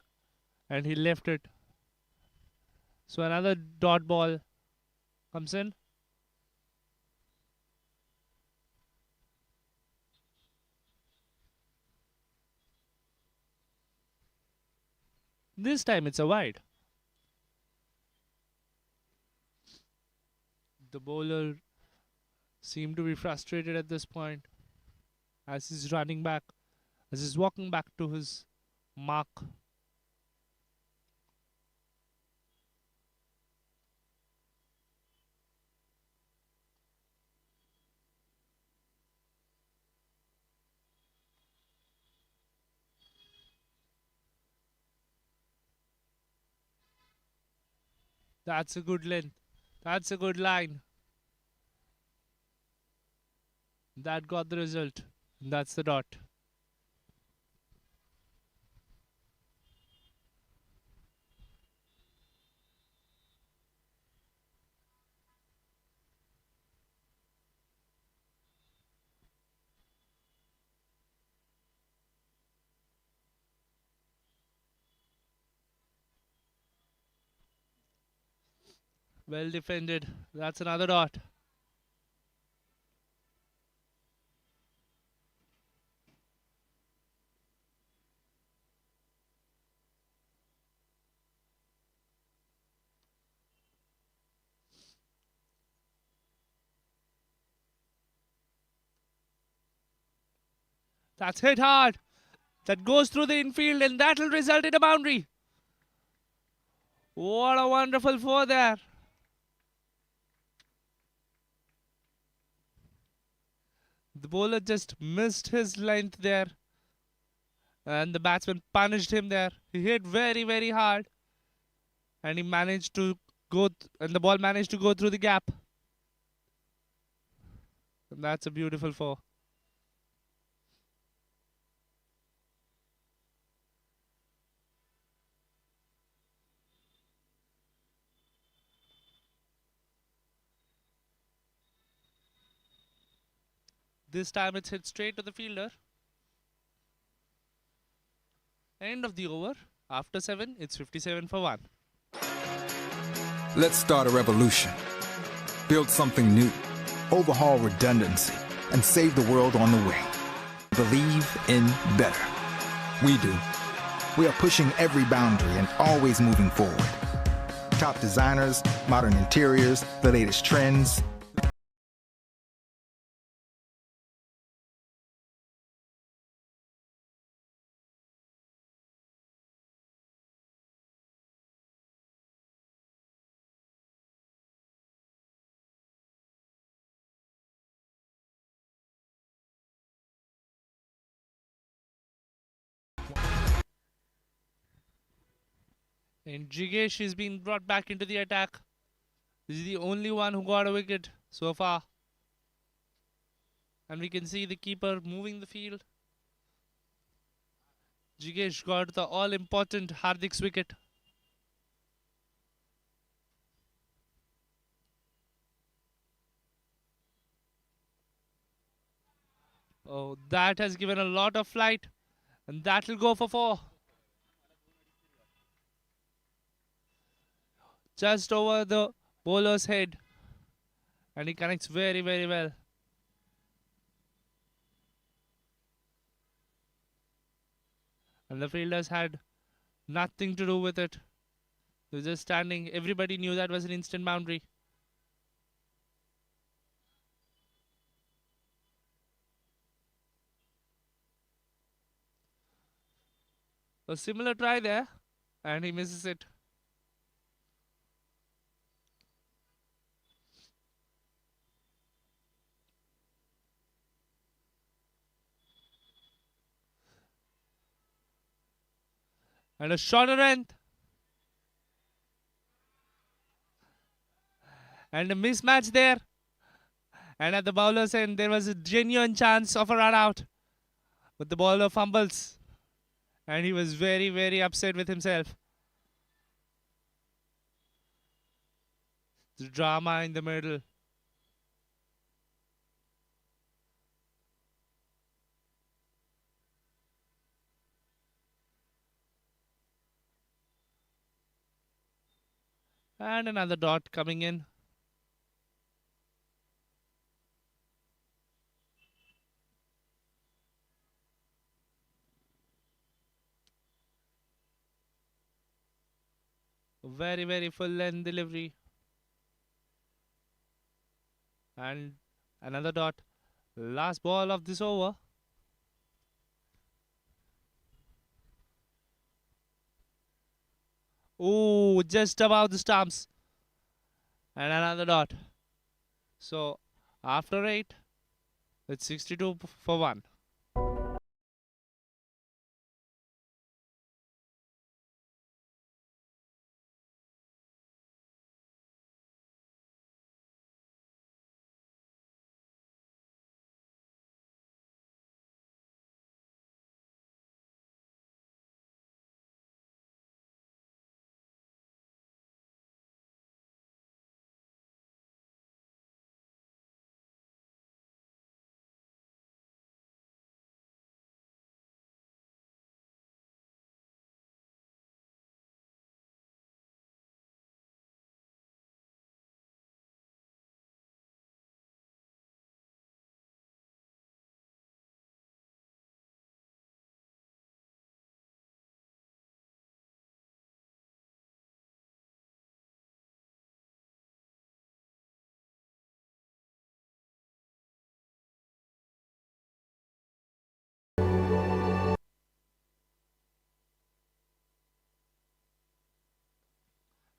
and he left it. So another dot ball comes in. This time it's a wide. The bowler seem to be frustrated at this point as he's running back, as he's walking back to his mark. That's a good length. That's a good line. That got the result. That's the dot. Well defended. That's another dot. That's hit hard. That goes through the infield and that'll result in a boundary. What a wonderful four there. The bowler just missed his length there. And the batsman punished him there. He hit very, very hard. And he managed to and the ball managed to go through the gap. And that's a beautiful four. This time it's hit straight to the fielder. End of the over. After 7, it's 57 for 1. Let's start a revolution. Build something new. Overhaul redundancy and save the world on the way. Believe in better. We do. We are pushing every boundary and always moving forward. Top designers, modern interiors, the latest trends. And Jigesh is being brought back into the attack. This is the only one who got a wicket so far. And we can see the keeper moving the field. Jigesh got the all-important Hardik's wicket. Oh, that has given a lot of flight. And that will go for 4. Just over the bowler's head. And he connects very, very well. And the fielders had nothing to do with it. They were just standing. Everybody knew that was an instant boundary. A similar try there. And he misses it. And a shorter length. And a mismatch there. And at the bowler's end, there was a genuine chance of a run out. But the bowler fumbles. And he was very, very upset with himself. The drama in the middle. And another dot coming in. Very, very full length delivery. And Another dot. Last ball of this over. Oh, just above the stumps. And another dot. So, after 8, it's 62 for 1.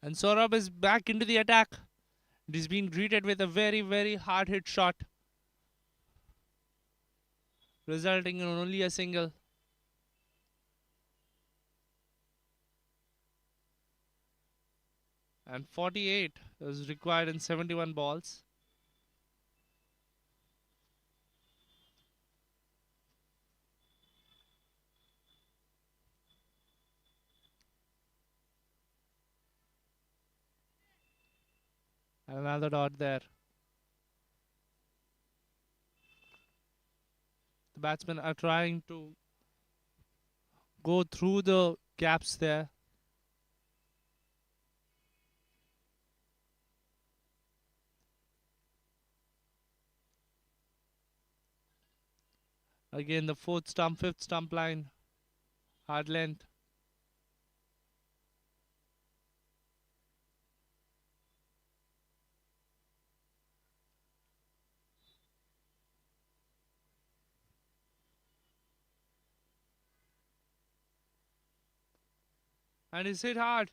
And Saurabh is back into the attack. It is being greeted with a very, very hard hit shot, resulting in only a single. And 48 is required in 71 balls. And another dot there. The batsmen are trying to go through the gaps there. Again, the fourth stump, fifth stump line. Hard length. And he's hit hard.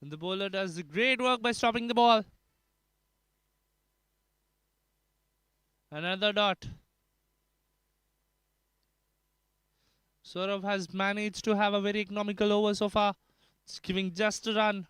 And the bowler does the great work by stopping the ball. Another dot. Saurav has managed to have a very economical over so far. It's giving just a run.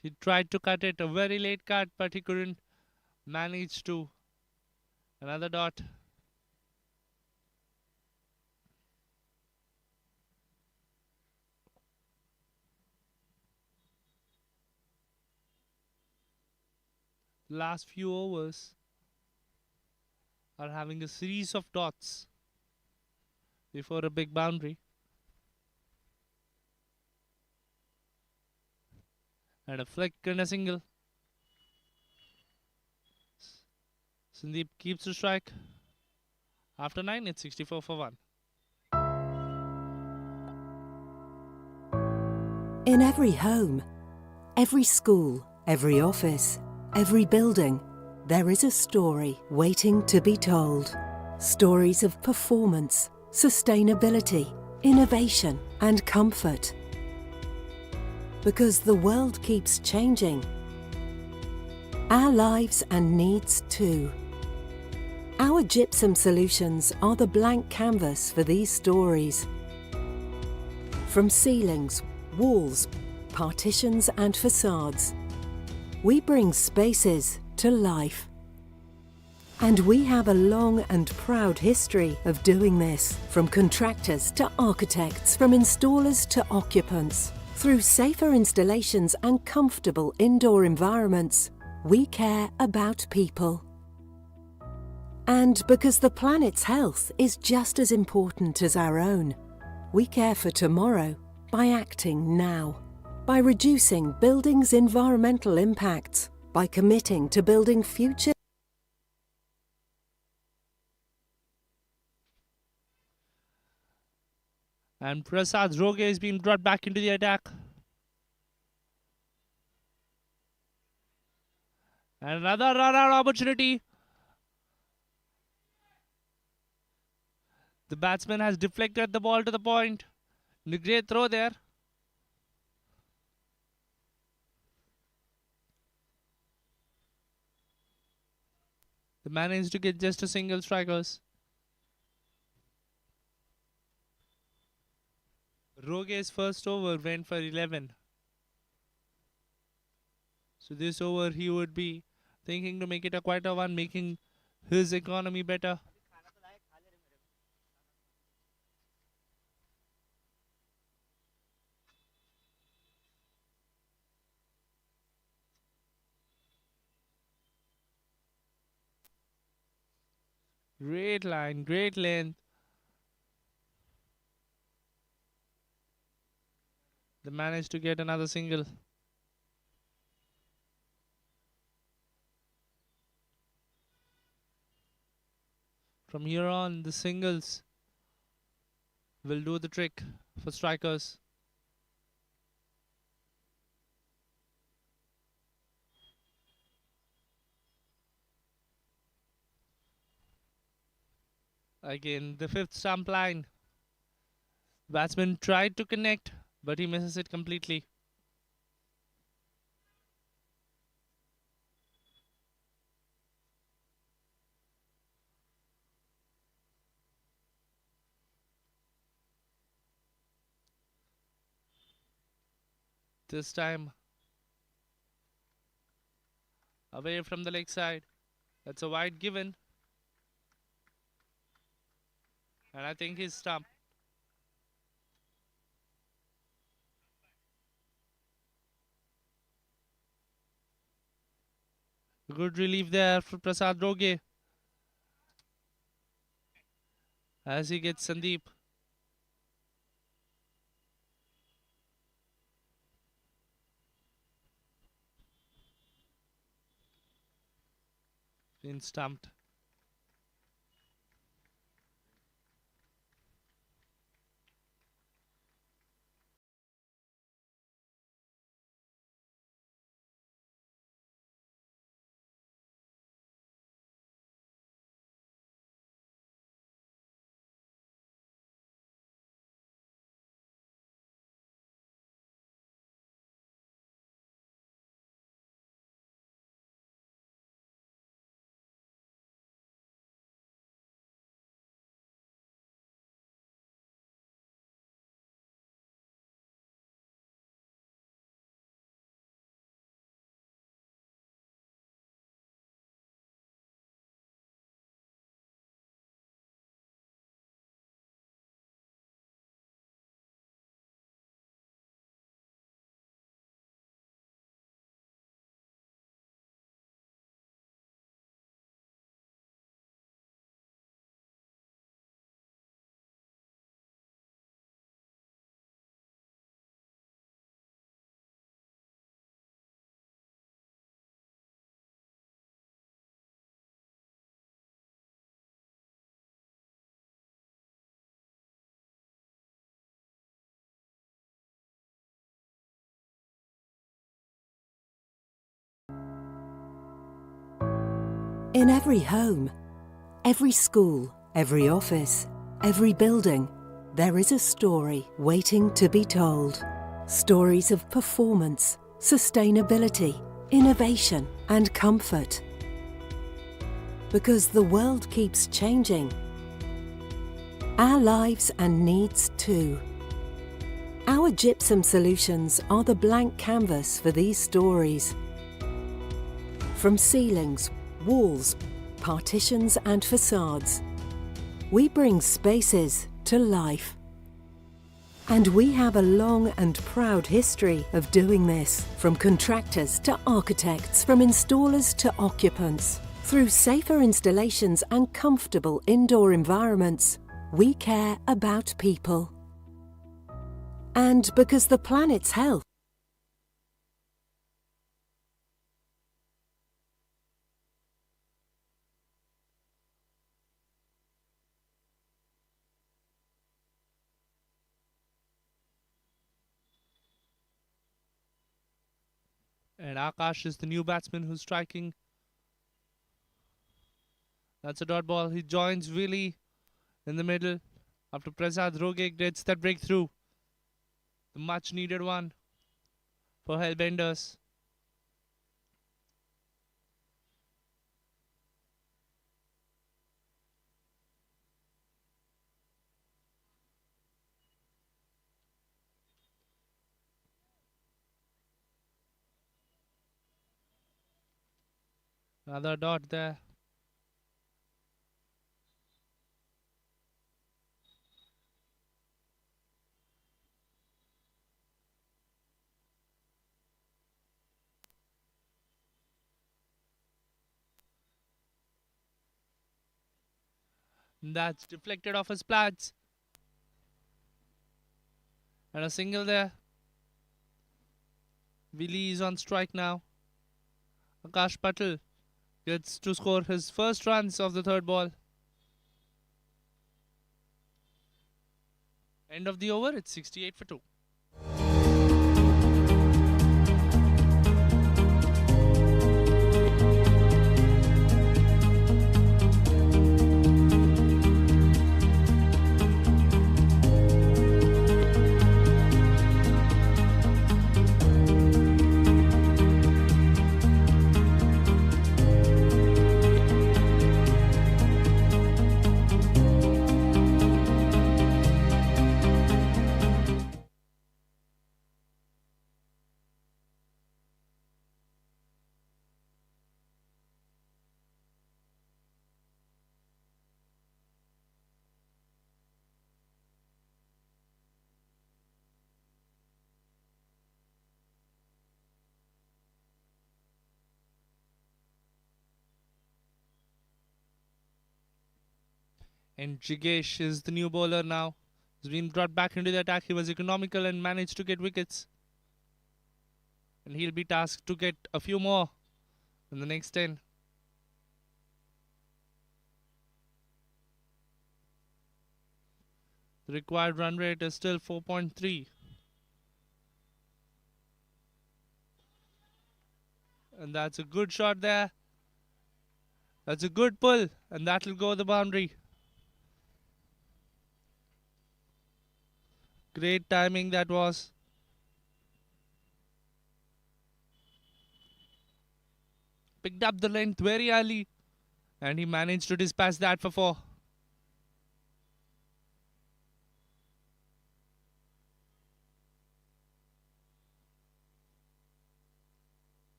He tried to cut it, a very late cut, but he couldn't manage to. Another dot. Last few overs are having a series of dots before a big boundary. And a flick and a single. Sandeep keeps the strike. After 9, it's 64 for 1. In every home, every school, every office, every building, there is a story waiting to be told. Stories of performance, sustainability, innovation, and comfort. Because the world keeps changing. Our lives and needs too. Our gypsum solutions are the blank canvas for these stories. From ceilings, walls, partitions and facades, we bring spaces to life. And we have a long and proud history of doing this, from contractors to architects, from installers to occupants. Through safer installations and comfortable indoor environments, we care about people. And because the planet's health is just as important as our own, we care for tomorrow by acting now, by reducing buildings' environmental impacts, by committing to building future And Prasad Roge is being brought back into the attack. And another run-out opportunity. The batsman has deflected the ball to the point. Great throw there. They managed to get just a single strikers. Roge's first over went for 11. So this over he would be thinking to make it a quieter one, making his economy better. Great line, great length. They managed to get another single. From here on, the singles will do the trick for strikers. Again, the fifth stump line. Batsman tried to connect, but he misses it completely. This time, away from the leg side. That's a wide given. And I think he's stumped. Good relief there for Prasad Roge as he gets Sandeep. Been stumped. In every home, every school, every office, every building, there is a story waiting to be told. Stories of performance, sustainability, innovation, and comfort. Because the world keeps changing. Our lives and needs too. Our gypsum solutions are the blank canvas for these stories. From ceilings, walls, partitions and facades, we bring spaces to life. And we have a long and proud history of doing this, from contractors to architects, from installers to occupants. Through safer installations and comfortable indoor environments, we care about people. And because the planet's health And Akash is the new batsman who's striking. That's a dot ball. He joins Willie in the middle after Prasad Roge gets that breakthrough. The much needed one for Hellbenders. Another dot there. That's deflected off his pads. And a single there. Willie is on strike now. Akash Patel gets to score his first runs of the third ball. End of the over, it's 68 for 2. And Jigesh is the new bowler now. He's been brought back into the attack. He was economical and managed to get wickets. And he'll be tasked to get a few more in the next 10. The required run rate is still 4.3. And that's a good shot there. That's a good pull. And that'll go the boundary. Great timing that was. Picked up the length very early. And he managed to dispatch that for 4.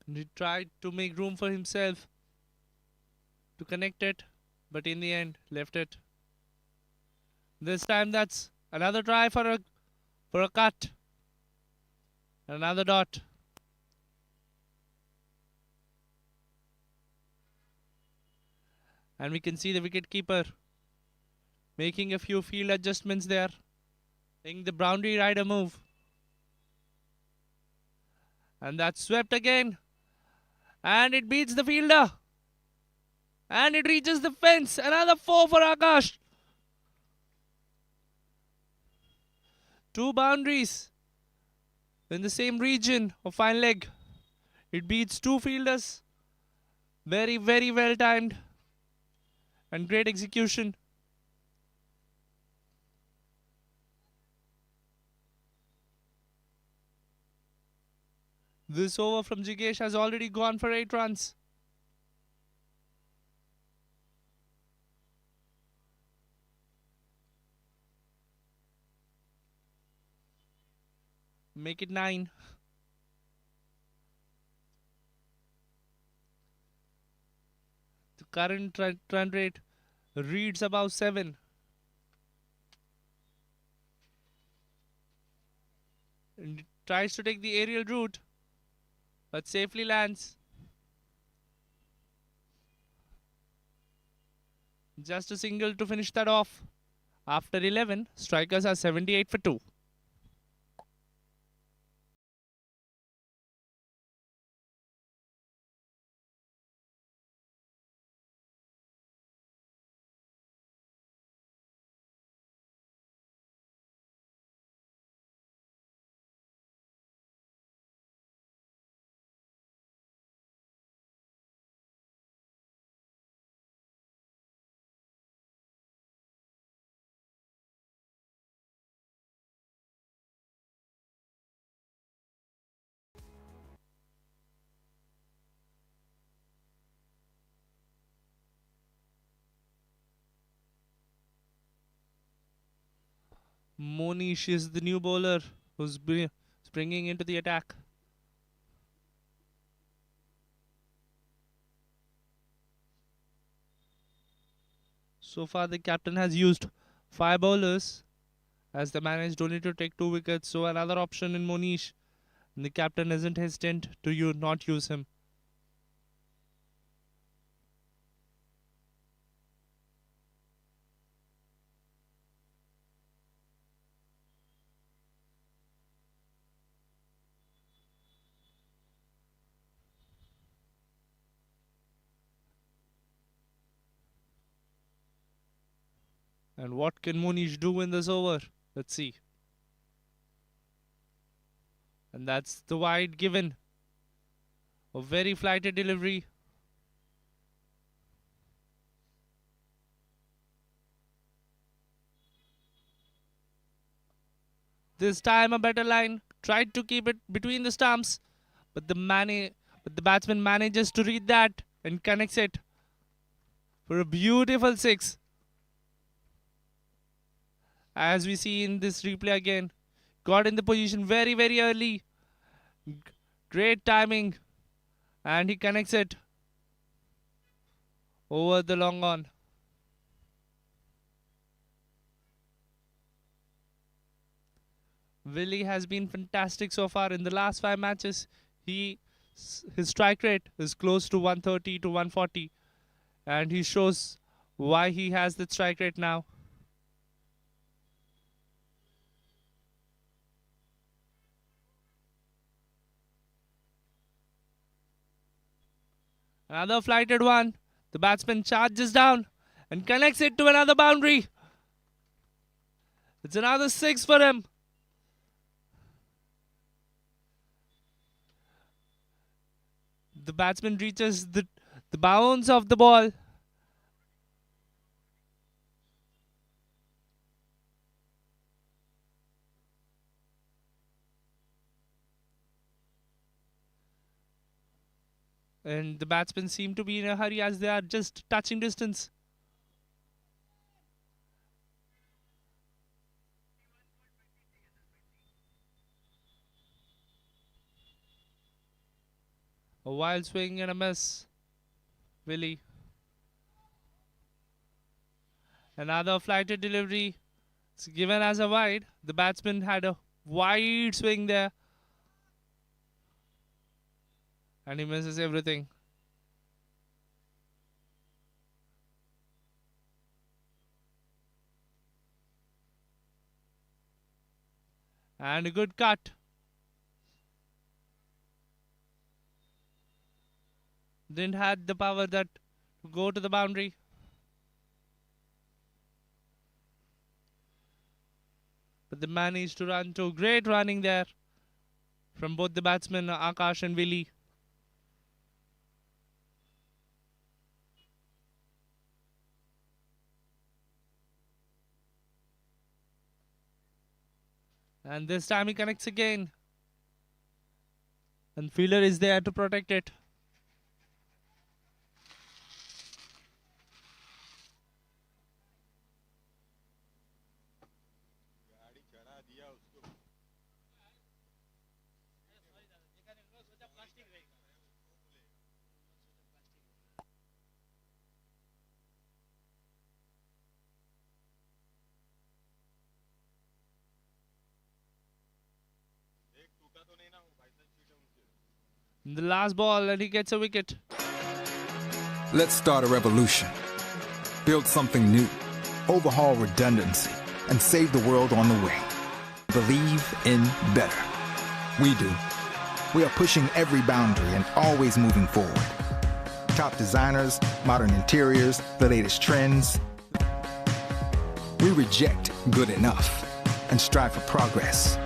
And he tried to make room for himself to connect it, but in the end left it. This time that's another try for a cut. Another dot. And we can see the wicketkeeper making a few field adjustments there. Taking the boundary rider move. And that's swept again. And it beats the fielder. And it reaches the fence. Another 4 for Akash. 2 boundaries in the same region of fine leg. It beats 2 fielders. Very, very well timed. And great execution. This over from Jigesh has already gone for 8 runs. Make it 9. The current run rate reads about 7. And it tries to take the aerial route, but safely lands. Just a single to finish that off. After 11, strikers are 78 for 2. Monish is the new bowler who's springing into the attack. So far, the captain has used 5 bowlers as they managed only to take 2 wickets. So another option in Monish. And the captain isn't hesitant to not use him. And what can Monish do in this over? Let's see. And that's the wide given. A very flighted delivery. This time a better line. Tried to keep it between the stumps. But the batsman manages to read that and connects it for a beautiful 6. As we see in this replay again. Got in the position very, very early. Great timing. And he connects it over the long on. Willie has been fantastic so far in the last 5 matches. His strike rate is close to 130 to 140. And he shows why he has the strike rate now. Another flighted one. The batsman charges down and connects it to another boundary. It's another 6 for him. The batsman reaches the bounce of the ball. And the batsmen seem to be in a hurry as they are just touching distance. A wild swing and a miss. Willie. Another flighted delivery. It's given as a wide. The batsman had a wide swing there. And he misses everything. And a good cut. Didn't have the power that to go to the boundary. But they managed to run to great running there from both the batsmen Akash and Willie. And this time he connects again. And fielder is there to protect it. The last ball and he gets a wicket. Let's start a revolution. Build something new. Overhaul redundancy and save the world on the way. Believe in better. We do. We are pushing every boundary and always moving forward. Top designers, modern interiors, the latest trends. We reject good enough and strive for progress.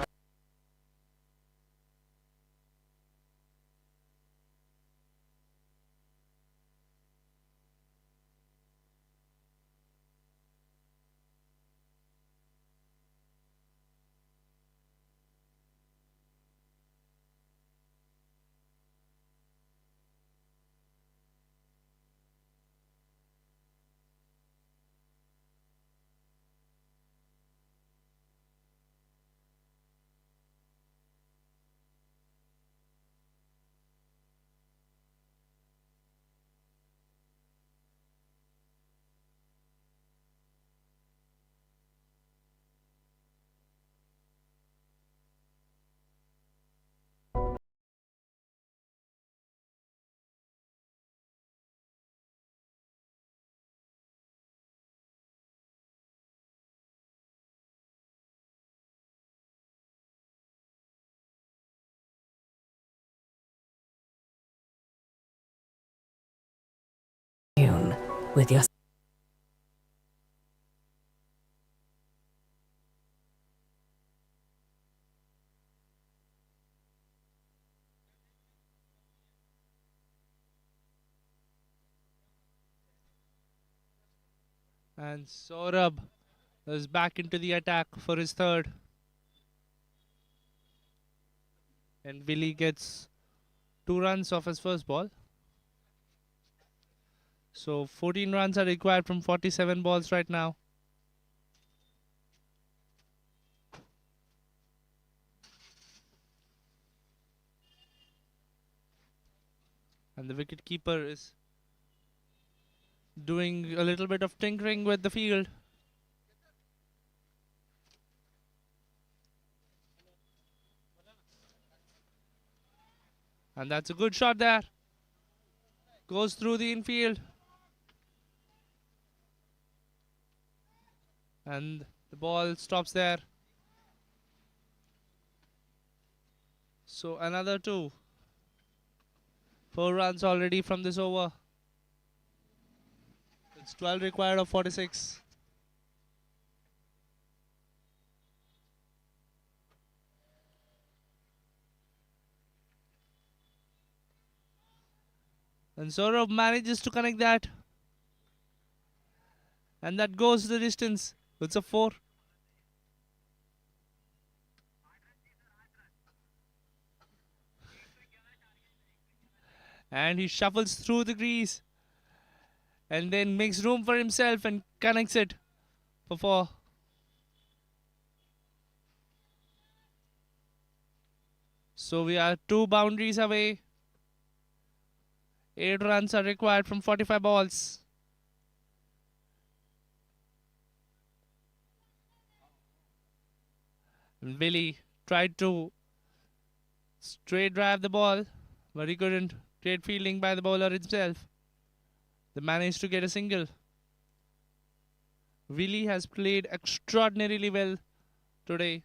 with your And Saurabh is back into the attack for his third. And Willie gets 2 runs off his first ball. So 14 runs are required from 47 balls right now. And the wicket keeper is doing a little bit of tinkering with the field. And that's a good shot there. Goes through the infield. And the ball stops there. So another 2. 4 runs already from this over. It's 12 required of 46. And Saurabh manages to connect that. And that goes the distance. It's a 4. And he shuffles through the crease. And then makes room for himself and connects it for 4. So we are 2 boundaries away. 8 runs are required from 45 balls. And Billy tried to straight drive the ball, but he couldn't. Great fielding by the bowler himself. They managed to get a single. Willie has played extraordinarily well today,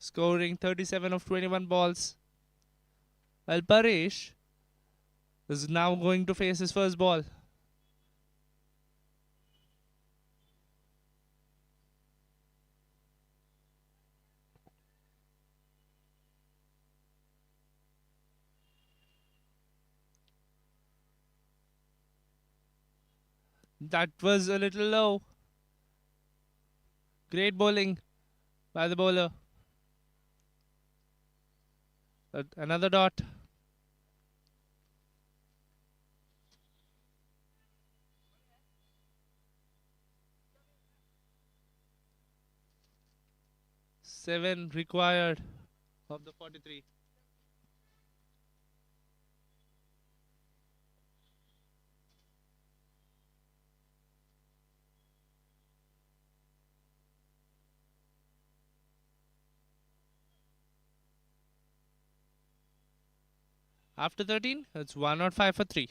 scoring 37 of 21 balls. While Paresh is now going to face his first ball. That was a little low. Great bowling by the bowler. Another dot. Seven required of the 43. After 13, it's 105 for 3.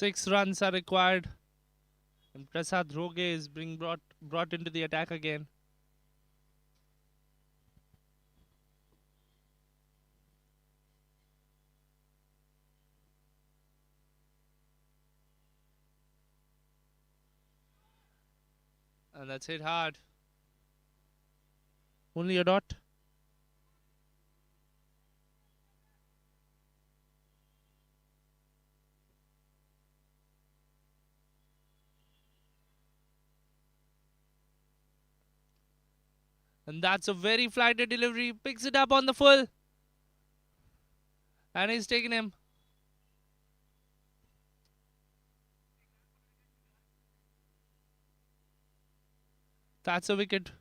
Six runs are required. And Prasad Roge is being brought into the attack again. And that's hit hard. Only a dot. And that's a very flighted delivery. Picks it up on the full. And he's taken him. That's a wicket.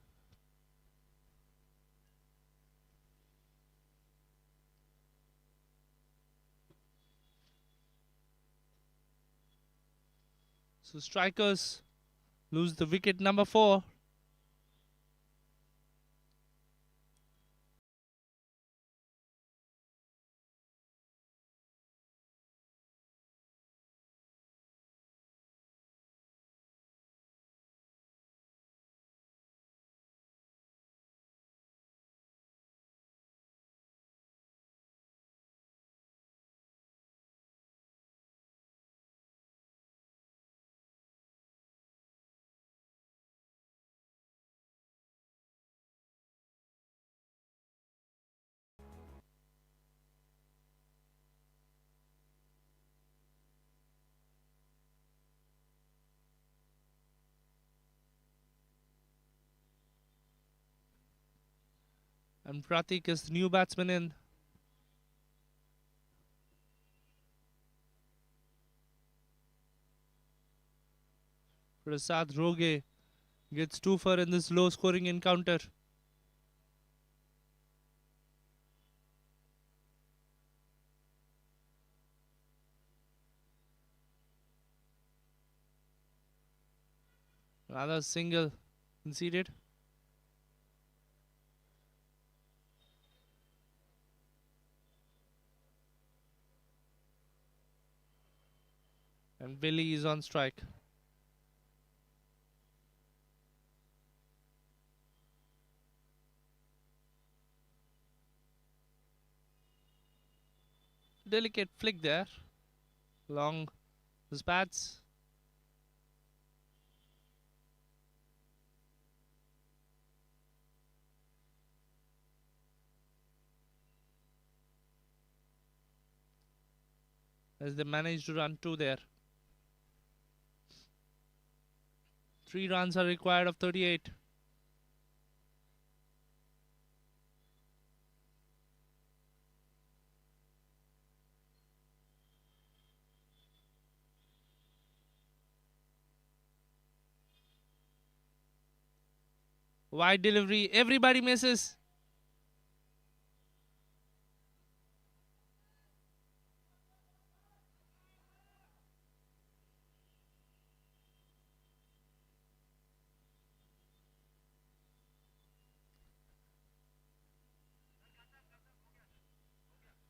So strikers lose the wicket number 4. And Pratik is the new batsman in. Prasad Roge gets 2 for in this low scoring encounter. Another single conceded. And Billy is on strike. Delicate flick there. Long his bats. As they managed to run 2 there. 3 runs are required of 38. Wide delivery. Everybody misses.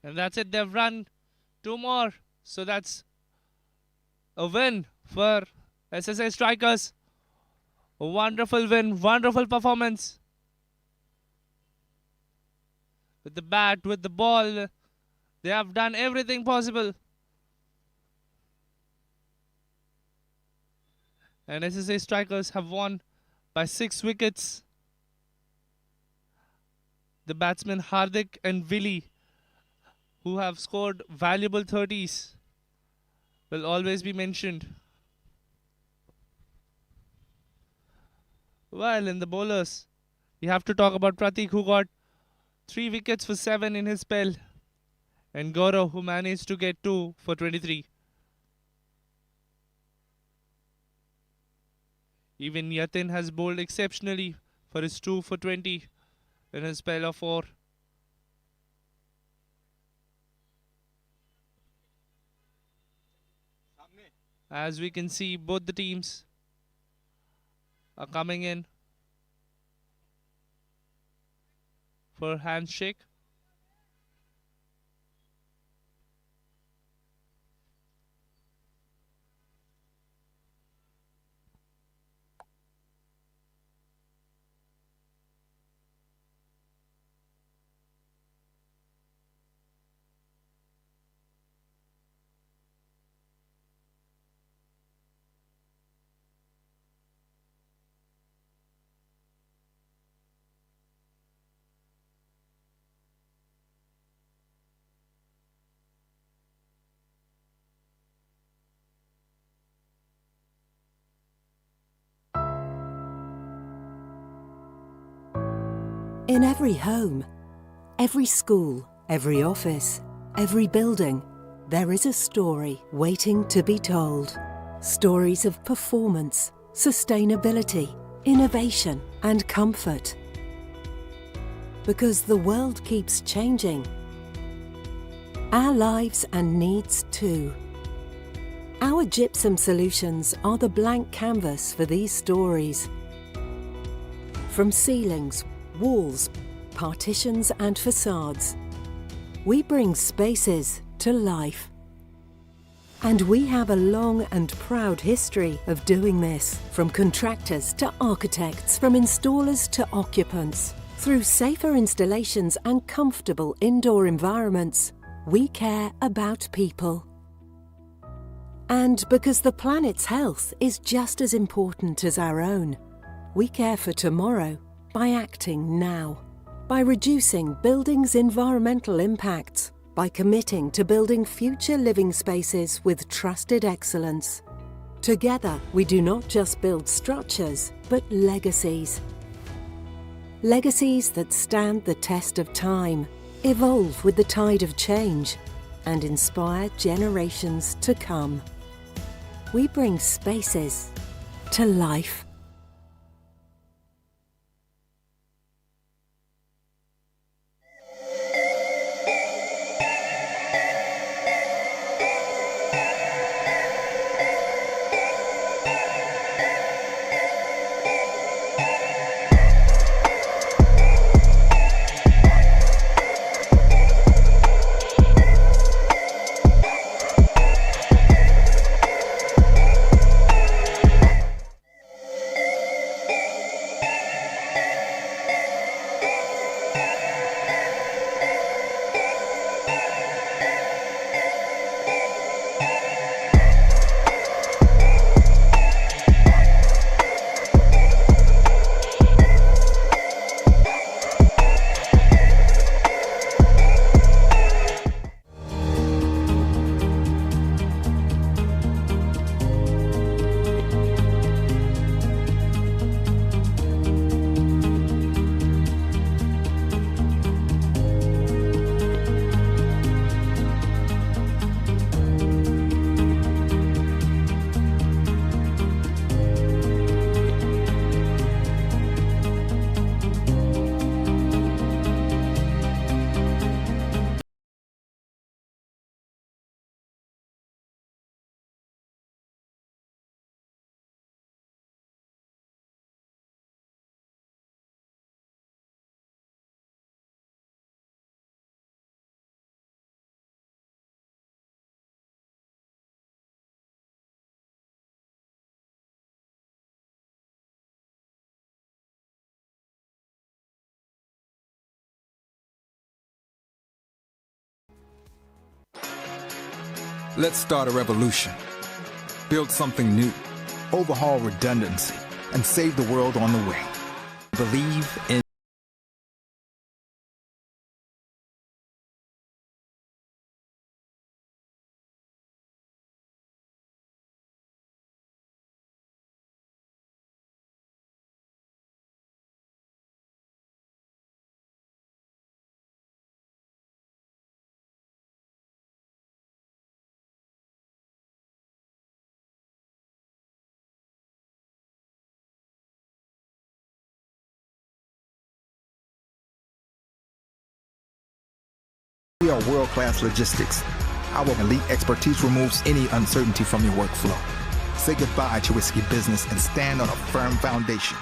And that's it. They've run 2 more. So that's a win for SSA Strikers. A wonderful win. Wonderful performance. With the bat, with the ball. They have done everything possible. And SSA Strikers have won by 6 wickets. The batsmen Hardik and Willi, who have scored valuable 30s, will always be mentioned. Well, in the bowlers, you have to talk about Pratik, who got 3 wickets for 7 in his spell, and Gaurav, who managed to get 2 for 23. Even Yatin has bowled exceptionally for his 2 for 20 in his spell of 4. As we can see, both the teams are coming in for handshake. In every home, every school, every office, every building, there is a story waiting to be told. Stories of performance, sustainability, innovation, and comfort. Because the world keeps changing. Our lives and needs too. Our gypsum solutions are the blank canvas for these stories. From ceilings, walls, partitions and facades, we bring spaces to life. And we have a long and proud history of doing this, from contractors to architects, from installers to occupants. Through safer installations and comfortable indoor environments, we care about people. And because the planet's health is just as important as our own, we care for tomorrow by acting now, by reducing buildings' environmental impacts, by committing to building future living spaces with trusted excellence. Together, we do not just build structures, but legacies. Legacies that stand the test of time, evolve with the tide of change, and inspire generations to come. We bring spaces to life. Let's start a revolution. Build something new, overhaul redundancy, and save the world on the way. Believe in we are world-class logistics. Our elite expertise removes any uncertainty from your workflow. Say goodbye to risky business and stand on a firm foundation.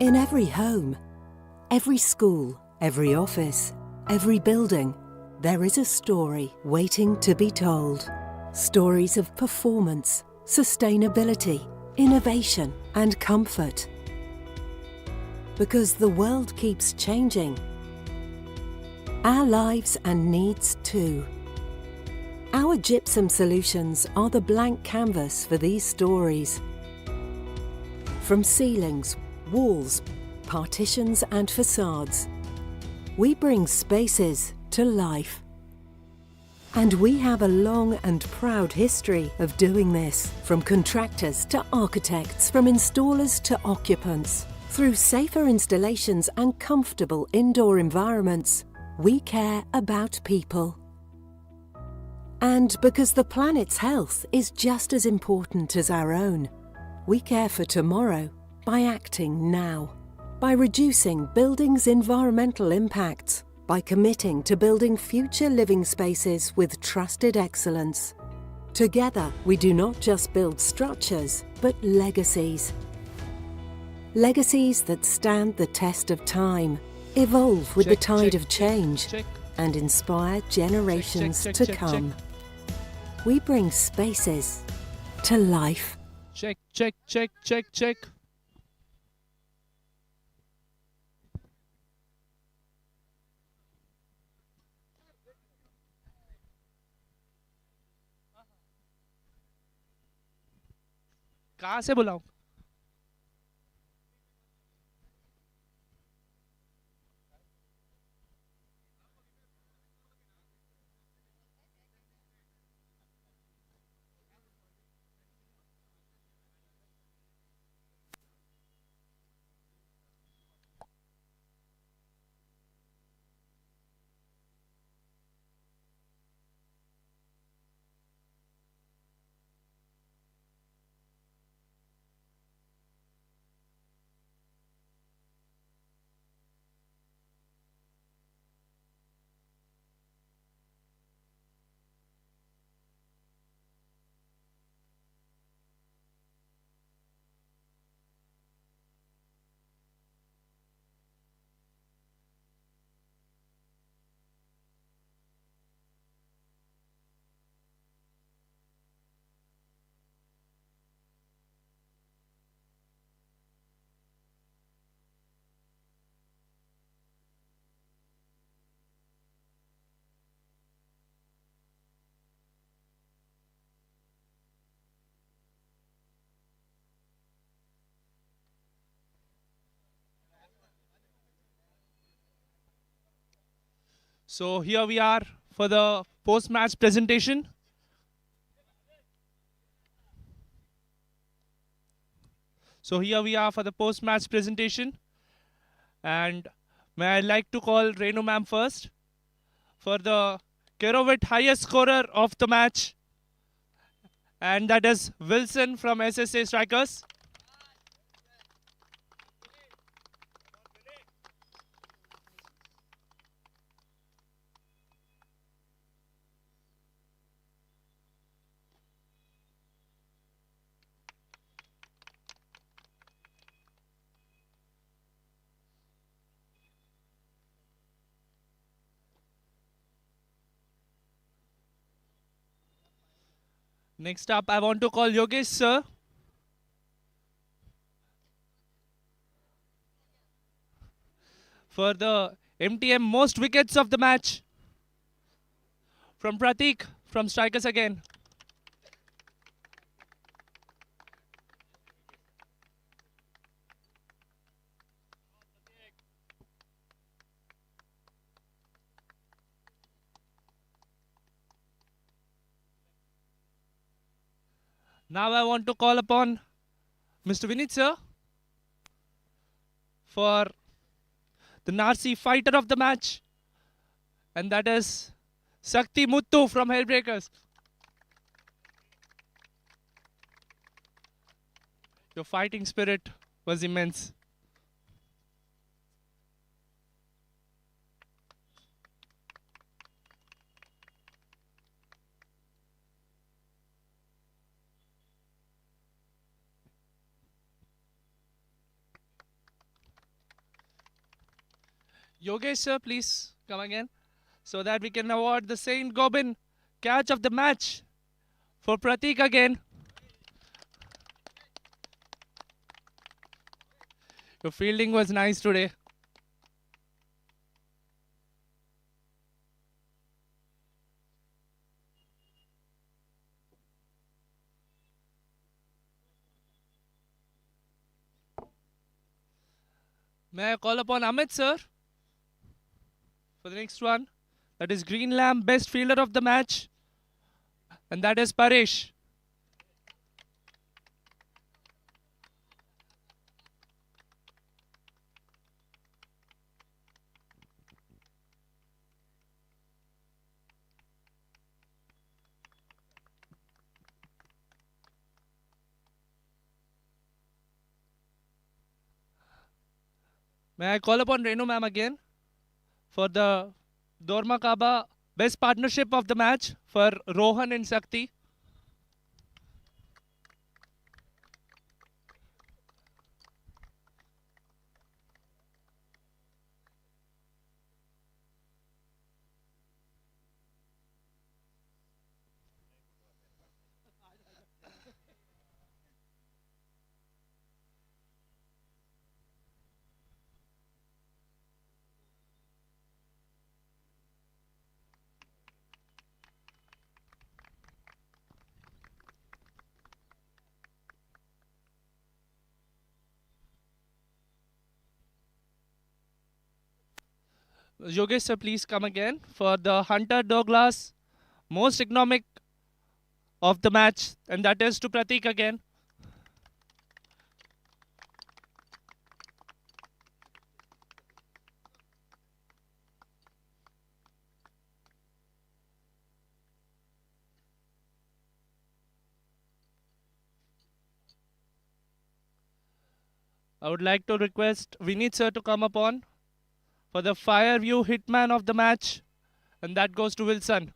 In every home, every school, every office, every building, there is a story waiting to be told. Stories of performance, sustainability, innovation, and comfort. Because the world keeps changing. Our lives and needs too. Our gypsum solutions are the blank canvas for these stories. From ceilings, walls, partitions and facades, we bring spaces to life. And we have a long and proud history of doing this, from contractors to architects, from installers to occupants. Through safer installations and comfortable indoor environments, we care about people. And because the planet's health is just as important as our own, we care for tomorrow by acting now, by reducing buildings' environmental impacts, by committing to building future living spaces with trusted excellence. Together, we do not just build structures, but legacies. Legacies that stand the test of time, evolve with the tide of change, and inspire generations to come. We bring spaces to life. Check, check, check, check, check. कहाँ से बुलाऊं? So here we are for the post-match presentation. So here we are for the post-match presentation. And may I like to call Renu ma'am first for the Kerovit highest scorer of the match. And that is Wilson from SSA Strikers. Next up, I want to call Yogesh sir for the MTM most wickets of the match. From Pratik, from Strikers again. Now I want to call upon Mr. Vinit sir for the Narsi fighter of the match. And that is Sakti Muttu from Hellbreakers. Your fighting spirit was immense. Yogesh sir, please come again so that we can award the Saint Gobain catch of the match for Pratik again. Your fielding was nice today. May I call upon Amit sir for the next one? That is Green Lamb, best fielder of the match. And that is Paresh. May I call upon Renu ma'am again for the Dorma Kaba best partnership of the match for Rohan and Sakti. Yogesh sir, please come again for the Hunter Douglas most economic of the match, and that is to Pratik again. I would like to request Vineet sir to come upon for the Fireview Hitman of the match, and that goes to Wilson.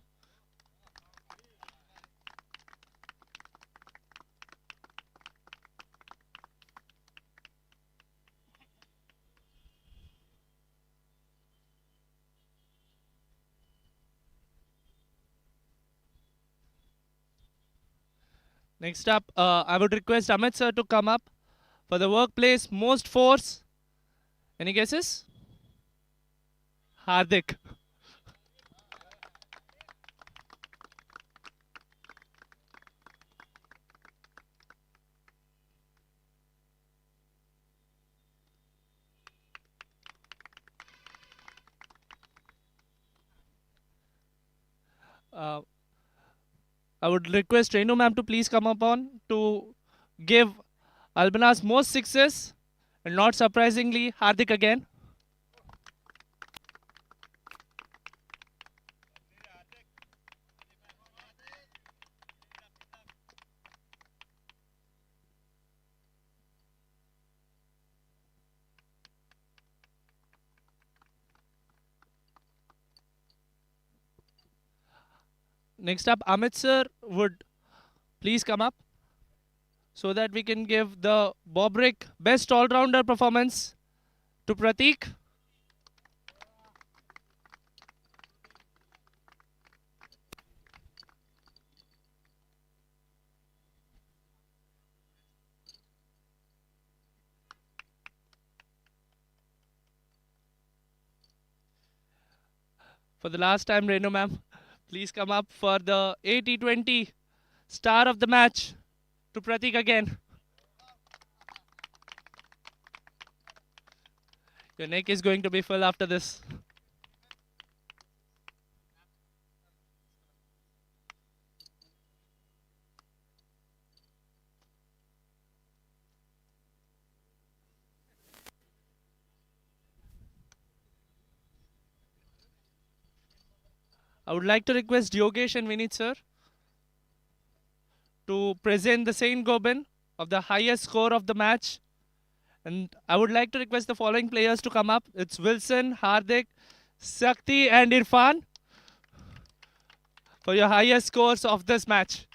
Next up, I would request Amit sir to come up for the workplace most force. Any guesses? Hardik. I would request Renu ma'am to please come upon to give Albana's most sixes, and not surprisingly, Hardik again. Next up, Amit sir would please come up so that we can give the Bobrick best all-rounder performance to Pratik. For the last time, Renu ma'am, please come up for the T20 star of the match to Pratik again. Your neck is going to be full after this. I would like to request Yogesh and Vineet sir to present the Saint Gobain of the highest score of the match. And I would like to request the following players to come up. It's Wilson, Hardik, Sakti and Irfan for your highest scores of this match.